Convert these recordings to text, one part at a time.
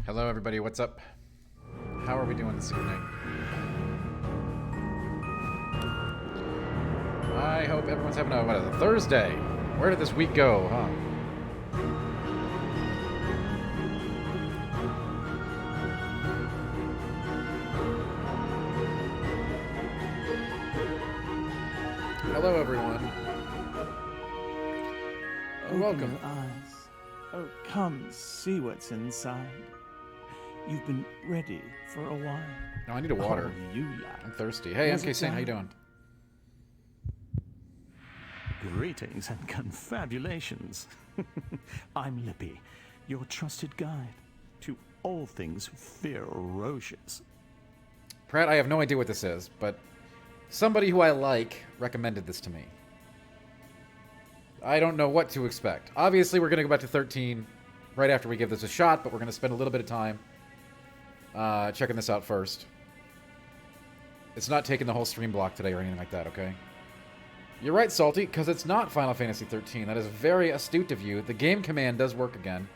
Hello, everybody. What's up? How are we doing this evening? I hope everyone's having a Thursday. Where did this week go, huh? Hello, everyone. Welcome. Open your eyes. Oh, come see what's inside. You've been ready for a while. No, I need a water. Oh, you lad. I'm thirsty. Hey, Was MK it Saint, how you time? doing? Greetings and confabulations. I'm Lippy, your trusted guide to all things ferocious. Pratt, I have no idea what this is, but somebody who I like recommended this to me. I don't know what to expect. Obviously, we're going to go back to 13 right after we give this a shot, but we're going to spend a little bit of time checking this out first. It's not taking the whole stream block today or anything like that, okay? You're right, Salty, because it's not Final Fantasy 13. That is very astute of you. The game command does work again.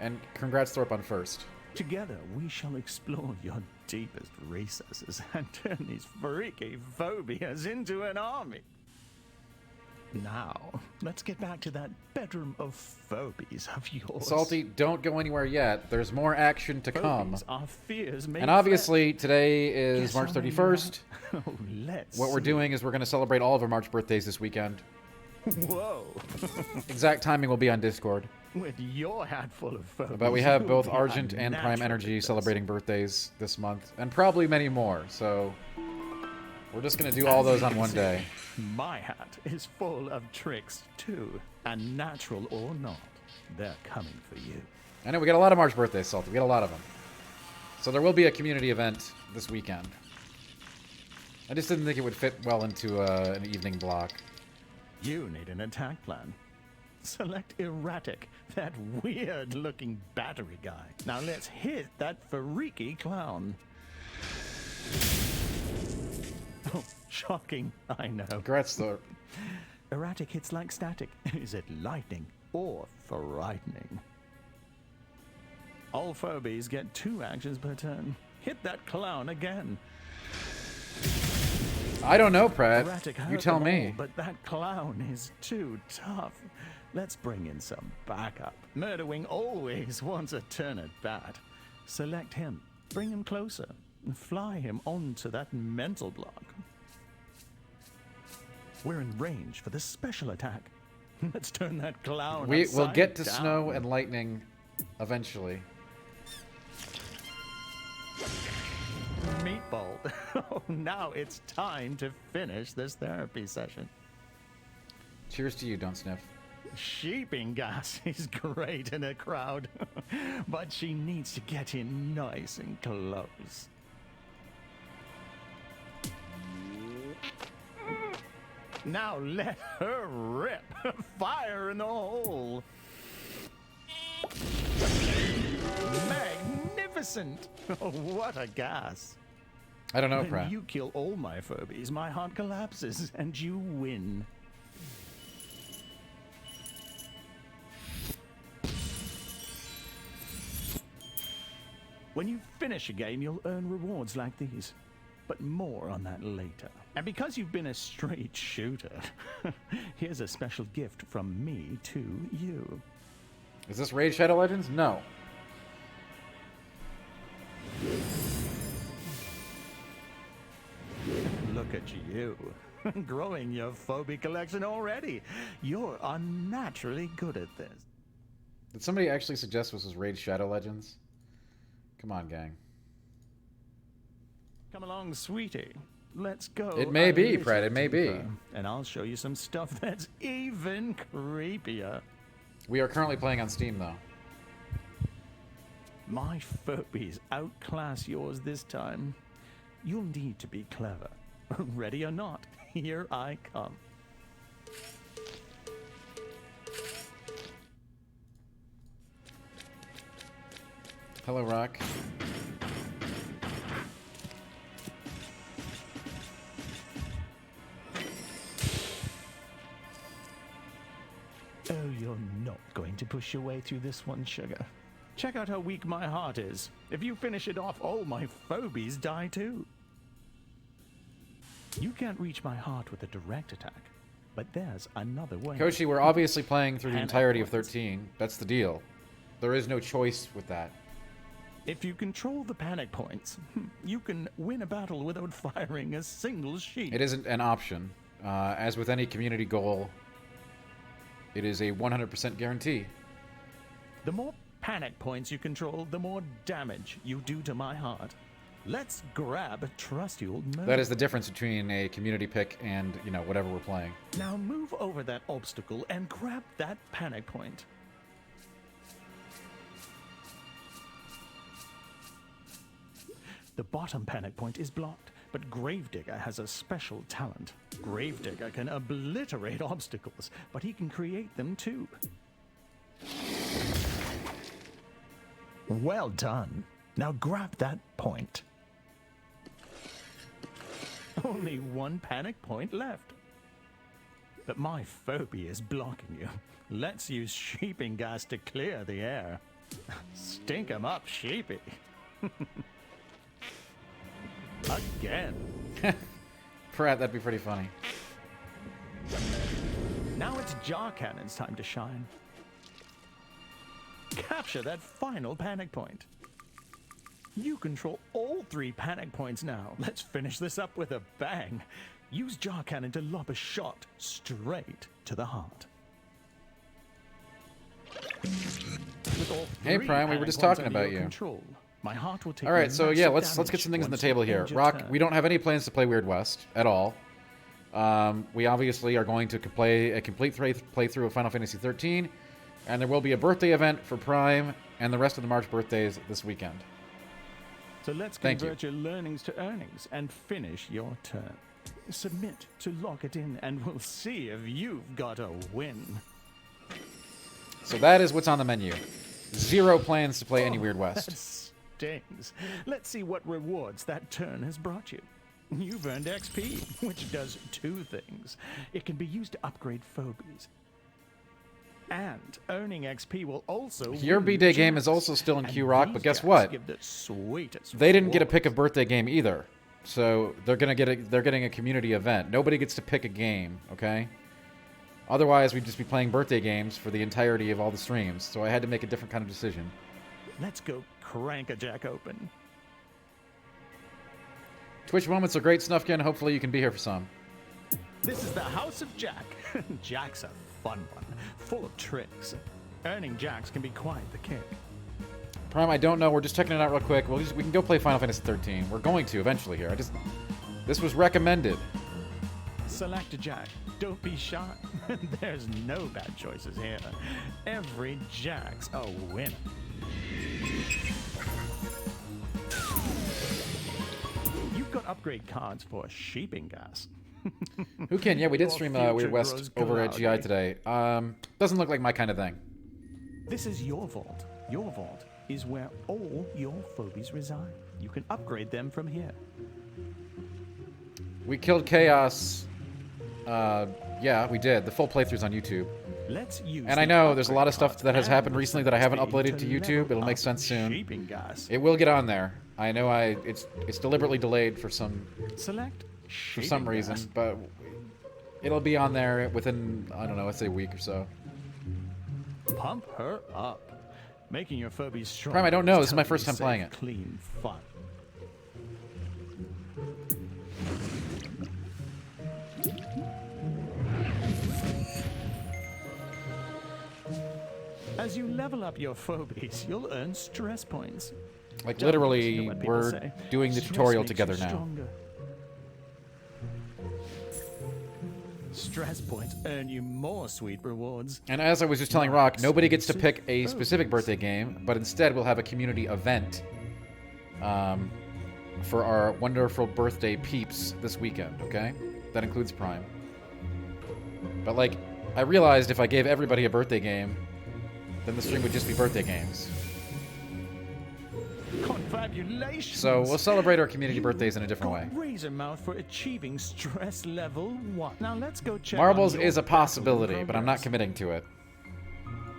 And congrats, Thorpe, on first. Together, we shall explore your deepest recesses and turn these freaky phobias into an army. Now, let's get back to that bedroom of phobies of yours. Salty, don't go anywhere yet. There's more action to come. Phobies are fears made And obviously, today is Guess March how many 31st. Oh, let's What we're see. doing is we're going to celebrate all of our March birthdays this weekend. Whoa. Exact timing will be on Discord. With your hat full of phobies. But we have you'll both be Argent and Prime unnatural Energy with this. celebrating birthdays this month. And probably many more. So we're just going to do all those on one day. My hat is full of tricks, too. And natural or not, they're coming for you. I know, we got a lot of March birthdays, Salty. We got a lot of them. So there will be a community event this weekend. I just didn't think it would fit well into an evening block. You need an attack plan. Select Erratic, that weird-looking battery guy. Now let's hit that freaky clown. Oh, shocking, I know. Congrats, Thorpe. Erratic hits like static. Is it lightning or frightening? All phobies get 2 actions per turn. Hit that clown again. I don't know, Pratt. Erratic You hurt tell them me. all, but that clown is too tough. Let's bring in some backup. Murderwing always wants a turn at bat. Select him. Bring him closer. And fly him onto that mental block. We're in range for the special attack. Let's turn that clown We will upside get to down. snow and lightning eventually. Meatball. Oh, now it's time to finish this therapy session. Cheers to you, don't sniff. Sheeping gas is great in a crowd, but she needs to get in nice and close. Now let her rip. Fire in the hole. Magnificent. Oh, what a gas. I don't know, When Pratt. you kill all my phobies, my heart collapses and you win. When you finish a game, you'll earn rewards like these. But more on that later. And because you've been a straight shooter, here's a special gift from me to you. Is this Raid Shadow Legends? No. Look at you. Growing your phobie collection already. You're unnaturally good at this. Did somebody actually suggest this was Raid Shadow Legends? Come on, gang. Come along, sweetie. Let's go. It may a be, little Fred, it may be. deeper, and I'll show you some stuff that's even creepier. We are currently playing on Steam, though. My phobies outclass yours this time. You'll need to be clever. Ready or not, here I come. Hello, Rock. Oh, you're not going to push your way through this one, sugar. Check out how weak my heart is. If you finish it off, all my phobies die too. You can't reach my heart with a direct attack, but there's another way. Koshi, we're obviously playing through the Panic entirety of points. 13. That's the deal. There is no choice with that. If you control the panic points, you can win a battle without firing a single sheep. It isn't an option. As with any community goal, it is a 100% guarantee. The more panic points you control, the more damage you do to my heart. Let's grab trusty old murder. That is the difference between a community pick and, you know, whatever we're playing. Now move over that obstacle and grab that panic point. The bottom panic point is blocked, but Gravedigger has a special talent. Gravedigger can obliterate obstacles, but he can create them too. Well done. Now grab that point. Only one panic point left. But my phobia is blocking you. Let's use sheeping gas to clear the air. Stink 'em up, sheepy. Again. Pratt, that'd be pretty funny. Now it's Jar Cannon's time to shine. Capture that final panic point. You control all 3 panic points now. Let's finish this up with a bang. Use Jar Cannon to lob a shot straight to the heart. With all Hey, 3 Prime, we were panic just points talking under about your you. Control, my heart will take All right, so yeah, massive let's get damage some things on the once table you here. end your Rock, turn. we don't have any plans to play Weird West at all. We obviously are going to play a complete playthrough of Final Fantasy 13, and there will be a birthday event for Prime and the rest of the March birthdays this weekend. So let's Thank you. convert your learnings to earnings and finish your turn. Submit to lock it in, and we'll see if you've got a win. So that is what's on the menu. 0 plans to play any Weird That West. stings. Let's see what rewards that turn has brought you. You've earned XP, which does 2 things. It can be used to upgrade phobies. And earning XP will also Your win B-Day game jacks. is also still in And Q-Rock, these but guess jacks what? give the sweetest They didn't get a pick a rewards. birthday game either. So they're getting a community event. Nobody gets to pick a game, okay? Otherwise, we'd just be playing birthday games for the entirety of all the streams. So I had to make a different kind of decision. Let's go crank a jack open. Twitch moments are great, Snuffkin. Hopefully you can be here for some. This is the House of Jack. Jack's a fun one, full of tricks. Earning jacks can be quite the kick. Prime, I don't know. We're just checking it out real quick. We can go play Final Fantasy 13. We're going to eventually here. This was recommended. Select a jack. Don't be shy. There's no bad choices here. Every jack's a winner. You've got upgrade cards for sheeping gas. Who can? Yeah, we did Your stream future Weird West grows over at cloudy. GI today. Doesn't look like my kind of thing. This is your vault. Your vault is where all your phobies reside. You can upgrade them from here. We killed Chaos. Yeah, we did. The full playthrough's on YouTube. Let's use And I the know there's a lot of upgrade stuff cards that has and happened recently that I haven't XP uploaded to YouTube. level It'll make up sense soon. Sheeping gas. It will get on there. I know it's deliberately delayed for some Select reason, gas. but it'll be on there within, I don't know, let's say a week or so. Pump her up. Making your phobies strong. Prime, I don't know. This is my first time playing it. Clean fun. As you level up your phobies, you'll earn stress points. Like Don't literally, listen to what people we're say. doing the Stress tutorial makes together you now. stronger. Stress points earn you more sweet rewards. And as I was just telling Rock, nobody gets to pick a specific birthday game, but instead we'll have a community event for our wonderful birthday peeps this weekend, okay? That includes Prime. But, like, I realized if I gave everybody a birthday game, then the stream would just be birthday games. Confabulations. So we'll celebrate our community birthdays in a different way. got Razor mouth for achieving stress level 1. Now let's go check. Marbles on your is a possibility, battling but I'm not progress. committing to it.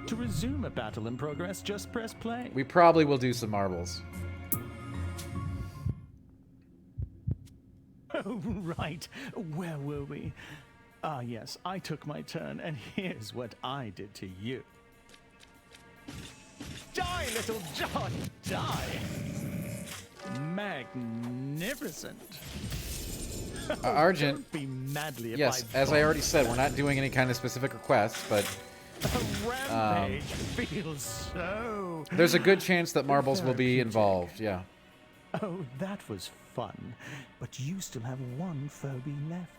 To resume a battle in progress, just press play. We probably will do some marbles. Oh, right. Where were we? Ah, yes, I took my turn, and here's what I did to you. Die, little John, die! Magnificent. Argent, Don't be madly yes, as I already said, we're not doing any kind of specific requests, but a rampage feels so... there's a good chance that marbles will be involved, yeah. Oh, that was fun. But you still have one phobie left.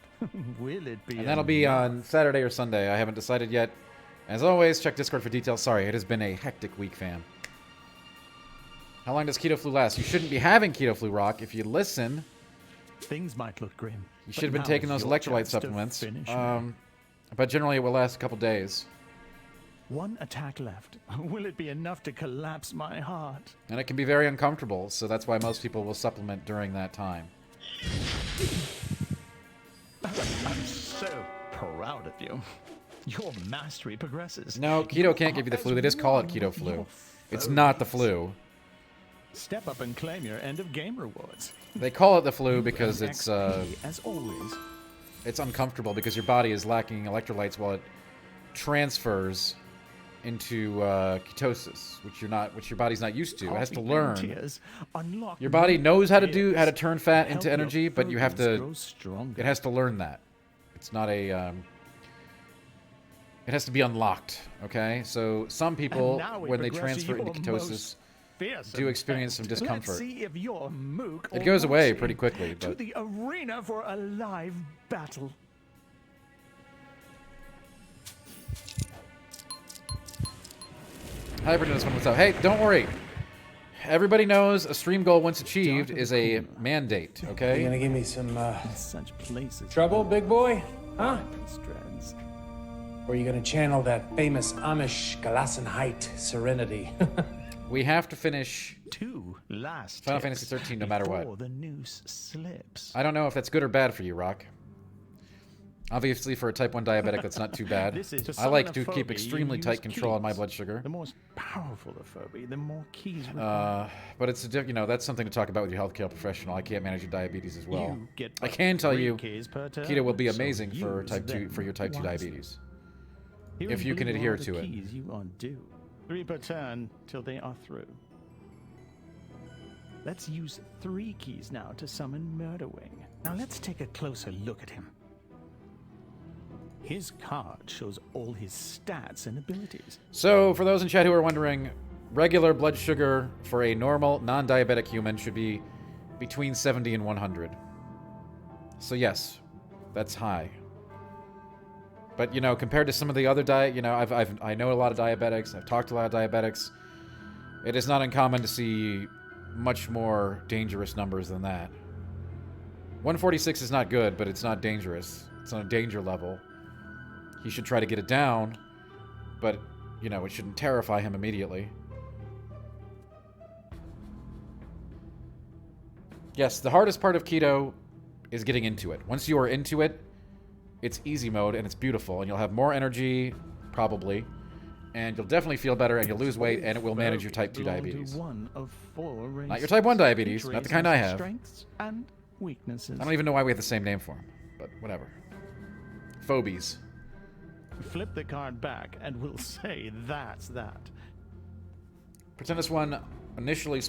Will it be? And that'll be on Saturday or Sunday. I haven't decided yet. As always, check Discord for details. Sorry, it has been a hectic week, fam. How long does keto flu last? You shouldn't be having keto flu, Rock. If you listen, things might look grim. You should have been taking those electrolyte supplements. But generally, it will last a couple days. One attack left. Will it be enough to collapse my heart? And it can be very uncomfortable, so that's why most people will supplement during that time. I'm so proud of you. Your mastery progresses. No, keto can't give you the flu. They just call it keto flu. It's not the flu. Step up and claim your end of game rewards. They call it the flu because it's as always. It's uncomfortable because your body is lacking electrolytes while it transfers into ketosis, which your body's not used to. It has to learn. Your body knows how to turn fat into energy, but you have to. It has to learn that. It's not a. It has to be unlocked. Okay, so some people, when they transfer into ketosis, do experience some discomfort. It goes away pretty quickly, but. To the arena for a live battle. Hi, Brendan, what's up? Hey, don't worry. Everybody knows a stream goal once achieved is a mandate, okay? You gonna give me some such places trouble, big boy? Huh? Strands. Or are you gonna channel that famous Amish Gelassenheit serenity? We have to finish two last Final Fantasy 13 no matter what. The noose slips. I don't know if that's good or bad for you, Rock. Obviously, for a type 1 diabetic, that's not too bad. I like to keep extremely tight control on my blood sugar. The more powerful the phobia, the more keys. But it's that's something to talk about with your healthcare professional. I can't manage your diabetes as well. I can tell you, keto will be amazing for type 2 for your type 2 diabetes, if you can adhere to it. Keys you undo. 3 per turn till they are through. Let's use 3 keys now to summon Murderwing. Now let's take a closer look at him. His card shows all his stats and abilities. So, for those in chat who are wondering, regular blood sugar for a normal, non-diabetic human should be between 70 and 100. So yes, that's high. But, compared to some of the other I know a lot of diabetics, I've talked to a lot of diabetics. It is not uncommon to see much more dangerous numbers than that. 146 is not good, but it's not dangerous. It's on a danger level. He should try to get it down, but, it shouldn't terrify him immediately. Yes, the hardest part of keto is getting into it. Once you are into it, it's easy mode, and it's beautiful, and you'll have more energy, probably, and you'll definitely feel better, and you'll lose weight, and it will manage your type 2 diabetes. Not your type 1 diabetes, not the kind I have. Strengths and weaknesses. I don't even know why we have the same name for him, but whatever. Phobies. Flip the card back, and we'll say that's that. Pretend this one, initially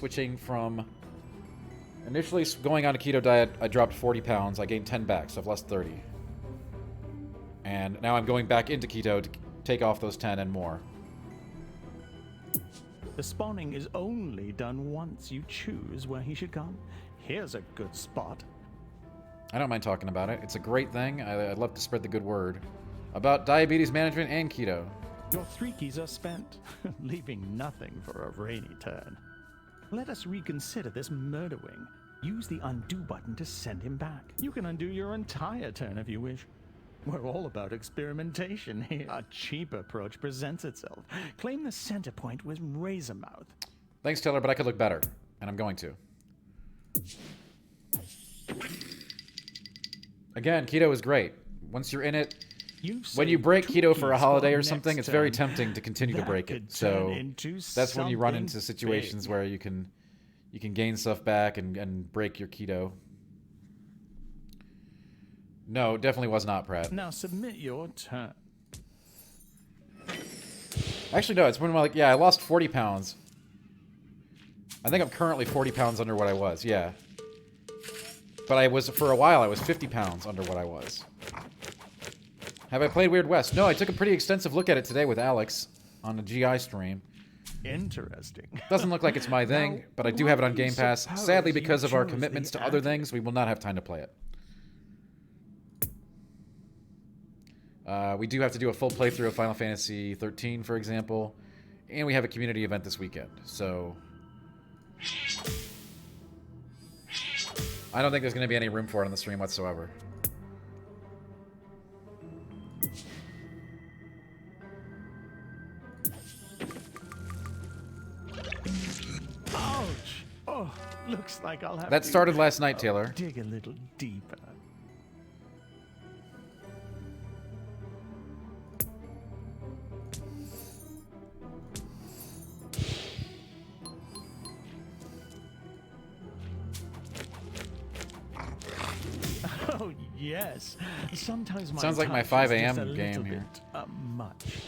going on a keto diet, I dropped 40 pounds. I gained 10 back, so I've lost 30. And now I'm going back into keto to take off those 10 and more. The spawning is only done once you choose where he should come. Here's a good spot. I don't mind talking about it. It's a great thing. I'd love to spread the good word about diabetes management and keto. Your 3 keys are spent, leaving nothing for a rainy turn. Let us reconsider this Murderwing. Use the undo button to send him back. You can undo your entire turn if you wish. We're all about experimentation here. A cheap approach presents itself. Claim the center point with Razormouth. Thanks, Taylor, but I could look better, and I'm going to. Again, keto is great. Once you're in it, when you break keto for a holiday or something, it's very tempting to continue to break it. So that's when you run into situations where you can gain stuff back and break your keto. No, it definitely was not, Pratt. Now submit your turn. Actually, no, it's when I lost 40 pounds. I think I'm currently 40 pounds under what I was, yeah. But for a while, I was 50 pounds under what I was. Have I played Weird West? No, I took a pretty extensive look at it today with Alex on the GI stream. Interesting. Doesn't look like it's my thing, but I do have it on Game Pass. Sadly, because of our commitments to other things, we will not have time to play it. We do have to do a full playthrough of Final Fantasy XIII, for example, and we have a community event this weekend, so I don't think there's going to be any room for it on the stream whatsoever. Ouch! Oh, looks like I'll have That to started last night, Taylor. dig a little deeper. Oh yes. Sometimes my Sounds like my touch 5 is just a.m. a game little here. bit, much.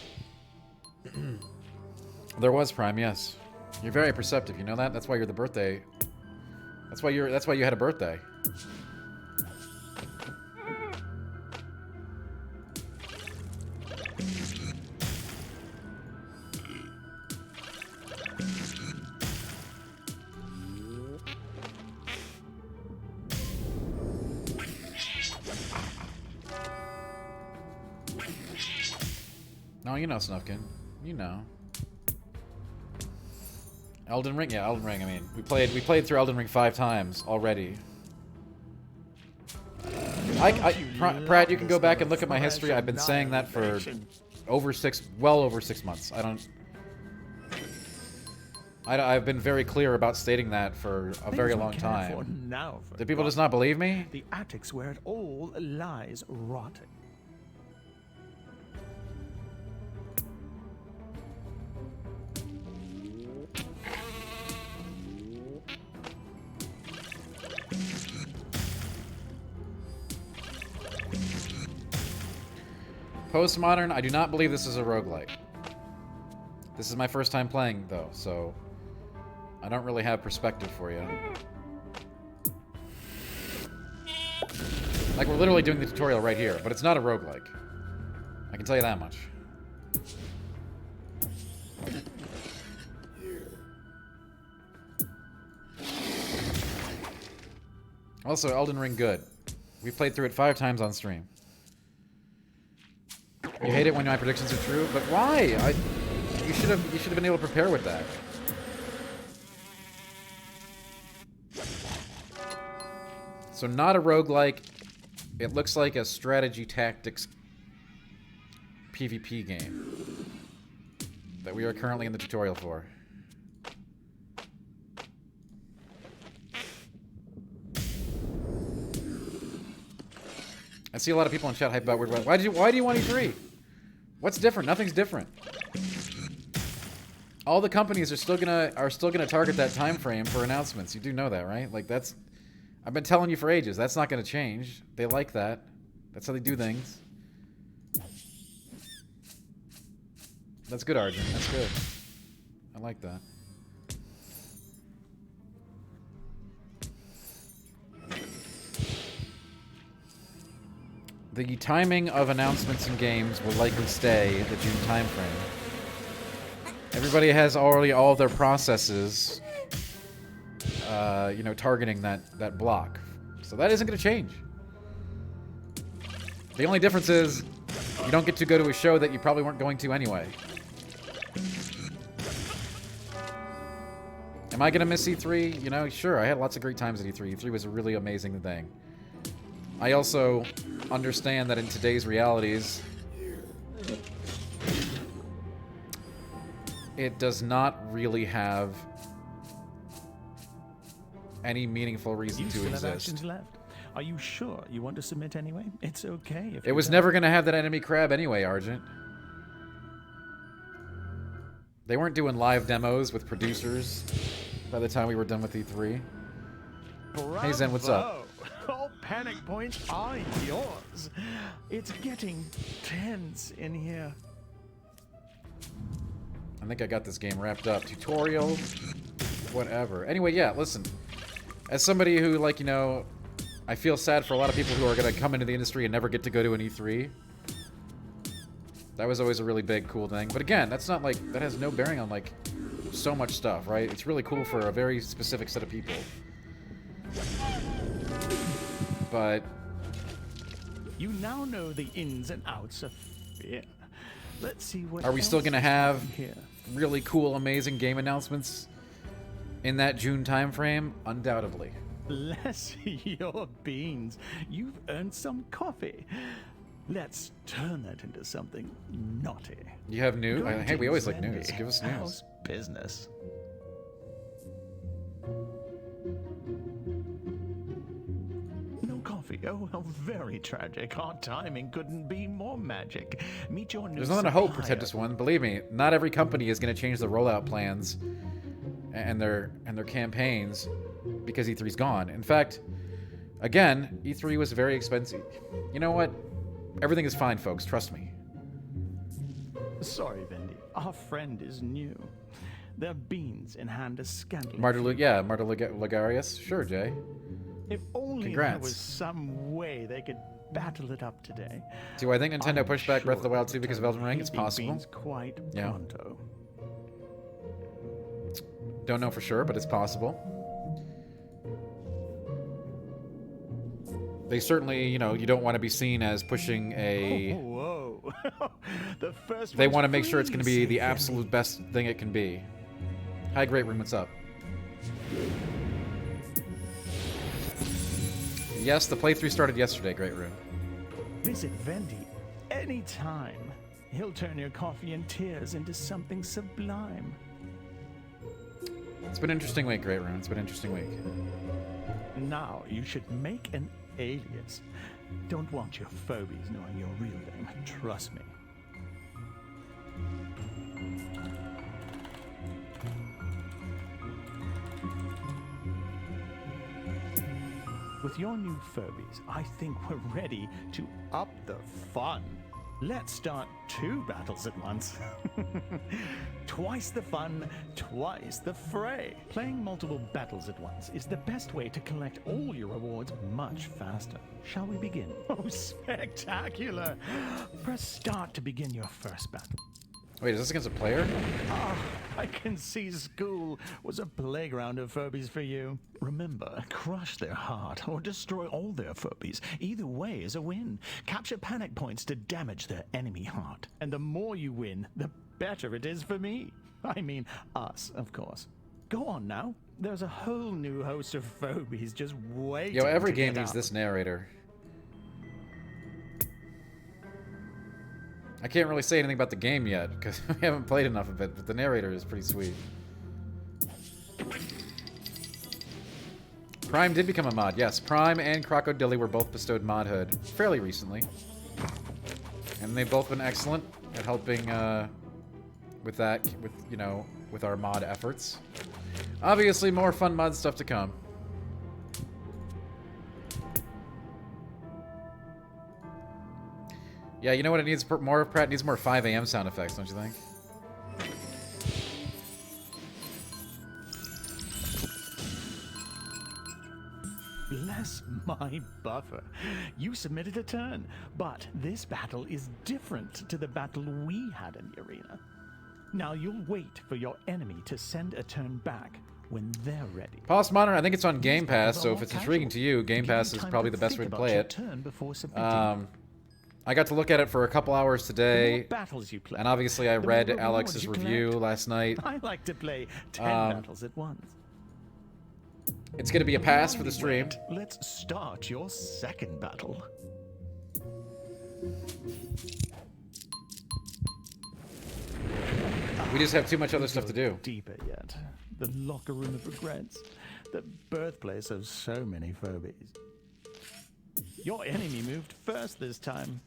There was Prime, yes. You're very perceptive, you know that? That's why you're the birthday. That's why you had a birthday. No, you know, Snufkin. You know. Elden Ring? Yeah, Elden Ring. I mean, we played through Elden Ring 5 times already. Pratt, you can go back and look at my history. I've been saying that for well over 6 months. I've been very clear about stating that for a very long time. Do people just not believe me? The attics where it all lies rotting. Postmodern, I do not believe this is a roguelike. This is my first time playing, though, so I don't really have perspective for you. Like, we're literally doing the tutorial right here, but it's not a roguelike. I can tell you that much. Also, Elden Ring good. We played through it 5 times on stream. You hate it when my predictions are true, but why? You should have been able to prepare with that. So not a roguelike. It looks like a strategy tactics PvP game that we are currently in the tutorial for. I see a lot of people in chat hype about Weird West. Why do you want E3? What's different? Nothing's different. All the companies are still gonna target that time frame for announcements. You do know that, right? Like that's I've been telling you for ages. That's not gonna change. They like that. That's how they do things. That's good, Arjun. That's good. I like that. The timing of announcements and games will likely stay the June timeframe. Everybody has already all of their processes, targeting that block. So that isn't going to change. The only difference is you don't get to go to a show that you probably weren't going to anyway. Am I going to miss E3? You know, sure, I had lots of great times at E3. E3 was a really amazing thing. I also understand that in today's realities, it does not really have any meaningful reason to exist. Left. Are you sure you want to submit anyway? It's okay if It was never going to have that enemy crab anyway, Argent. They weren't doing live demos with producers by the time we were done with E3. Bravo. Hey Zen, what's up? All panic points are yours. It's getting tense in here. I think I got this game wrapped up. Tutorial, whatever. Anyway, yeah, listen. As somebody who, like, you know, I feel sad for a lot of people who are going to come into the industry and never get to go to an E3. That was always a really big, cool thing. But again, that's not like, that has no bearing on, like, so much stuff, right? It's really cool for a very specific set of people. But you now know the ins and outs of fear. Let's see what are we still else going to is have happening here. really cool, amazing game announcements in that June time frame? Undoubtedly. Bless your beans. You've earned some coffee. Let's turn that into something naughty. You have news? Hey, we always like Wendy, news. Give us news. how's business? No coffee. Oh, how very tragic. Our timing couldn't be more magic. Meet your new There's nothing to hope for supplier. Tetris 1. Believe me, not every company is going to change their rollout plans and their campaigns because E3's gone. In fact, again, E3 was very expensive. You know what? Everything is fine, folks. Trust me. Sorry, Vendy. Our friend is new. Their beans in hand is scantily. Marta Ligarius? Sure, Jay. If only Congrats. there was some way they could battle it up today. Do I think Nintendo I'm pushed back Breath of the sure Wild 2 because of they'll Elden Ring? It's heat these possible. beans quite Yeah. pronto. Don't know for sure, but it's possible. They certainly, you know, you don't want to be seen as pushing a... Whoa. The first They one's want to make sure it's going to be free, the say absolute best thing it can be. Hi, Great Room, what's up? Yes, the playthrough started yesterday, Great Room. Visit Vendy anytime. He'll turn your coffee and tears into something sublime. It's been an interesting week, Great Room. It's been an interesting week. Now you should make an alias. Don't want your phobies knowing your real name. Trust me. With your new phobies, I think we're ready to up the fun. Let's start 2 battles at once. Twice the fun, twice the fray. Playing multiple battles at once is the best way to collect all your rewards much faster. Shall we begin? Oh, spectacular! Press start to begin your first battle. Wait, is this against a player? Ah, I can see school was a playground of phobies for you. Remember, crush their heart or destroy all their phobies. Either way is a win. Capture panic points to damage their enemy heart. And the more you win, the better it is for me. I mean, us, of course. Go on now. There's a whole new host of phobies just waiting. Yo, every to game get needs out. this narrator. I can't really say anything about the game yet, because we haven't played enough of it, but the narrator is pretty sweet. Prime did become a mod. Yes, Prime and Crocodilly were both bestowed modhood fairly recently. And they've both been excellent at helping with that, with our mod efforts. Obviously, more fun mod stuff to come. Yeah, you know what it needs more of, Pratt? It needs more 5 a.m. sound effects, don't you think? Bless my buffer. You submitted a turn, but this battle is different to the battle we had in the arena. Now you'll wait for your enemy to send a turn back when they're ready. Postmodern, I think it's on Game These battles Pass, are so more if it's casual. intriguing to you, Game Give you Pass is time probably to the best think way to about play your it. turn before submitting. I got to look at it for a couple hours The more today, battles you play, and obviously I the more read rewards Alex's you review collect. last night. I like to play 10 battles at once. It's going to be a pass for the stream. Wait, let's start your second battle. We just have too much other stuff to do. Deeper yet. The locker room of regrets. The birthplace of so many phobies. Your enemy moved first this time.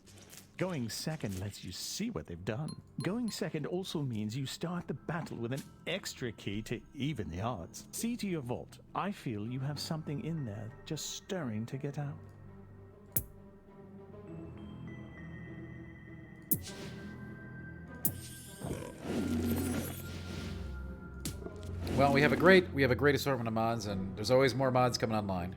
Going second lets you see what they've done. Going second also means you start the battle with an extra key to even the odds. See to your vault. I feel you have something in there just stirring to get out. Well, we have a great assortment of mods, and there's always more mods coming online.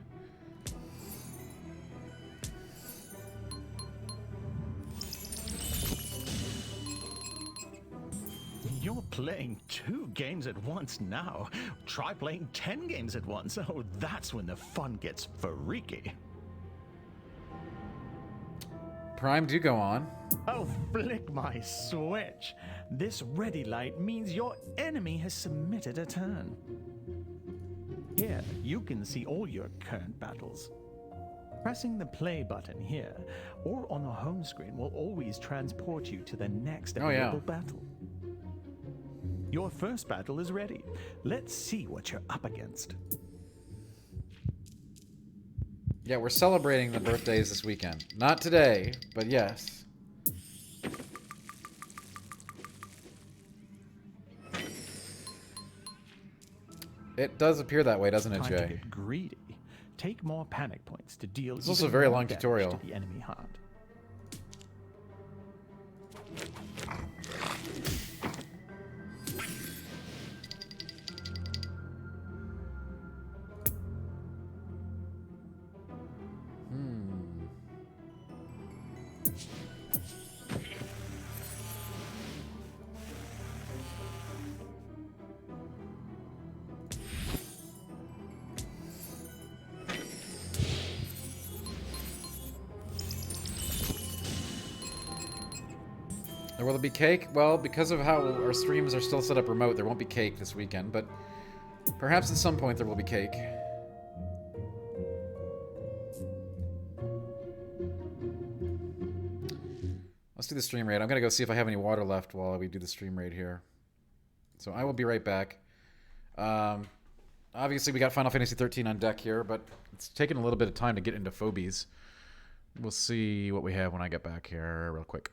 You're playing 2 games at once now. Try playing 10 games at once. Oh, that's when the fun gets freaky. Prime, do go on. Oh, flick my switch. This ready light means your enemy has submitted a turn. Here, you can see all your current battles. Pressing the play button here or on the home screen will always transport you to the next available battle. Your first battle is ready. Let's see what you're up against. Yeah, we're celebrating the birthdays this weekend. Not today, but yes. It does appear that way, doesn't it, Time Jay? to get greedy. Take more panic points to deal. It's also a even very more long damage tutorial. to the enemy heart. Or will there be cake? Well, because of how our streams are still set up remote, there won't be cake this weekend, but perhaps at some point there will be cake. Let's do the stream raid. I'm going to go see if I have any water left while we do the stream raid here. So I will be right back. Obviously, we got Final Fantasy XIII on deck here, but it's taken a little bit of time to get into phobies. We'll see what we have when I get back here real quick.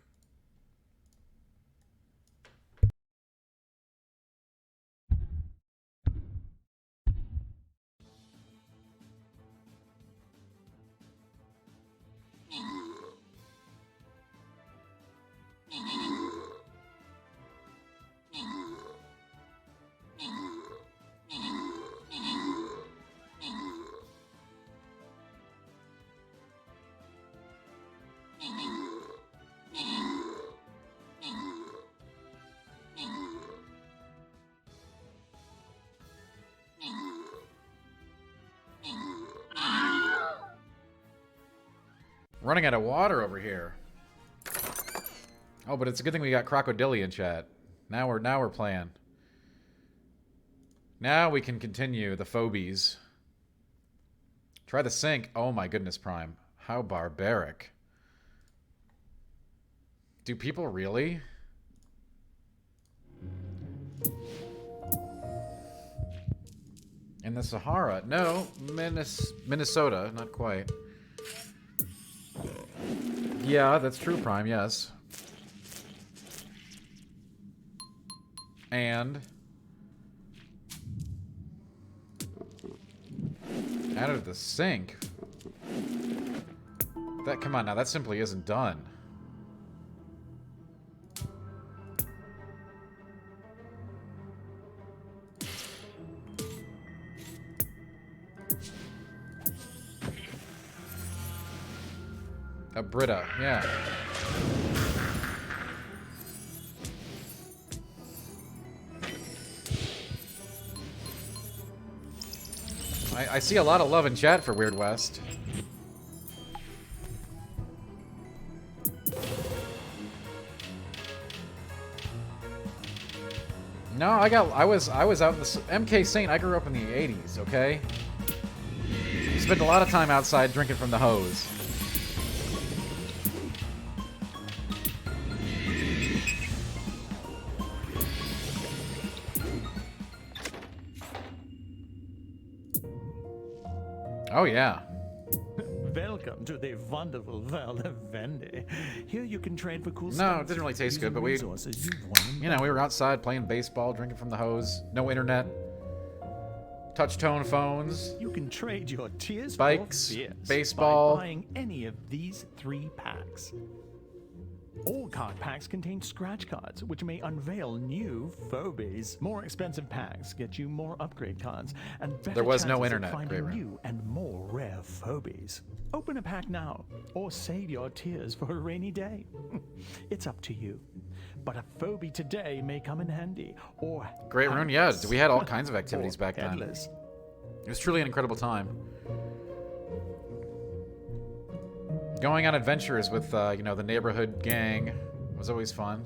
Running out of water over here. Oh, but it's a good thing we got Crocodilly in chat. Now we're playing. Now we can continue the phobies. Try the sink. Oh my goodness, Prime. How barbaric. Do people really? In the Sahara? No, Minnesota, not quite. Yeah, that's true, Prime, yes. And out of the sink. That, come on now, that simply isn't done. A Brita, yeah. I see a lot of love in chat for Weird West. No, I was out in the MK Saint. I grew up in the 80s, okay? Spent a lot of time outside drinking from the hose. Oh yeah. Welcome to the wonderful world of Vendy. Here you can trade for cool No, stuff. it didn't really taste good, using but we, resources you've won and you know, we were outside playing baseball, drinking from the hose, no internet, touch-tone phones, you can trade your tears bikes, for fears baseball. by buying any of these 3 packs. All card packs contain scratch cards, which may unveil new phobies. More expensive packs get you more upgrade cards and better There was no chances internet, of finding Great Room. new and more rare phobies. Open a pack now, or save your tears for a rainy day. It's up to you. But a phobie today may come in handy, or Great Rune, yeah, we had all kinds of activities back then. headless. It was truly an incredible time. Going on adventures with, you know, the neighborhood gang was always fun.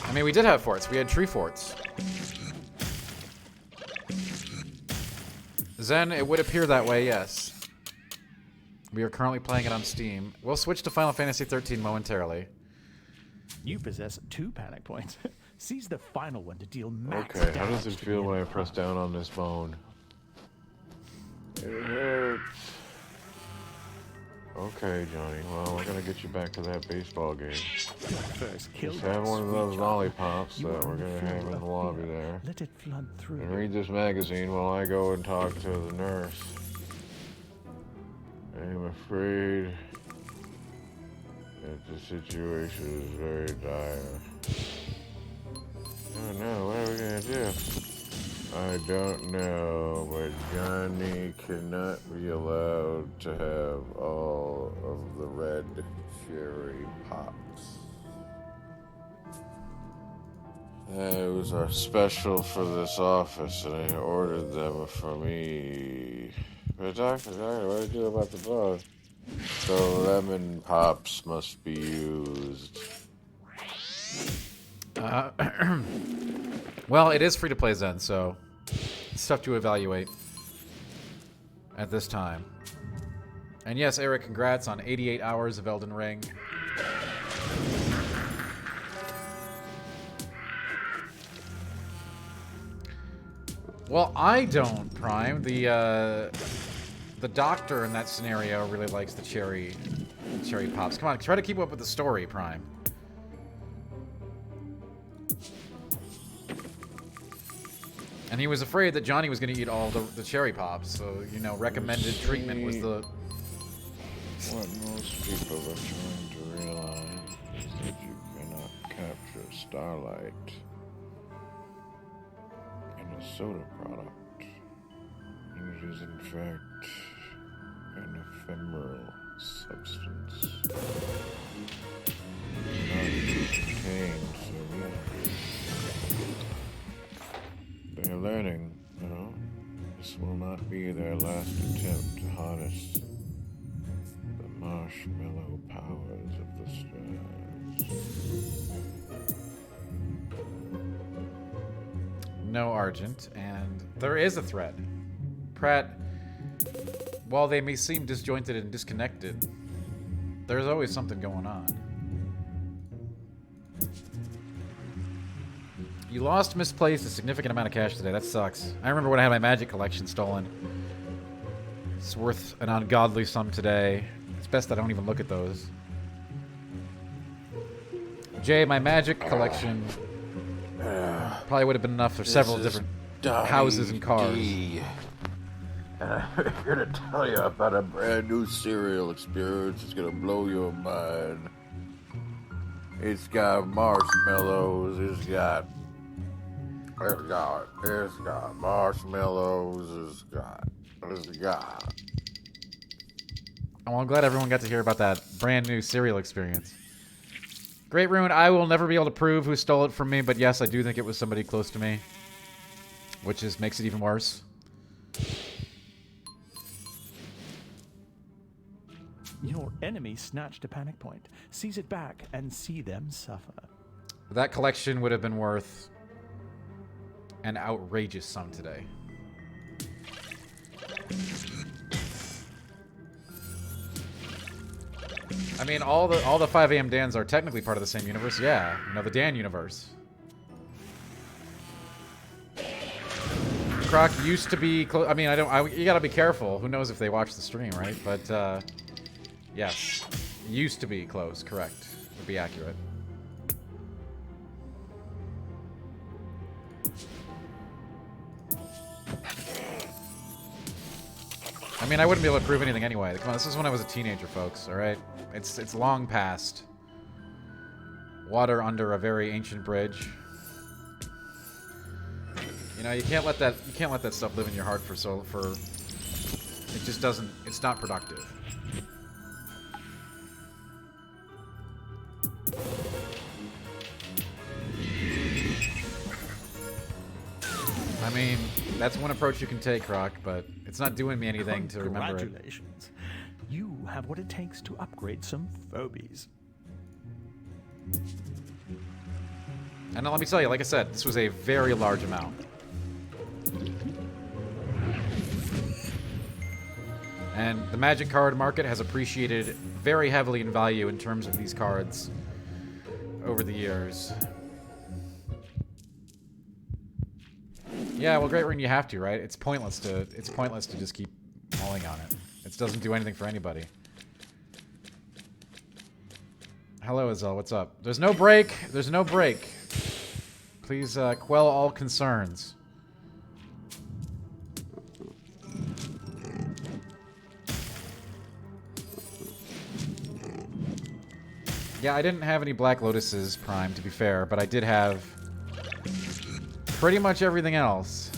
I mean, we did have forts. We had tree forts. Zen, it would appear that way, yes. We are currently playing it on Steam. We'll switch to Final Fantasy XIII momentarily. You possess 2 panic points. Seize the final one to deal max Okay, how damage does it to feel the when I enemy press opponent. down on this bone? It hurts. Okay, Johnny. Well, we're gonna get you back to that baseball game. Your first kill Just have by one of sweet those child. lollipops You that are we're gonna filled have in of the lobby fear. there. Let it flood through And you. read this magazine while I go and talk to the nurse. I'm afraid that the situation is very dire. Oh no, what are we gonna do? I don't know, but Johnny cannot be allowed to have all of the red cherry pops. Those are special for this office, and I ordered them for me. But doctor, what do I do about the bone? So lemon pops must be used. Well, it is free to play Zen, so it's tough to evaluate at this time. And yes, Eric, congrats on 88 hours of Elden Ring. Well, I don't, Prime. The doctor in that scenario really likes the cherry pops. Come on, try to keep up with the story, Prime. And he was afraid that Johnny was going to eat all the cherry pops, so, you know, recommended treatment was the... What most people are trying to realize is that you cannot capture starlight in a soda product. And it is in fact an ephemeral substance. Not contained so easily. They're learning, you know. This will not be their last attempt to harness the marshmallow powers of the stars. No Argent, and there is a thread. Pratt, while they may seem disjointed and disconnected, there's always something going on. You lost, misplaced a significant amount of cash today. That sucks. I remember when I had my magic collection stolen. It's worth an ungodly sum today. It's best I don't even look at those. Jay, my magic collection probably would have been enough for several different houses and cars. D. And I'm here to tell you about a brand new cereal experience. It's gonna blow your mind. It's got marshmallows. It's got marshmallows. It's got. Well, I'm glad everyone got to hear about that brand new cereal experience. Great Rune, I will never be able to prove who stole it from me, but yes, I do think it was somebody close to me, which makes it even worse. Your enemy snatched a panic point. Seize it back and see them suffer. That collection would have been worth an outrageous sum today. I mean, all the 5 a.m. Dans are technically part of the same universe. Yeah, you know, the Dan universe. Croc used to be close. I mean, you gotta be careful. Who knows if they watch the stream, right? But, yes. Used to be close, correct. Would be accurate. I mean, I wouldn't be able to prove anything anyway. Come on, this is when I was a teenager, folks, alright? It's long past. Water under a very ancient bridge. You know, you can't let that stuff live in your heart for it just doesn't, it's not productive. I mean, that's one approach you can take, Croc, but it's not doing me anything to remember it. Congratulations. You have what it takes to upgrade some phobies. And let me tell you, like I said, this was a very large amount. And the Magic card market has appreciated very heavily in value in terms of these cards over the years. Yeah, well, Great Ring, you have to, right? It's pointless to just keep mulling on it. It doesn't do anything for anybody. Hello, Azal. What's up? There's no break. There's no break. Please quell all concerns. Yeah, I didn't have any Black Lotuses Prime, to be fair, but I did have pretty much everything else.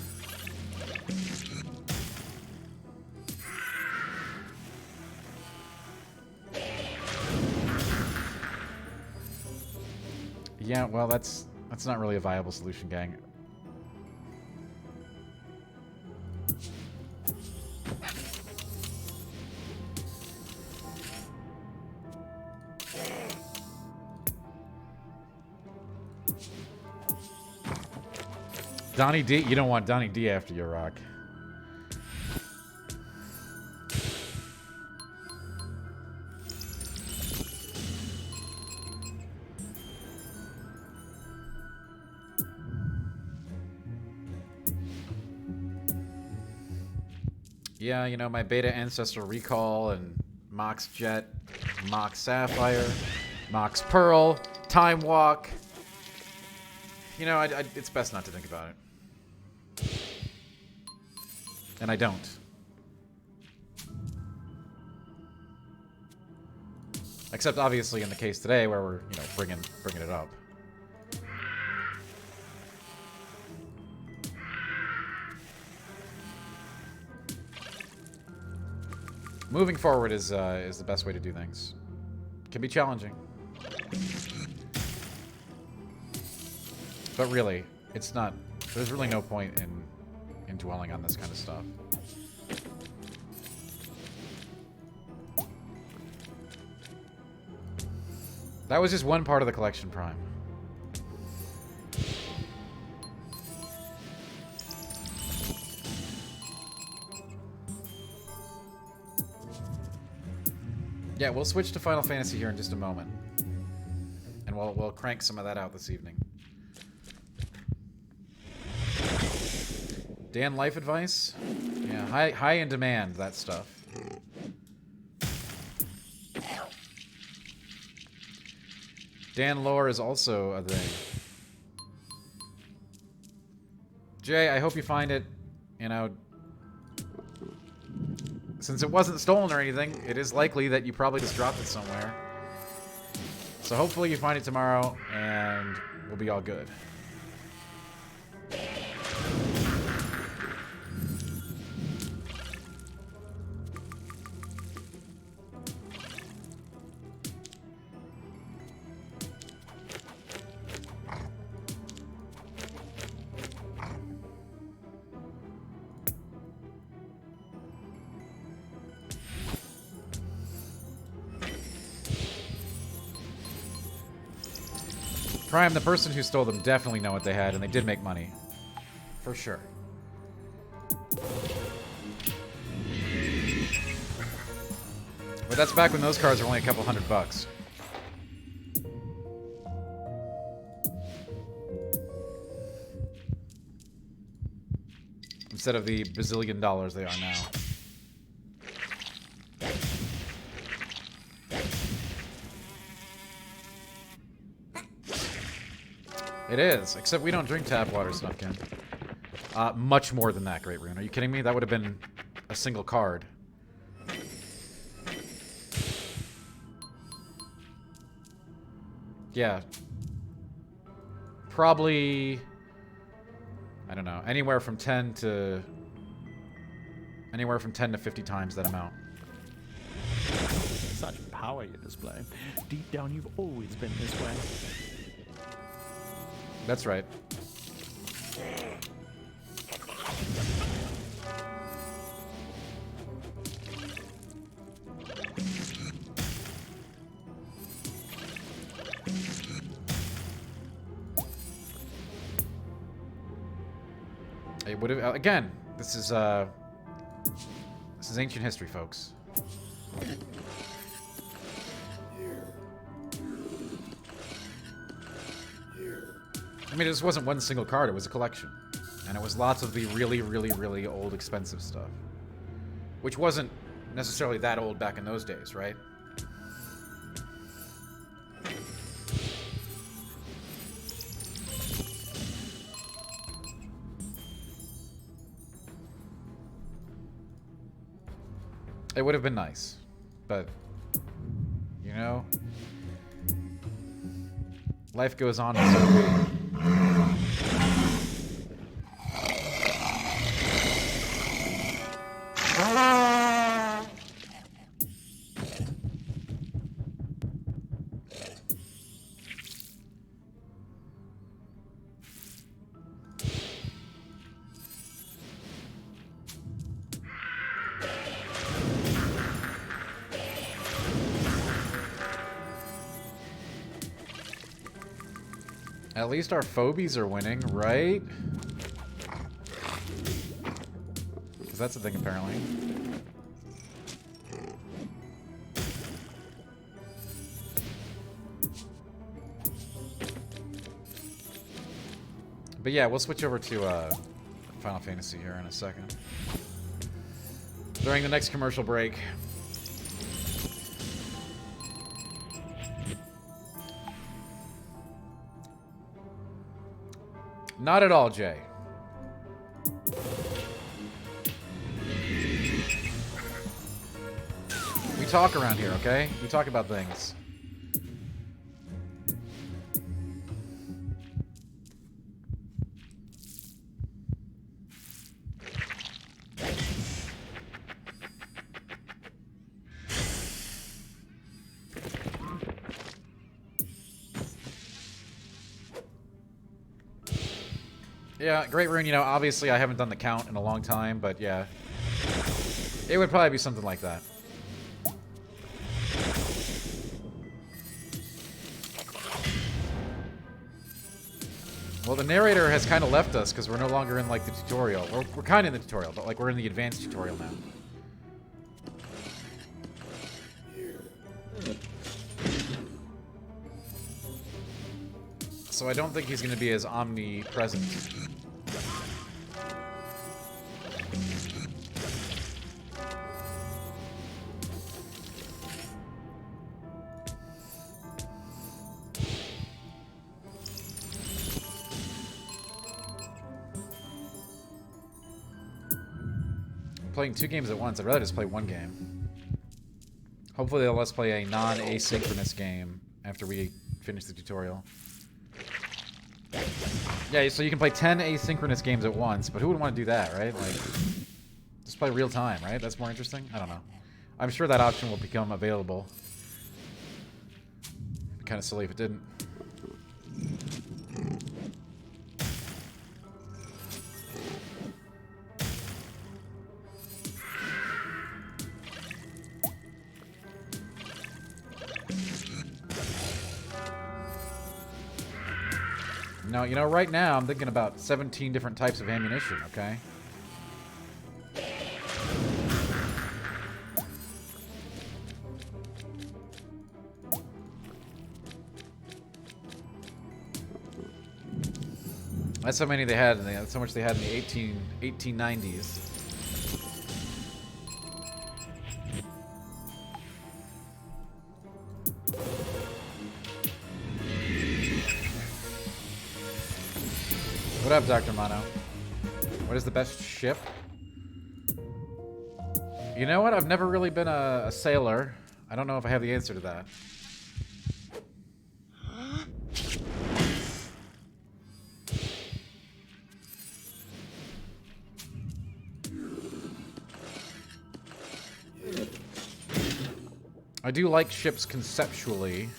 Yeah, well, that's not really a viable solution, gang. Donnie D? You don't want Donnie D after your rock. Yeah, you know, my Beta Ancestral Recall and Mox Jet, Mox Sapphire, Mox Pearl, Time Walk. You know, it's best not to think about it. And I don't. Except obviously in the case today where we're, you know, bringing it up. Moving forward is the best way to do things. Can be challenging. But really, it's not. There's really no point in dwelling on this kind of stuff. That was just one part of the collection, Prime. Yeah, we'll switch to Final Fantasy here in just a moment. And we'll crank some of that out this evening. Dan, life advice? Yeah, high in demand, that stuff. Dan lore is also a thing. Jay, I hope you find it, you know, since it wasn't stolen or anything, it is likely that you probably just dropped it somewhere. So hopefully you find it tomorrow, and we'll be all good. Prime, the person who stole them definitely know what they had, and they did make money. For sure. But that's back when those cards were only a couple $100. instead of the bazillion dollars they are now. It is, except we don't drink tap water, Snufkin. Much more than that, Great Rune. Are you kidding me? That would have been a single card. Yeah. Probably... I don't know. Anywhere from 10 to 50 times that amount. Such power you display. Deep down, you've always been this way. That's right. It would have again. This is ancient history, folks. I mean, this wasn't one single card, it was a collection. And it was lots of the really, really, really old, expensive stuff. Which wasn't necessarily that old back in those days, right? It would have been nice. But, you know, life goes on in some way. At least our phobies are winning, right? Because that's a thing, apparently. But yeah, we'll switch over to Final Fantasy here in a second. During the next commercial break. Not at all, Jay. We talk around here, okay? We talk about things. Yeah, Great Rune, you know, obviously I haven't done the count in a long time, but yeah. It would probably be something like that. Well, the narrator has kind of left us because we're no longer in, like, the tutorial. We're kind of in the tutorial, but, like, we're in the advanced tutorial now. So I don't think he's going to be as omnipresent. I'm playing 2 games at once. I'd rather just play 1 game. Hopefully they'll let us play a non-asynchronous game after we finish the tutorial. Yeah, so you can play 10 asynchronous games at once, but who would want to do that, right? Like, just play real time, right? That's more interesting? I don't know. I'm sure that option will become available. It'd be kind of silly if it didn't. No, you know, right now I'm thinking about 17 different types of ammunition, okay? That's how many they had. That's how much they had in the 1890s. What up, Dr. Mono? What is the best ship? You know what? I've never really been a sailor. I don't know if I have the answer to that. I do like ships conceptually.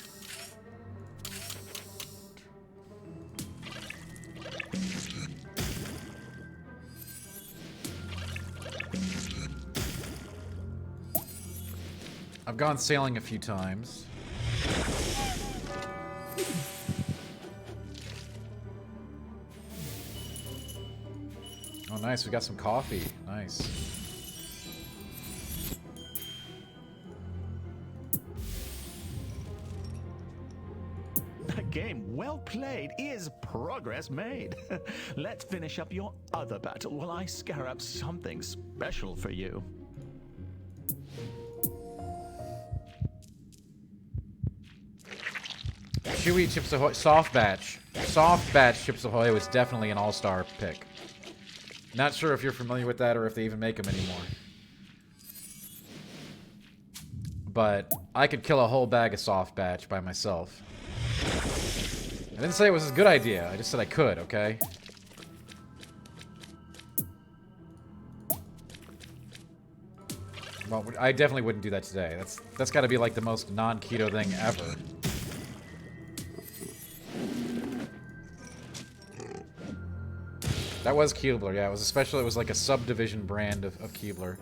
I've gone sailing a few times. Oh, nice. We got some coffee. Nice. A game well played is progress made. Let's finish up your other battle while I scare up something special for you. Chewy Chips Ahoy. Soft Batch. Soft Batch Chips Ahoy was definitely an all-star pick. Not sure if you're familiar with that or if they even make them anymore. But I could kill a whole bag of Soft Batch by myself. I didn't say it was a good idea. I just said I could, okay? Well, I definitely wouldn't do that today. That's got to be like the most non-keto thing ever. That was Keebler, yeah. It was like a subdivision brand of Keebler.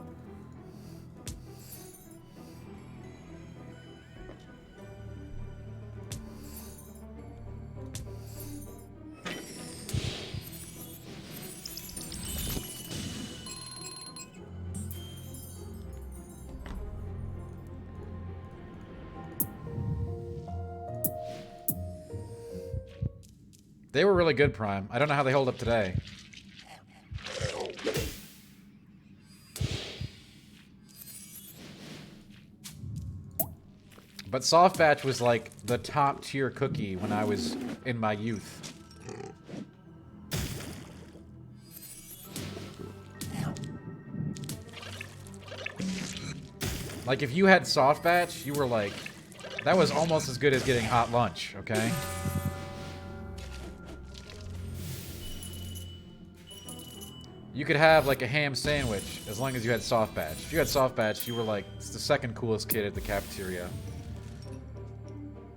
They were really good, Prime. I don't know how they hold up today. But Soft Batch was like the top tier cookie when I was in my youth. Like if you had Soft Batch, you were like, that was almost as good as getting hot lunch, okay? You could have like a ham sandwich as long as you had Soft Batch. If you had Soft Batch, you were like the second coolest kid at the cafeteria.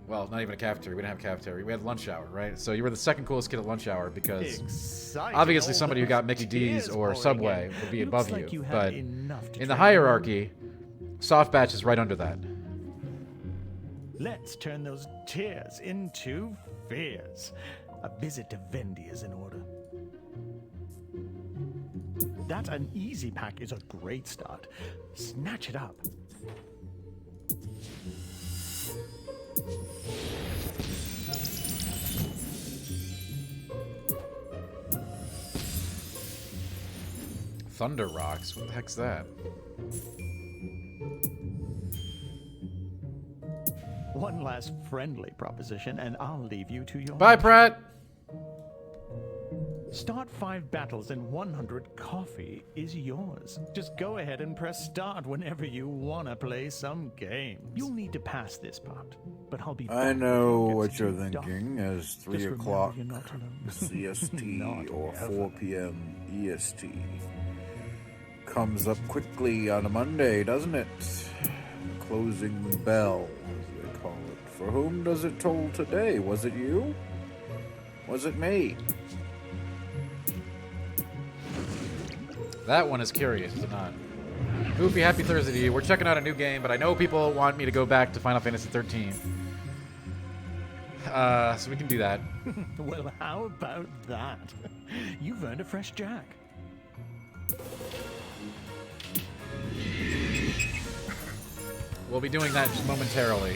Well, not even a cafeteria. We didn't have a cafeteria. We had lunch hour, right? So you were the second coolest kid at lunch hour because obviously somebody who got Mickey D's or Subway would be above you. But in the hierarchy, Soft Batch is right under that. Let's turn those tears into fears. A visit to Vendy is in order. That an easy pack is a great start. Snatch it up. Thunder Rocks? What the heck's that? One last friendly proposition, and I'll leave you to your... Bye, Pratt! Start 5 battles and 100 coffee is yours. Just go ahead and press start whenever you want to play some games. You'll need to pass this part, but I'll be back. I know when it what gets you're too dark. thinking as 3 Just remember o'clock you're not alone. CST Not or ever. 4 p.m. EST. Comes up quickly on a Monday, doesn't it? Closing bell, as they call it. For whom does it toll today? Was it you? Was it me? That one is curious, is it not? Goofy, happy Thursday to you. We're checking out a new game, but I know people want me to go back to Final Fantasy XIII. So we can do that. Well, how about that? You've earned a fresh jack. We'll be doing that just momentarily.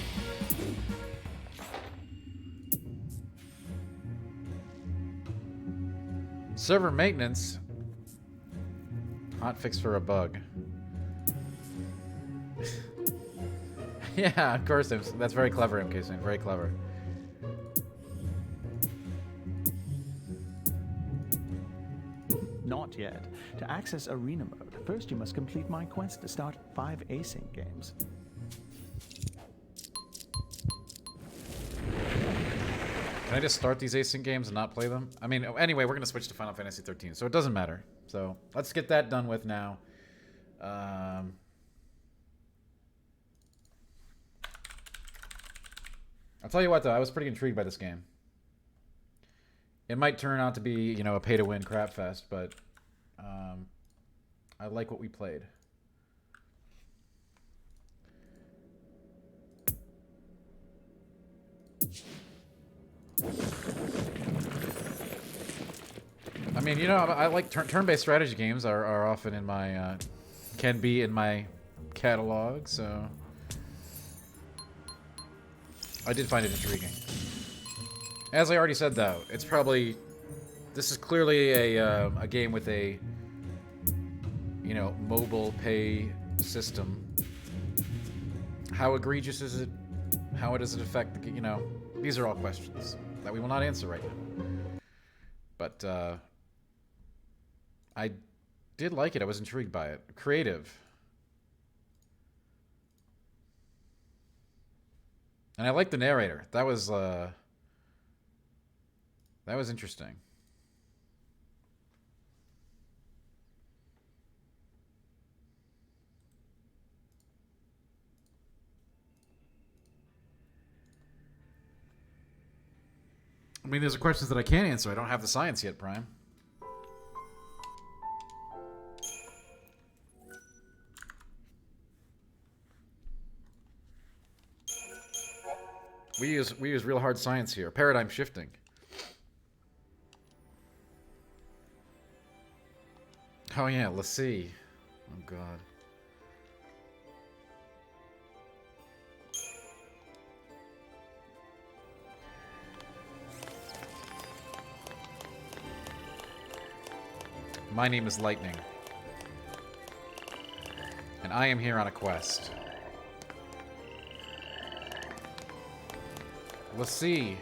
Server maintenance. Hot fix for a bug. Yeah, of course. That's very clever, MK. Very clever. Not yet. To access arena mode, first you must complete my quest to start 5 async games. Can I just start these async games and not play them? I mean, anyway, we're going to switch to Final Fantasy XIII, so it doesn't matter. So let's get that done with now. I'll tell you what, though. I was pretty intrigued by this game. It might turn out to be, you know, a pay-to-win crap fest, but I like what we played. I mean, you know, I like turn-based strategy games are often in my, can be in my catalog, so I did find it intriguing. As I already said, though, it's probably, this is clearly a game with a, you know, mobile pay system. How egregious is it? How does it affect the, you know, these are all questions that we will not answer right now. But, I did like it. I was intrigued by it. Creative. And I like the narrator. That was interesting. I mean, there's questions that I can't answer. I don't have the science yet, Prime. We use real hard science here. Paradigm shifting. Oh yeah, let's see. Oh god. My name is Lightning. And I am here on a quest. Let's see.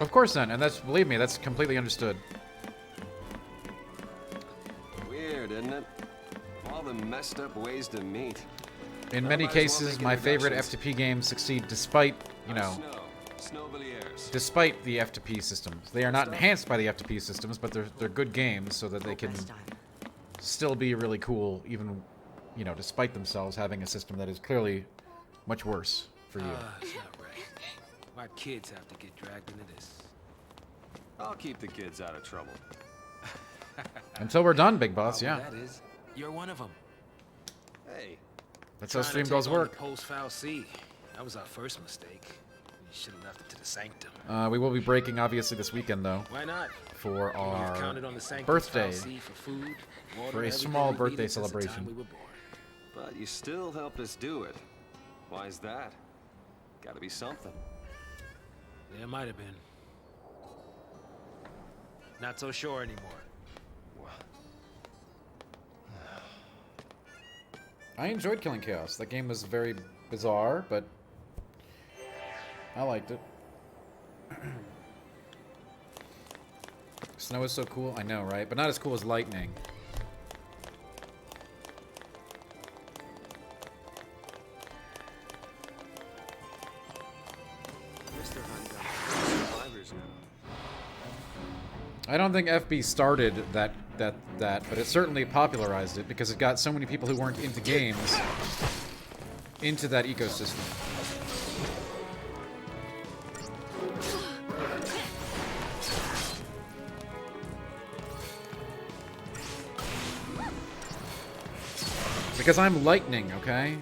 Of course then, and that's, believe me, that's completely understood. Weird, isn't it? All the messed up ways to meet. In many cases, my favorite FTP games succeed despite, you know, despite the FTP systems. They are not enhanced by the FTP systems, but they're good games so that they can still be really cool, even, you know, despite themselves having a system that is clearly much worse for you. That's not right. Why kids have to get dragged into this? I'll keep the kids out of trouble. Until we're done, Big Boss, yeah. That is, you're one of them. Hey, That's how stream goals work. Post foul C. That was our first mistake. You should have left it to the sanctum. We will be breaking, obviously, this weekend, though. Why not? For our counted on the birthday. For food, water, For a small everything we birthday needed since the time celebration. we were born. but you still helped us do it. Why is that? Gotta be something. There might have been. Not so sure anymore. I enjoyed Killing Chaos. That game was very bizarre, but I liked it. Snow is so cool. I know, right? But not as cool as lightning. Mr. Hunt got survivors now. I don't think FB started that, but it certainly popularized it because it got so many people who weren't into games into that ecosystem. Because I'm lightning, okay?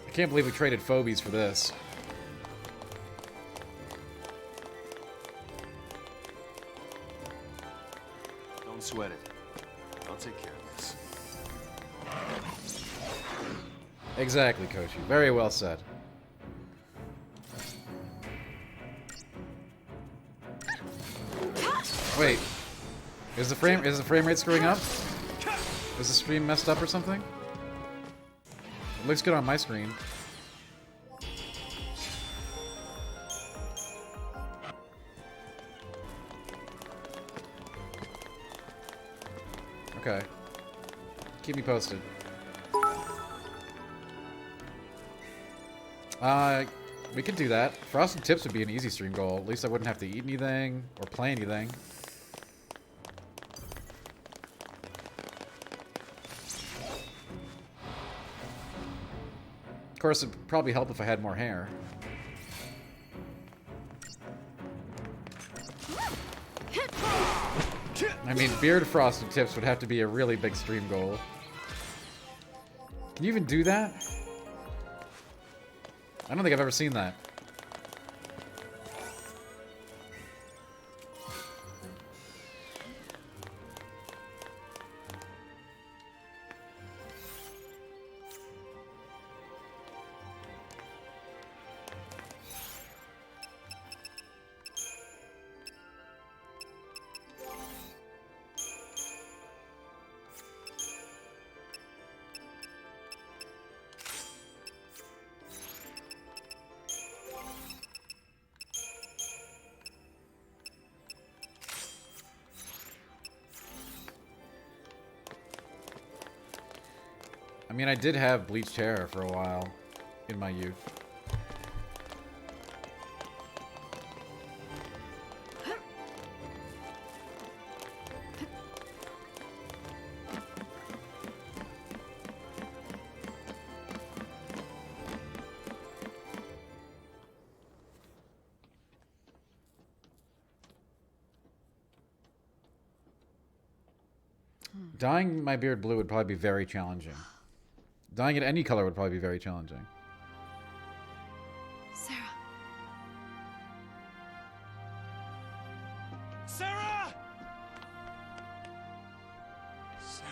I can't believe we traded phobies for this. sweat it. I'll take care of this. Exactly, Koshi. Very well said. Wait. Is the frame rate screwing up? Is the stream messed up or something? It looks good on my screen. Okay. Keep me posted. We could do that. Frosted Tips would be an easy stream goal. At least I wouldn't have to eat anything or play anything. Of course, it'd probably help if I had more hair. I mean, beard Frosted Tips would have to be a really big stream goal. Can you even do that? I don't think I've ever seen that. I mean, I did have bleached hair for a while in my youth. Dyeing my beard blue would probably be very challenging. Dyeing it any color would probably be very challenging. Sarah. Sarah! Sarah.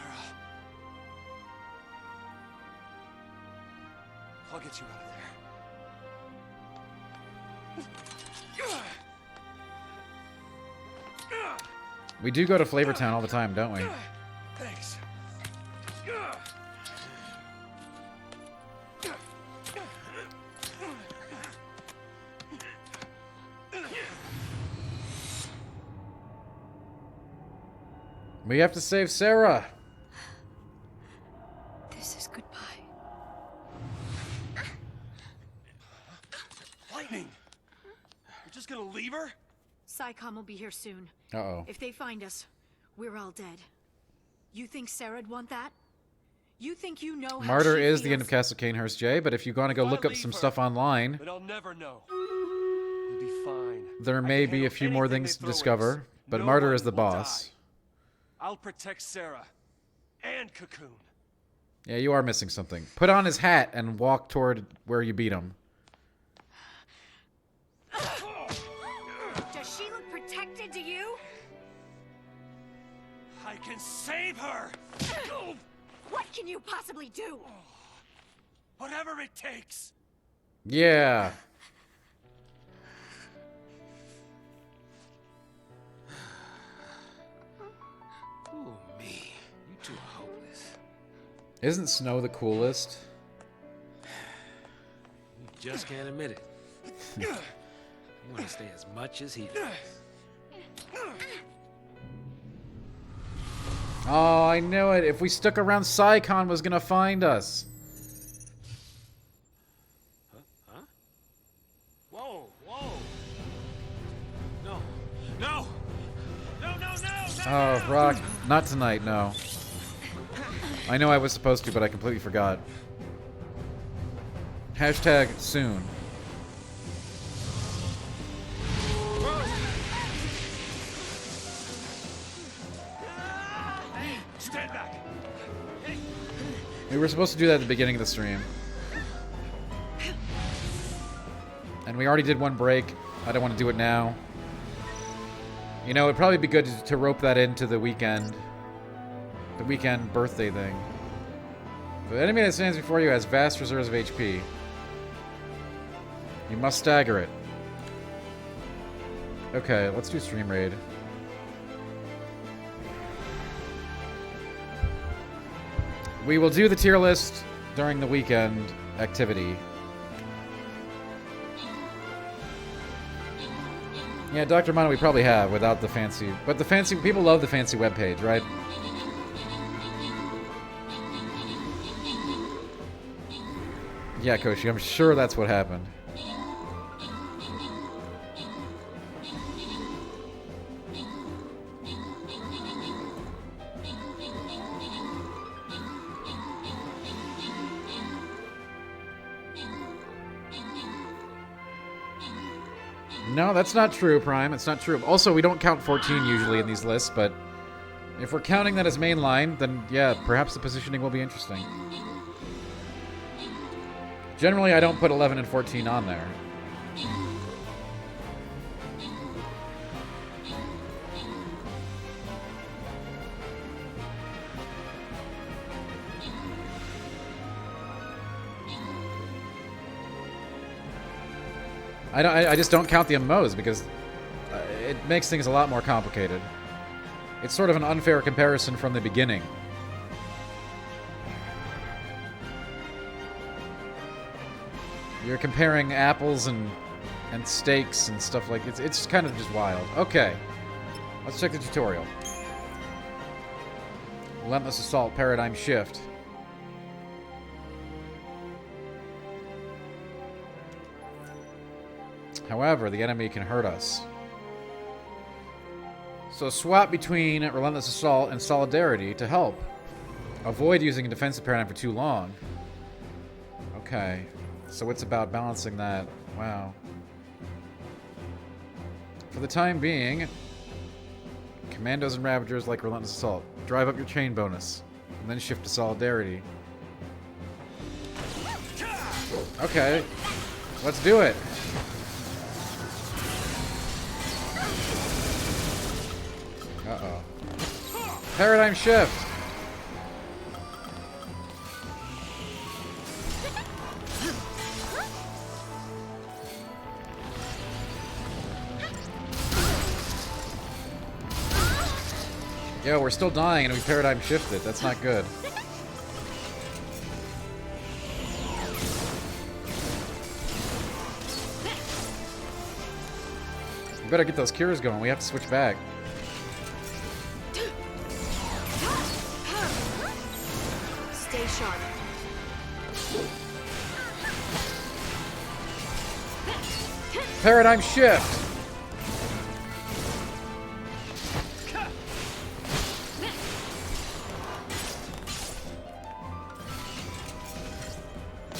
I'll get you out of there. We do go to Flavortown all the time, don't we? Thanks. We have to save Sarah. This is goodbye. Lightning! You're just gonna leave her? PsyCom will be here soon. Uh-oh. If they find us, we're all dead. You think Sarah'd want that? You think you know how Martyr she is the end of feels? Castle Canehurst, Jay, but if you want to go look up some stuff online, But I'll never know. We'll be fine. there may be a few more things to discover, but Martyr is the boss. I'll protect Sarah. And Cocoon. Yeah, you are missing something. Put on his hat and walk toward where you beat him. Does she look protected to you? I can save her! What can you possibly do? Whatever it takes! Yeah. Ooh, me. You two are hopeless. Isn't Snow the coolest? You just can't admit it. You want to stay as much as he does. Oh, I knew it. If we stuck around, PsyCon was gonna find us. Huh? Whoa, whoa. No. No! No, no, no! Oh, Rock. Not tonight, no. I know I was supposed to, but I completely forgot. Hashtag soon. Stand back! We were supposed to do that at the beginning of the stream. And we already did one break. I don't want to do it now. You know, it'd probably be good to rope that into the weekend. The weekend birthday thing. The enemy that stands before you has vast reserves of HP. You must stagger it. Okay, let's do stream raid. We will do the tier list during the weekend activity. Yeah, Dr. Mono we probably have without the fancy... But the fancy... People love the fancy webpage, right? Yeah, Koshi, I'm sure that's what happened. No, that's not true, Prime. It's not true. Also, we don't count 14 usually in these lists, but if we're counting that as mainline, then yeah, perhaps the positioning will be interesting. Generally, I don't put 11 and 14 on there. I just don't count the MMOs because it makes things a lot more complicated. It's sort of an unfair comparison from the beginning. You're comparing apples and steaks and stuff like it's kind of just wild. Okay, let's check the tutorial. Relentless Assault Paradigm Shift. However, the enemy can hurt us. So swap between Relentless Assault and Solidarity to help. Avoid using a defensive paradigm for too long. Okay. So it's about balancing that. Wow. For the time being, Commandos and Ravagers like Relentless Assault. Drive up your chain bonus. And then shift to Solidarity. Okay. Let's do it. Uh-oh. Paradigm shift! Yo, we're still dying and we paradigm shifted. That's not good. We better get those cures going. We have to switch back. Stay sharp. Paradigm shift!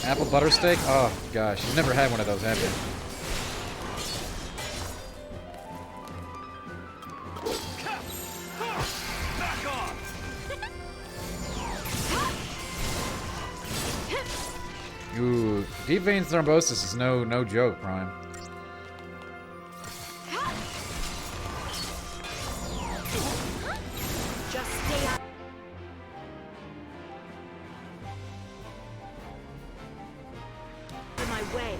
Apple butter steak? Oh gosh, you've never had one of those, have you? Ooh, deep vein thrombosis is no joke, Prime. Just stay out of my way.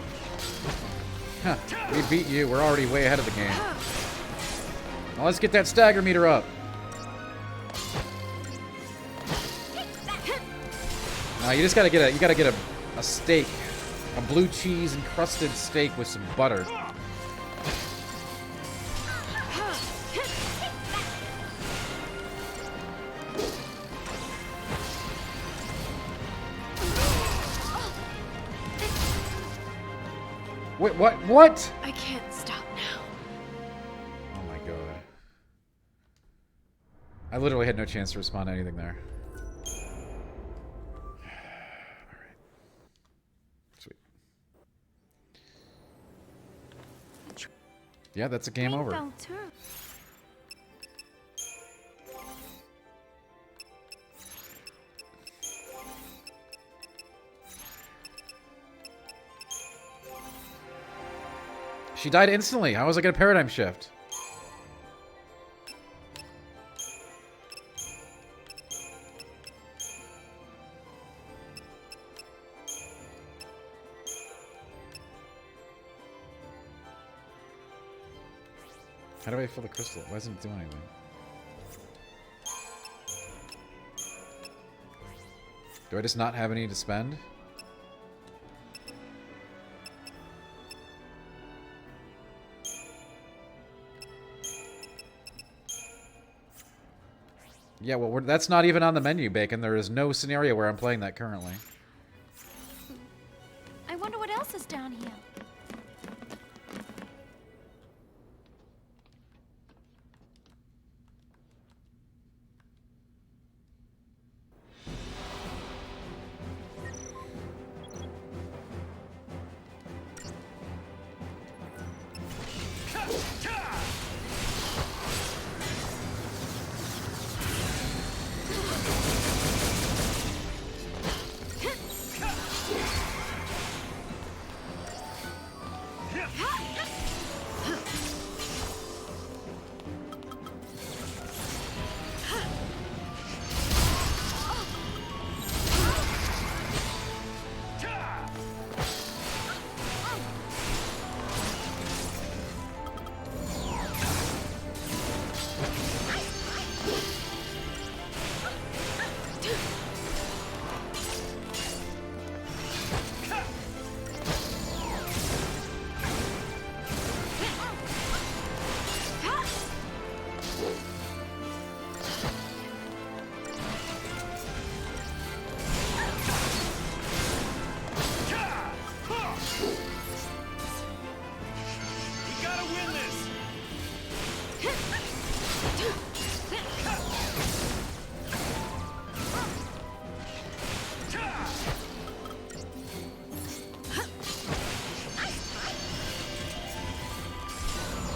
Huh, we beat you. We're already way ahead of the game. Now let's get that stagger meter up. Now you just gotta get a steak. A blue cheese encrusted steak with some butter. Wait, what? I can't stop now. Oh my god. I literally had no chance to respond to anything there. Alright. Sweet. Yeah, that's a game over. She died instantly. How was I gonna paradigm shift? How do I fill the crystal? Why doesn't it do anything? Do I just not have any to spend? Yeah, well, that's not even on the menu, Bacon. There is no scenario where I'm playing that currently. I wonder what else is down here.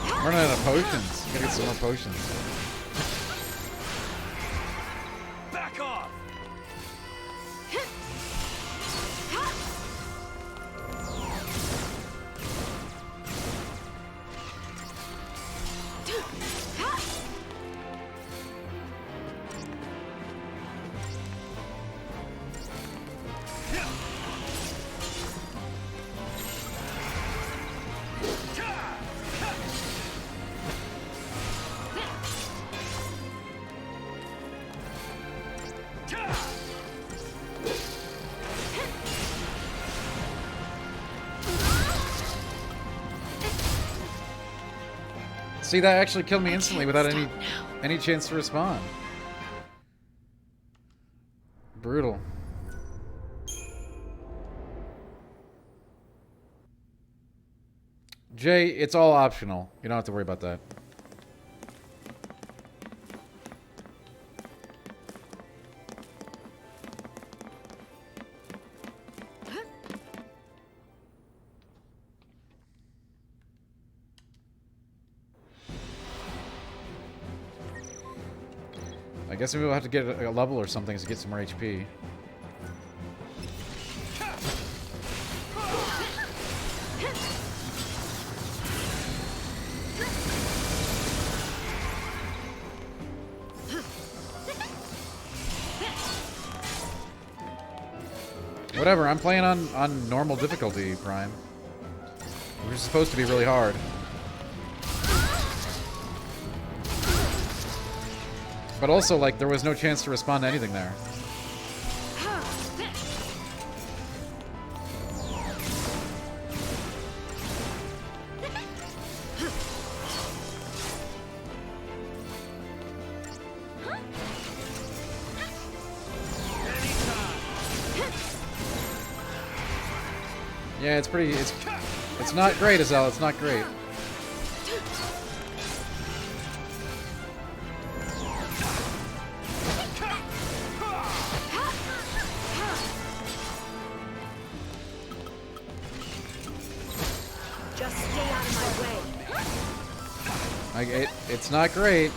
I'm running out of potions. Gotta get some more potions. Back off! See, that actually killed me instantly without any chance to respond. Brutal. Jay, it's all optional. You don't have to worry about that. I guess maybe we'll have to get a level or something to get some more HP. Whatever, I'm playing on normal difficulty, Prime. We're supposed to be really hard. But also, like, there was no chance to respond to anything there. Yeah, it's pretty, it's not great, Azal, it's not great. Just stay out of my way. It's not great.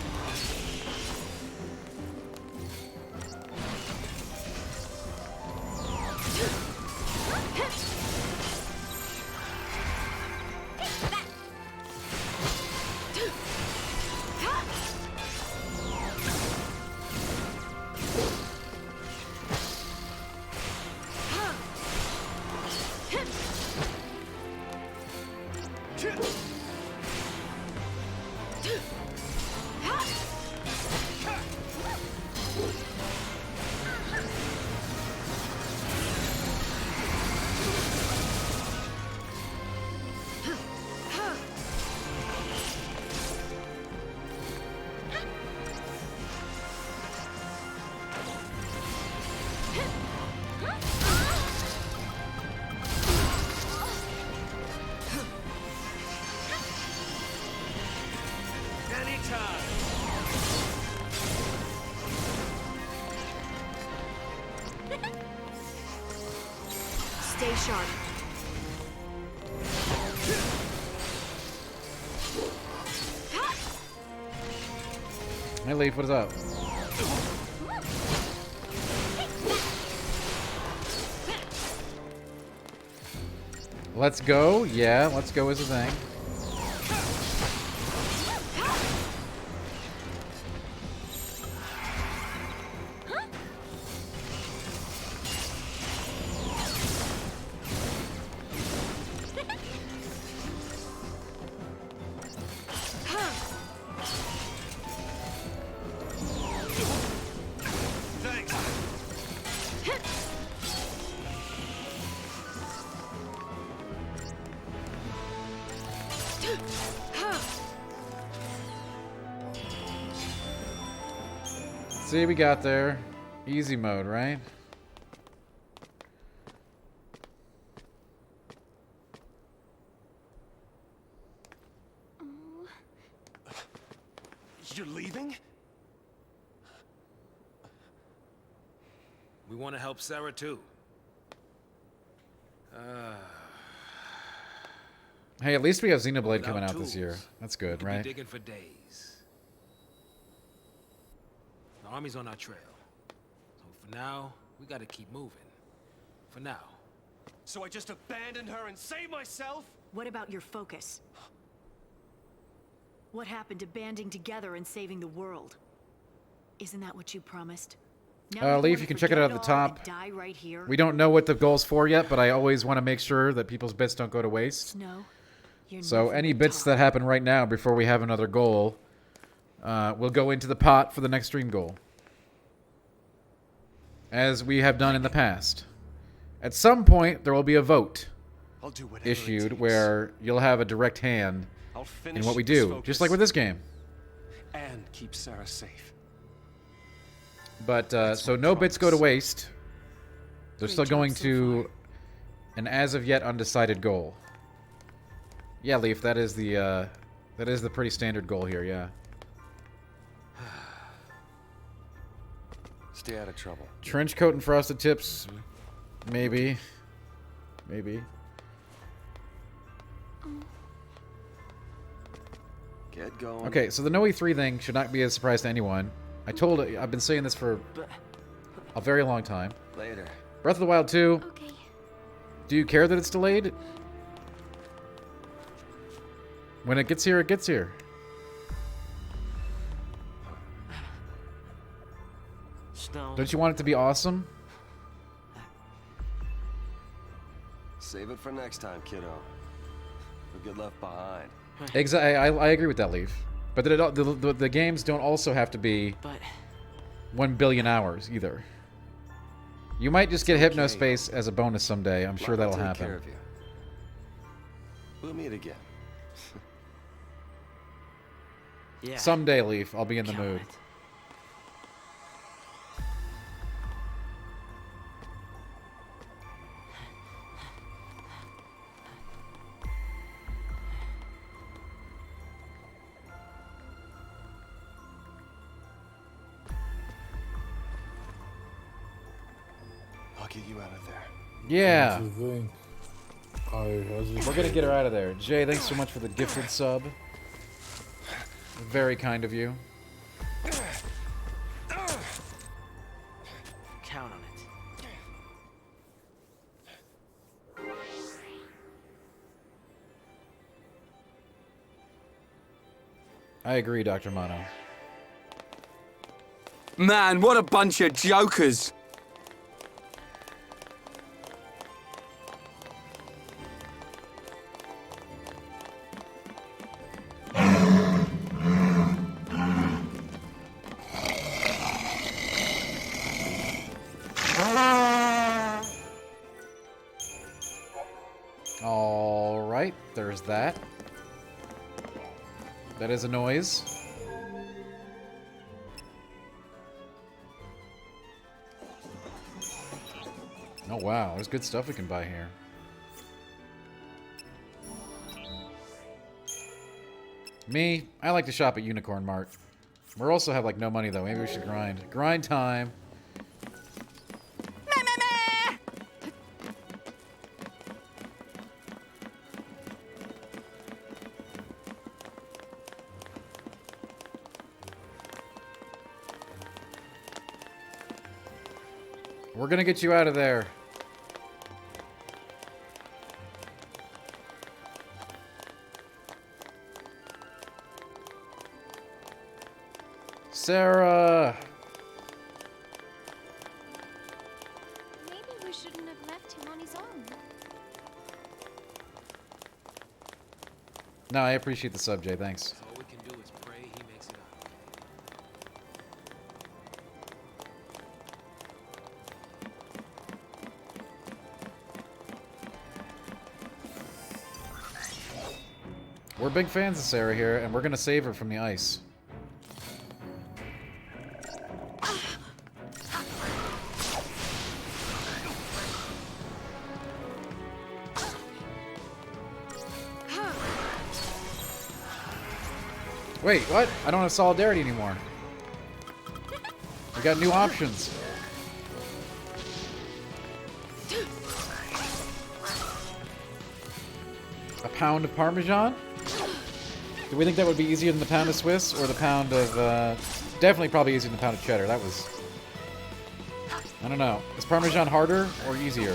Stay sharp. Hey, Leaf, what is up? Let's go. Yeah, let's go is a thing. See, we got there. Easy mode, right? You're leaving? We want to help Sarah too. Hey, at least we have Xenoblade Without coming out this year. tools, That's we good, could right? be digging for days. The army's on our trail. So for now, we gotta keep moving. For now. So I just abandoned her and saved myself? What about your focus? What happened to banding together and saving the world? Isn't that what you promised? Now Leaf, wanna you can check it out at the forget it all top. and die right here? We don't know what the goal's for yet, but I always want to make sure that people's bits don't go to waste. Snow, you're So nothing any but bits talk. that happen right now before we have another goal will go into the pot for the next stream goal. As we have done in the past. At some point, there will be a vote I'll do whatever it issued takes. where you'll have a direct hand I'll in finish what we this do. focus Just like with this game. and keep Sarah safe. But, so my no bits go to promise. waste. They're Great still job going so to an as-of-yet undecided goal. Yeah, Leaf, that is the pretty standard goal here, yeah. Stay out of trouble. Trench coat and frosted tips. Maybe. Maybe. Get going. Okay, so the No E3 thing should not be a surprise to anyone. I've been saying this for a very long time. Later. Breath of the Wild 2, Okay. do you care that it's delayed? When it gets here, it gets here. Snow. Don't you want it to be awesome? Save it for next time, kiddo. We'll get left behind. Exactly. I agree with that, Leaf. But the games don't also have to be 1 billion hours either. You might just get Hypnospace as a bonus someday. I'm sure that'll Take happen. care of you. We'll meet again. Someday, Leaf, I'll be in the mood. I'll get you out of there. Yeah. That's the thing. We're gonna get her out of there. Jay, thanks so much for the gifted sub. Very kind of you. Count on it. I agree, Dr. Mono. Man, what a bunch of jokers! Alright, there's that. That is a noise. Oh wow, there's good stuff we can buy here. Me, I like to shop at Unicorn Mart. We also have like no money though. Maybe we should grind. Grind time. We're gonna get you out of there. Sarah! Maybe we shouldn't have left him on his own. No, I appreciate the sub, Jay. Thanks. So all we can do is pray he makes it out. We're big fans of Sarah here, and we're gonna save her from the ice. Wait, what? I don't have solidarity anymore. We got new options. A pound of Parmesan? Do we think that would be easier than the pound of Swiss or the pound of, definitely probably easier than the pound of cheddar. That was, I don't know. Is Parmesan harder or easier?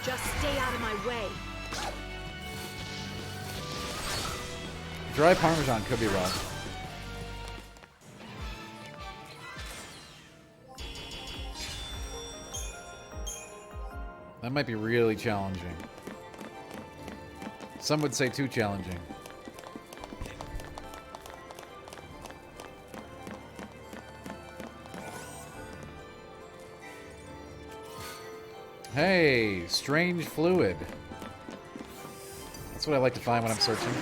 Just stay out of my way. Dry Parmesan could be rough. That might be really challenging. Some would say too challenging. Hey, strange fluid. That's what I like to find when I'm searching.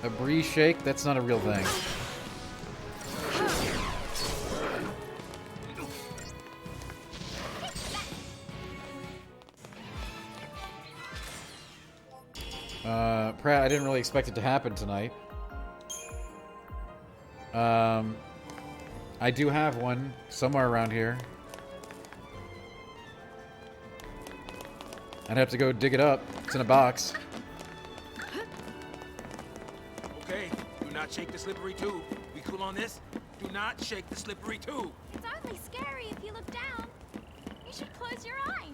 A brie shake? That's not a real thing. Pratt, I didn't really expect it to happen tonight. I do have one somewhere around here. I'd have to go dig it up. It's in a box. Okay, do not shake the slippery tube. We cool on this? Do not shake the slippery tube. It's only scary if you look down. You should close your eyes.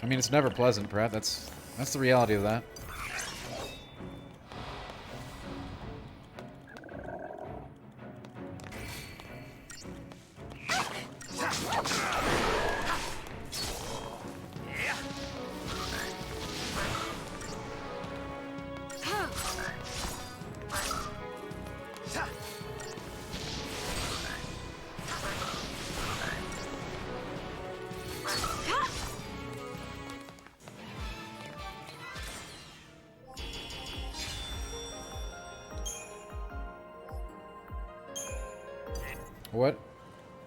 I mean, it's never pleasant, Pratt. That's the reality of that.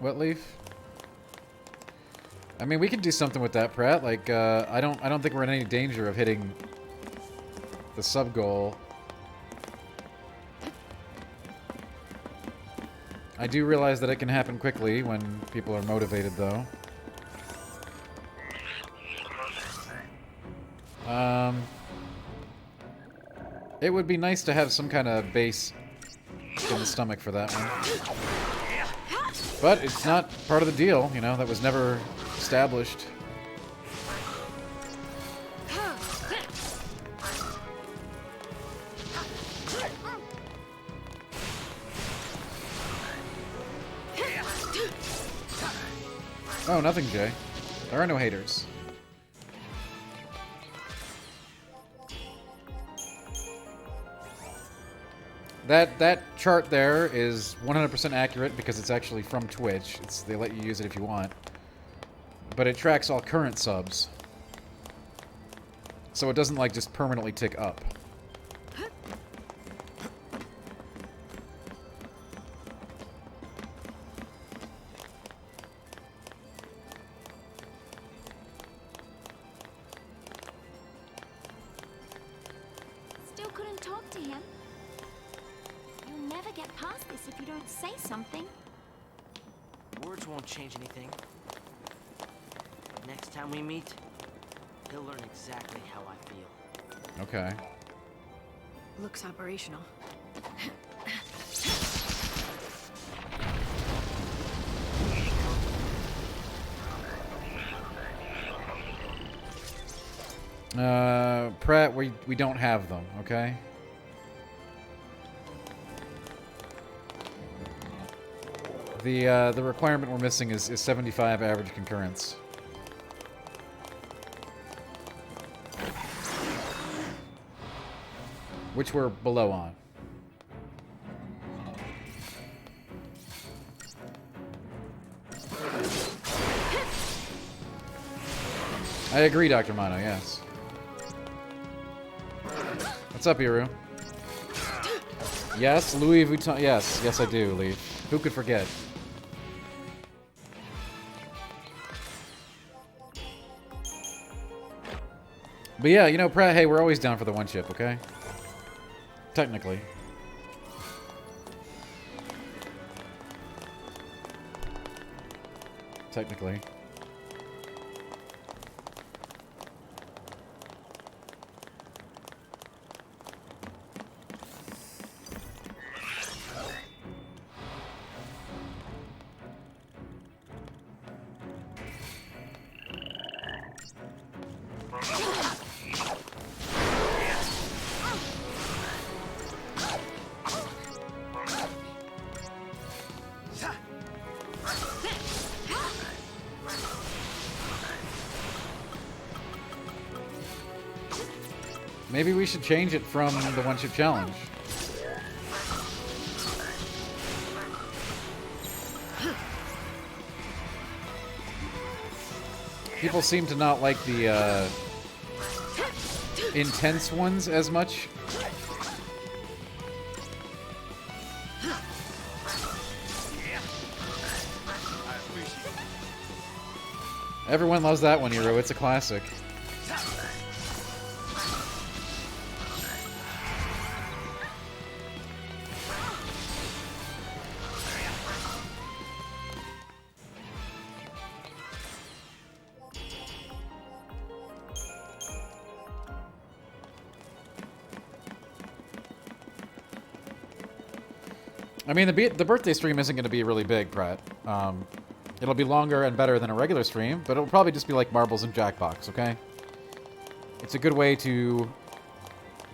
What leaf? I mean, we could do something with that, Pratt. Like, I don't think we're in any danger of hitting the sub goal. I do realize that it can happen quickly when people are motivated, though. It would be nice to have some kind of base in the stomach for that one. But it's not part of the deal, you know, that was never established. Oh, nothing, Jay. There are no haters. That chart there is 100% accurate because it's actually from Twitch. They let you use it if you want. But it tracks all current subs. So it doesn't, like, just permanently tick up. to him. You'll never get past this if you don't say something. Words won't change anything. Next time we meet, he'll learn exactly how I feel. Okay. Looks operational. Pratt, we don't have them, okay? The requirement we're missing is 75 average concurrence. Which we're below on. I agree, Dr. Mono, yes. What's up, Iru? Yes, Louis Vuitton. Yes, I do, Leaf. Who could forget? But yeah, you know, Pratt, hey, we're always down for the one chip, okay? Technically. Technically. Maybe we should change it from the one chip challenge. People seem to not like the intense ones as much. Everyone loves that one, Hero. It's a classic. I mean, the birthday stream isn't going to be really big, Pratt. It'll be longer and better than a regular stream, but it'll probably just be like Marbles and Jackbox, okay? It's a good way to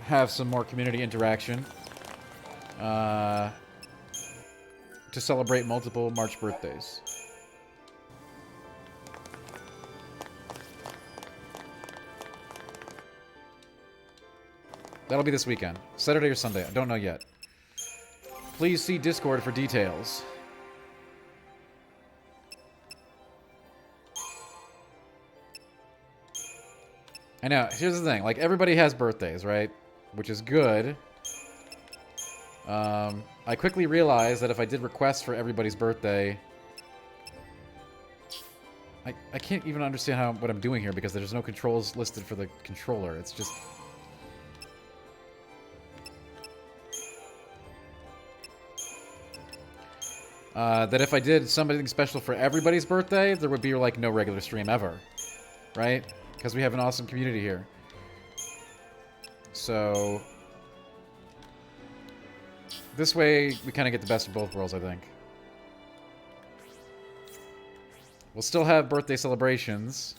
have some more community interaction. To celebrate multiple March birthdays. That'll be this weekend. Saturday or Sunday. I don't know yet. Please see Discord for details. I know. Here's the thing. Like, everybody has birthdays, right? Which is good. I quickly realized that if I did requests for everybody's birthday... I can't even understand what I'm doing here because there's no controls listed for the controller. It's just... that if I did something special for everybody's birthday, there would be, like, no regular stream ever. Right? Because we have an awesome community here. So... this way, we kind of get the best of both worlds, I think. We'll still have birthday celebrations,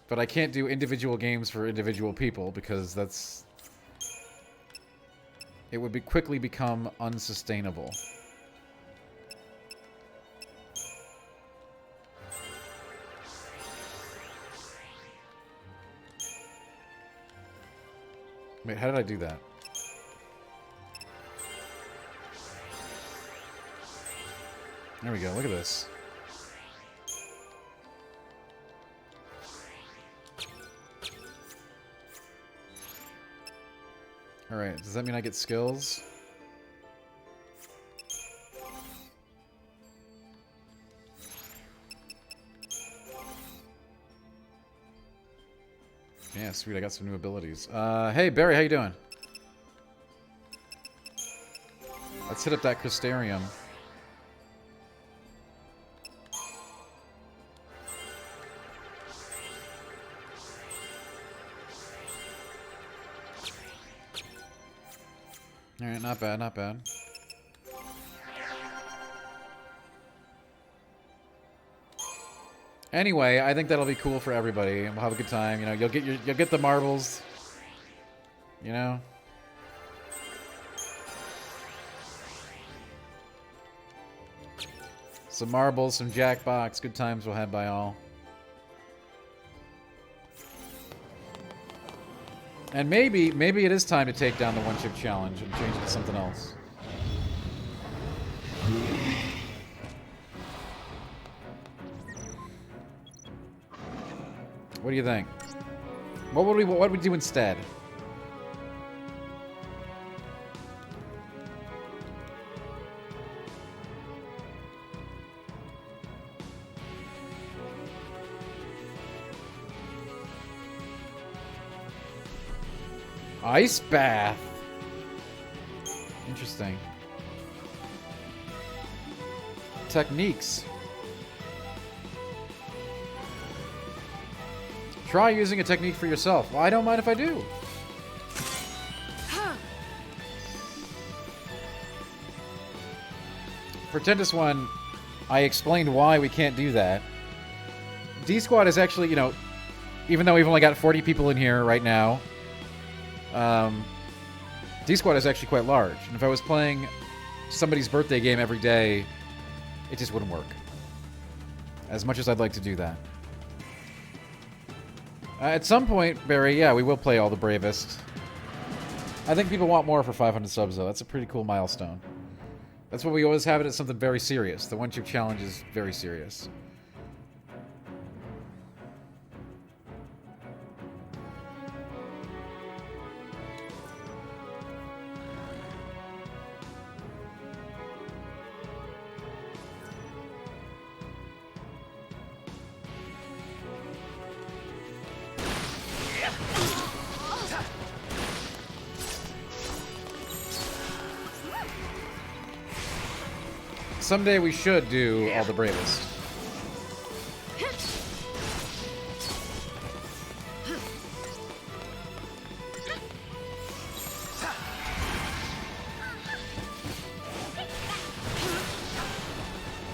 but I can't do individual games for individual people because that's... it would quickly become unsustainable. Wait, how did I do that? There we go, look at this. Alright, does that mean I get skills? Yeah, sweet, I got some new abilities. Hey, Barry, how you doing? Let's hit up that Crystarium. Alright, not bad, not bad. Anyway, I think that'll be cool for everybody, and we'll have a good time. You know, you'll get the marbles. You know? Some marbles, some jackbox, good times we'll have by all. And maybe it is time to take down the one-chip challenge and change it to something else. What do you think? What would we do instead? Ice bath. Interesting. Techniques. Try using a technique for yourself. Well, I don't mind if I do. For Tentis 1, I explained why we can't do that. D-Squad is actually, you know, even though we've only got 40 people in here right now, D-Squad is actually quite large. And if I was playing somebody's birthday game every day, it just wouldn't work. As much as I'd like to do that. At some point, Barry, yeah, we will play all the bravest. I think people want more for 500 subs, though. That's a pretty cool milestone. That's what we always have it as something very serious. The one-chip challenge is very serious. Someday we should do all the bravest.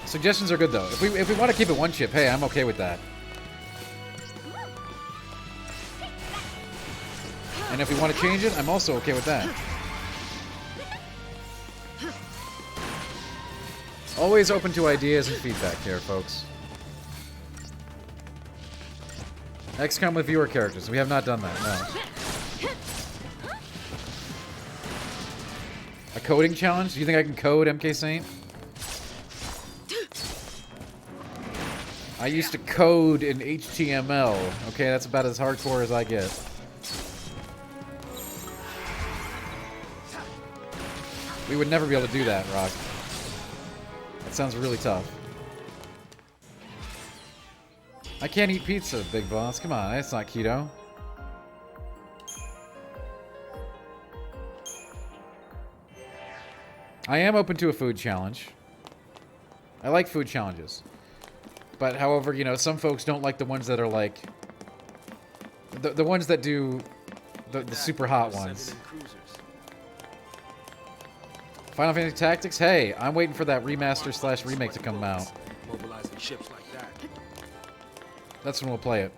Suggestions are good though. If we want to keep it one chip, hey, I'm okay with that. And if we want to change it, I'm also okay with that. Always open to ideas and feedback here, folks. XCOM with viewer characters. We have not done that, no. A coding challenge? Do you think I can code, MK Saint? I used to code in HTML. Okay, that's about as hardcore as I get. We would never be able to do that, Rock. That sounds really tough. I can't eat pizza, Big Boss. Come on, that's not keto. I am open to a food challenge. I like food challenges. But, however, you know, some folks don't like the ones that are like... The ones that do the super hot ones. Final Fantasy Tactics? Hey, I'm waiting for that remaster / remake to come out. Mobilizing ships like that. That's when we'll play it.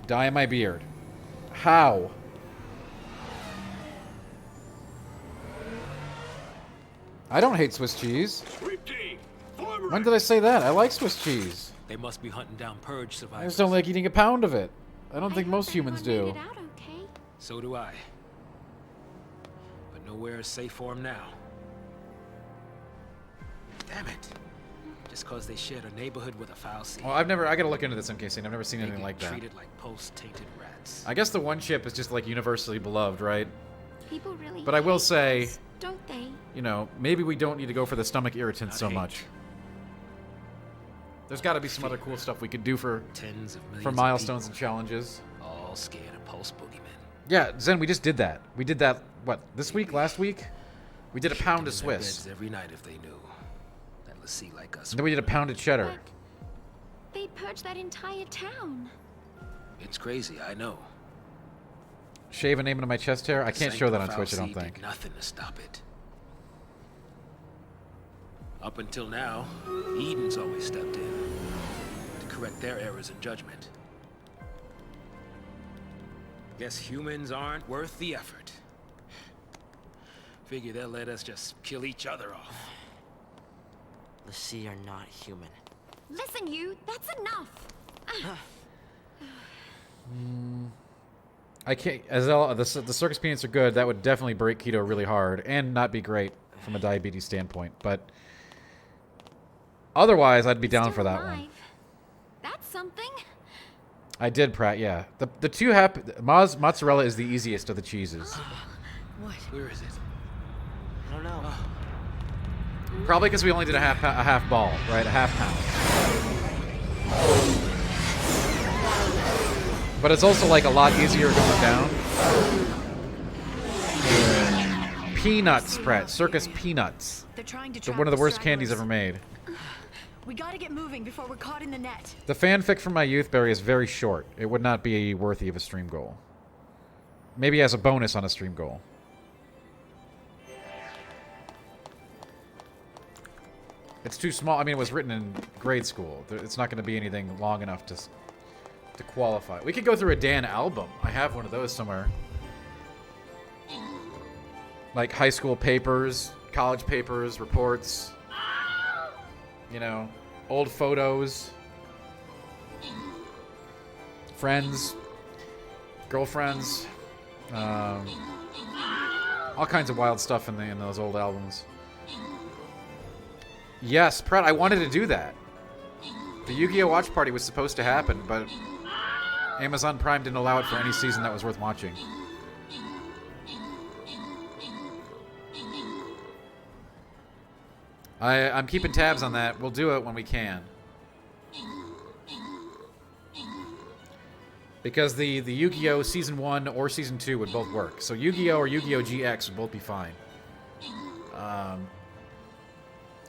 Dye my beard. How? I don't hate Swiss cheese. When did I say that? I like Swiss cheese. They must be hunting down purge survivors. I just don't like eating a pound of it. I don't think most humans do. Made it out okay. So do I. But nowhere is safe for them now. Damn it. Just cause they shared a neighborhood with a foul seed. Well, I gotta look into this MK I've never seen anything like that. Treated like post-tainted rats. I guess the one chip is just like universally beloved, right? People really But I will say, us, don't they? you know, maybe we don't need to go for the stomach irritants so much. There's got to be some other cool stuff we could do for Tens of millions for of milestones and people, challenges. all scared of Pulse Boogeyman. Yeah, Zen, we just did that. We did that, what, this week, last week? We did a pound of Shit in their Swiss. beds every night if they knew that Lassie like us. And then we did a pound of cheddar. They purged that entire town. It's crazy, I know. Shave a name into my chest hair? I can't show that on Twitch, I don't Sanctify think. did nothing to stop it. Up until now, Eden's always stepped in to correct their errors in judgment. Guess humans aren't worth the effort. Figure they'll let us just kill each other off. Lassie are not human. Listen, you, that's enough. I can't. Azelle, the circus peanuts are good. That would definitely break keto really hard and not be great from a diabetes standpoint. But otherwise, I'd be down for that one. That's something. I did, Pratt. Yeah, the two mozzarella is the easiest of the cheeses. What? Where is it? I don't know. Probably because we only did a half ball, right? A half pound. But it's also like a lot easier going down. Peanuts, Pratt. Circus peanuts. They're trying to They're trap one of the worst stragglers. candies ever made. We gotta get moving before we're caught in the net. The fanfic from my youth, Barry, is very short. It would not be worthy of a stream goal. Maybe as a bonus on a stream goal. It's too small. I mean, it was written in grade school. It's not going to be anything long enough to qualify. We could go through a Dan album. I have one of those somewhere. Like high school papers, college papers, reports. You know, old photos. Friends. Girlfriends. All kinds of wild stuff in those old albums. Yes, Pratt, I wanted to do that. The Yu-Gi-Oh! Watch Party was supposed to happen, but Amazon Prime didn't allow it for any season that was worth watching. I'm keeping tabs on that. We'll do it when we can. Because the Yu-Gi-Oh! Season 1 or Season 2 would both work. So Yu-Gi-Oh! Or Yu-Gi-Oh! GX would both be fine.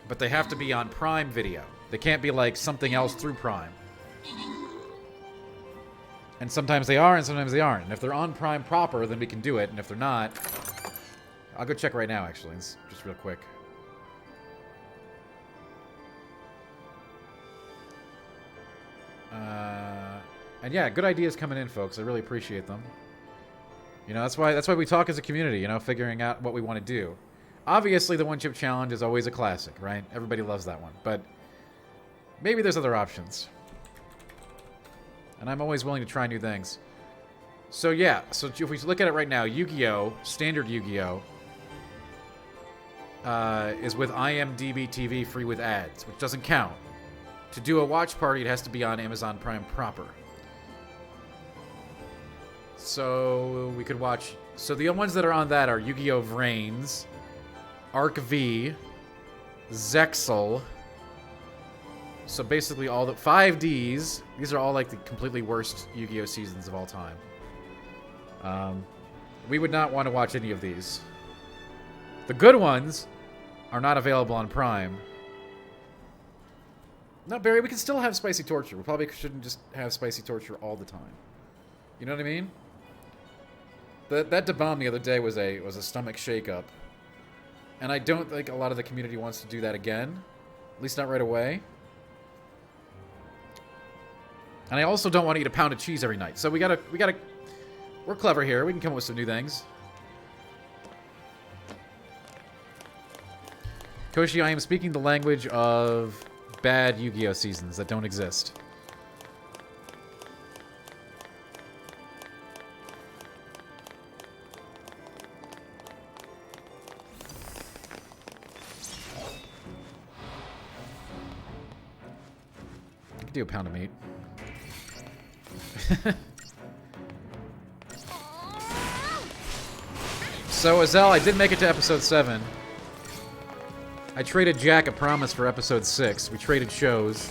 But they have to be on Prime Video. They can't be like something else through Prime. And sometimes they are, and sometimes they aren't. And if they're on Prime proper, then we can do it. And if they're not, I'll go check right now, actually. It's just real quick. And yeah, good ideas coming in, folks. I really appreciate them. You know, that's why we talk as a community, you know, figuring out what we want to do. Obviously, the One Chip Challenge is always a classic, right? Everybody loves that one. But maybe there's other options. And I'm always willing to try new things. So yeah, so if we look at it right now, Yu-Gi-Oh! Standard Yu-Gi-Oh! Is with IMDb TV free with ads, which doesn't count. To do a watch party, it has to be on Amazon Prime proper. So we could watch... So the ones that are on that are Yu-Gi-Oh! Vrains, Arc V, Zexal. So basically all the 5Ds. These are all like the completely worst Yu-Gi-Oh! Seasons of all time. We would not want to watch any of these. The good ones are not available on Prime. No, Barry, we can still have Spicy Torture. We probably shouldn't just have Spicy Torture all the time. You know what I mean? That debomb the other day was a stomach shake-up. And I don't think a lot of the community wants to do that again. At least not right away. And I also don't want to eat a pound of cheese every night. So we gotta... We're clever here. We can come up with some new things. Koshi, I am speaking the language of bad Yu-Gi-Oh! Seasons that don't exist. I could do a pound of meat. So, Azelle, I did make it to episode 7. I traded Jack a promise for episode 6. We traded shows.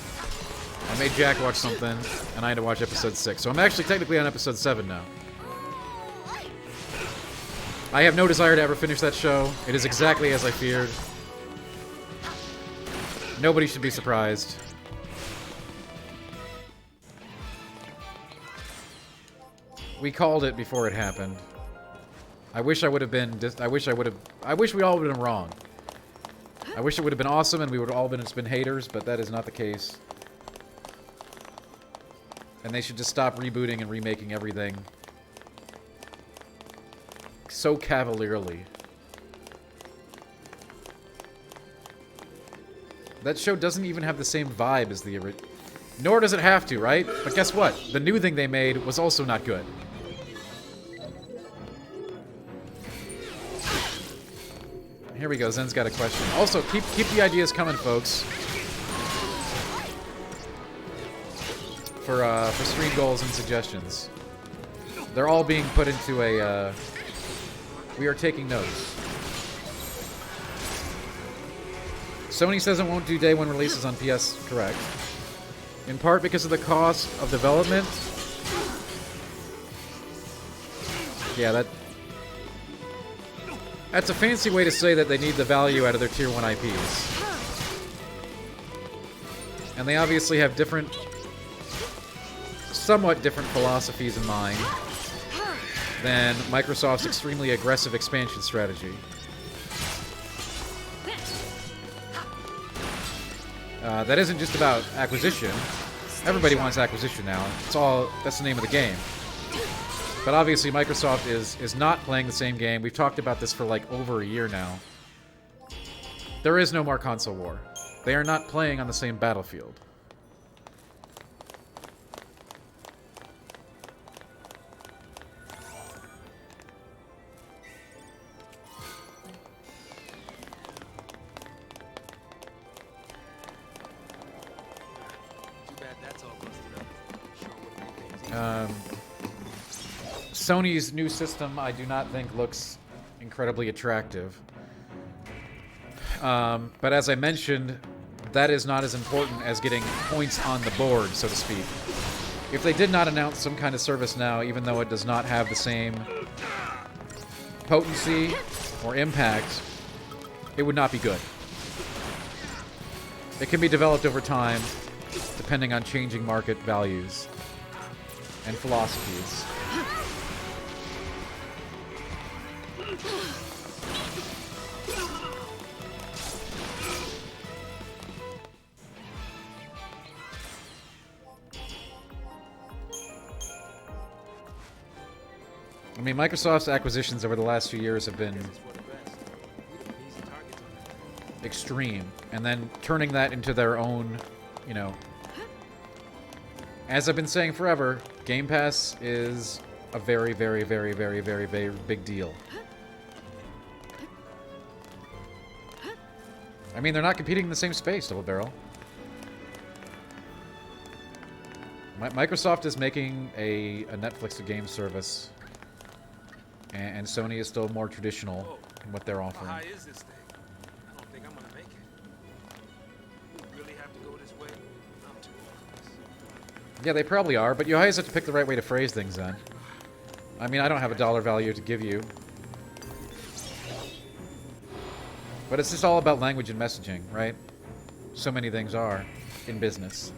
I made Jack watch something, and I had to watch episode 6. So I'm actually technically on episode 7 now. I have no desire to ever finish that show. It is exactly as I feared. Nobody should be surprised. We called it before it happened. I wish I would have been. I wish we all would have been wrong. I wish it would have been awesome and we would have all been haters, but that is not the case. And they should just stop rebooting and remaking everything so cavalierly. That show doesn't even have the same vibe as the original. Nor does it have to, right? But guess what? The new thing they made was also not good. Here we go. Zen's got a question. Also, keep the ideas coming, folks. For stream goals and suggestions. They're all being put into a. We are taking notes. Sony says it won't do day one releases on PS. Correct. In part because of the cost of development. Yeah, that's a fancy way to say that they need the value out of their Tier 1 IPs. And they obviously have somewhat different philosophies in mind than Microsoft's extremely aggressive expansion strategy. That isn't just about acquisition. Everybody wants acquisition now. That's the name of the game. But obviously Microsoft is not playing the same game. We've talked about this for like over a year now. There is no more console war. They are not playing on the same battlefield. Sony's new system, I do not think looks incredibly attractive. But as I mentioned, that is not as important as getting points on the board, so to speak. If they did not announce some kind of service now, even though it does not have the same potency or impact, it would not be good. It can be developed over time, depending on changing market values and philosophies. I mean, Microsoft's acquisitions over the last few years have been extreme, and then turning that into their own, you know. As I've been saying forever, Game Pass is a very, very, very, very, very, very big deal. I mean, they're not competing in the same space, Double Barrel. Microsoft is making a Netflix game service, and Sony is still more traditional in what they're offering. How high is this thing? I don't think I'm gonna make it. We really have to go this way? I'm too old. Yeah, they probably are, but you always have to pick the right way to phrase things then. I mean, I don't have a dollar value to give you. But it's just all about language and messaging, right? So many things are in business.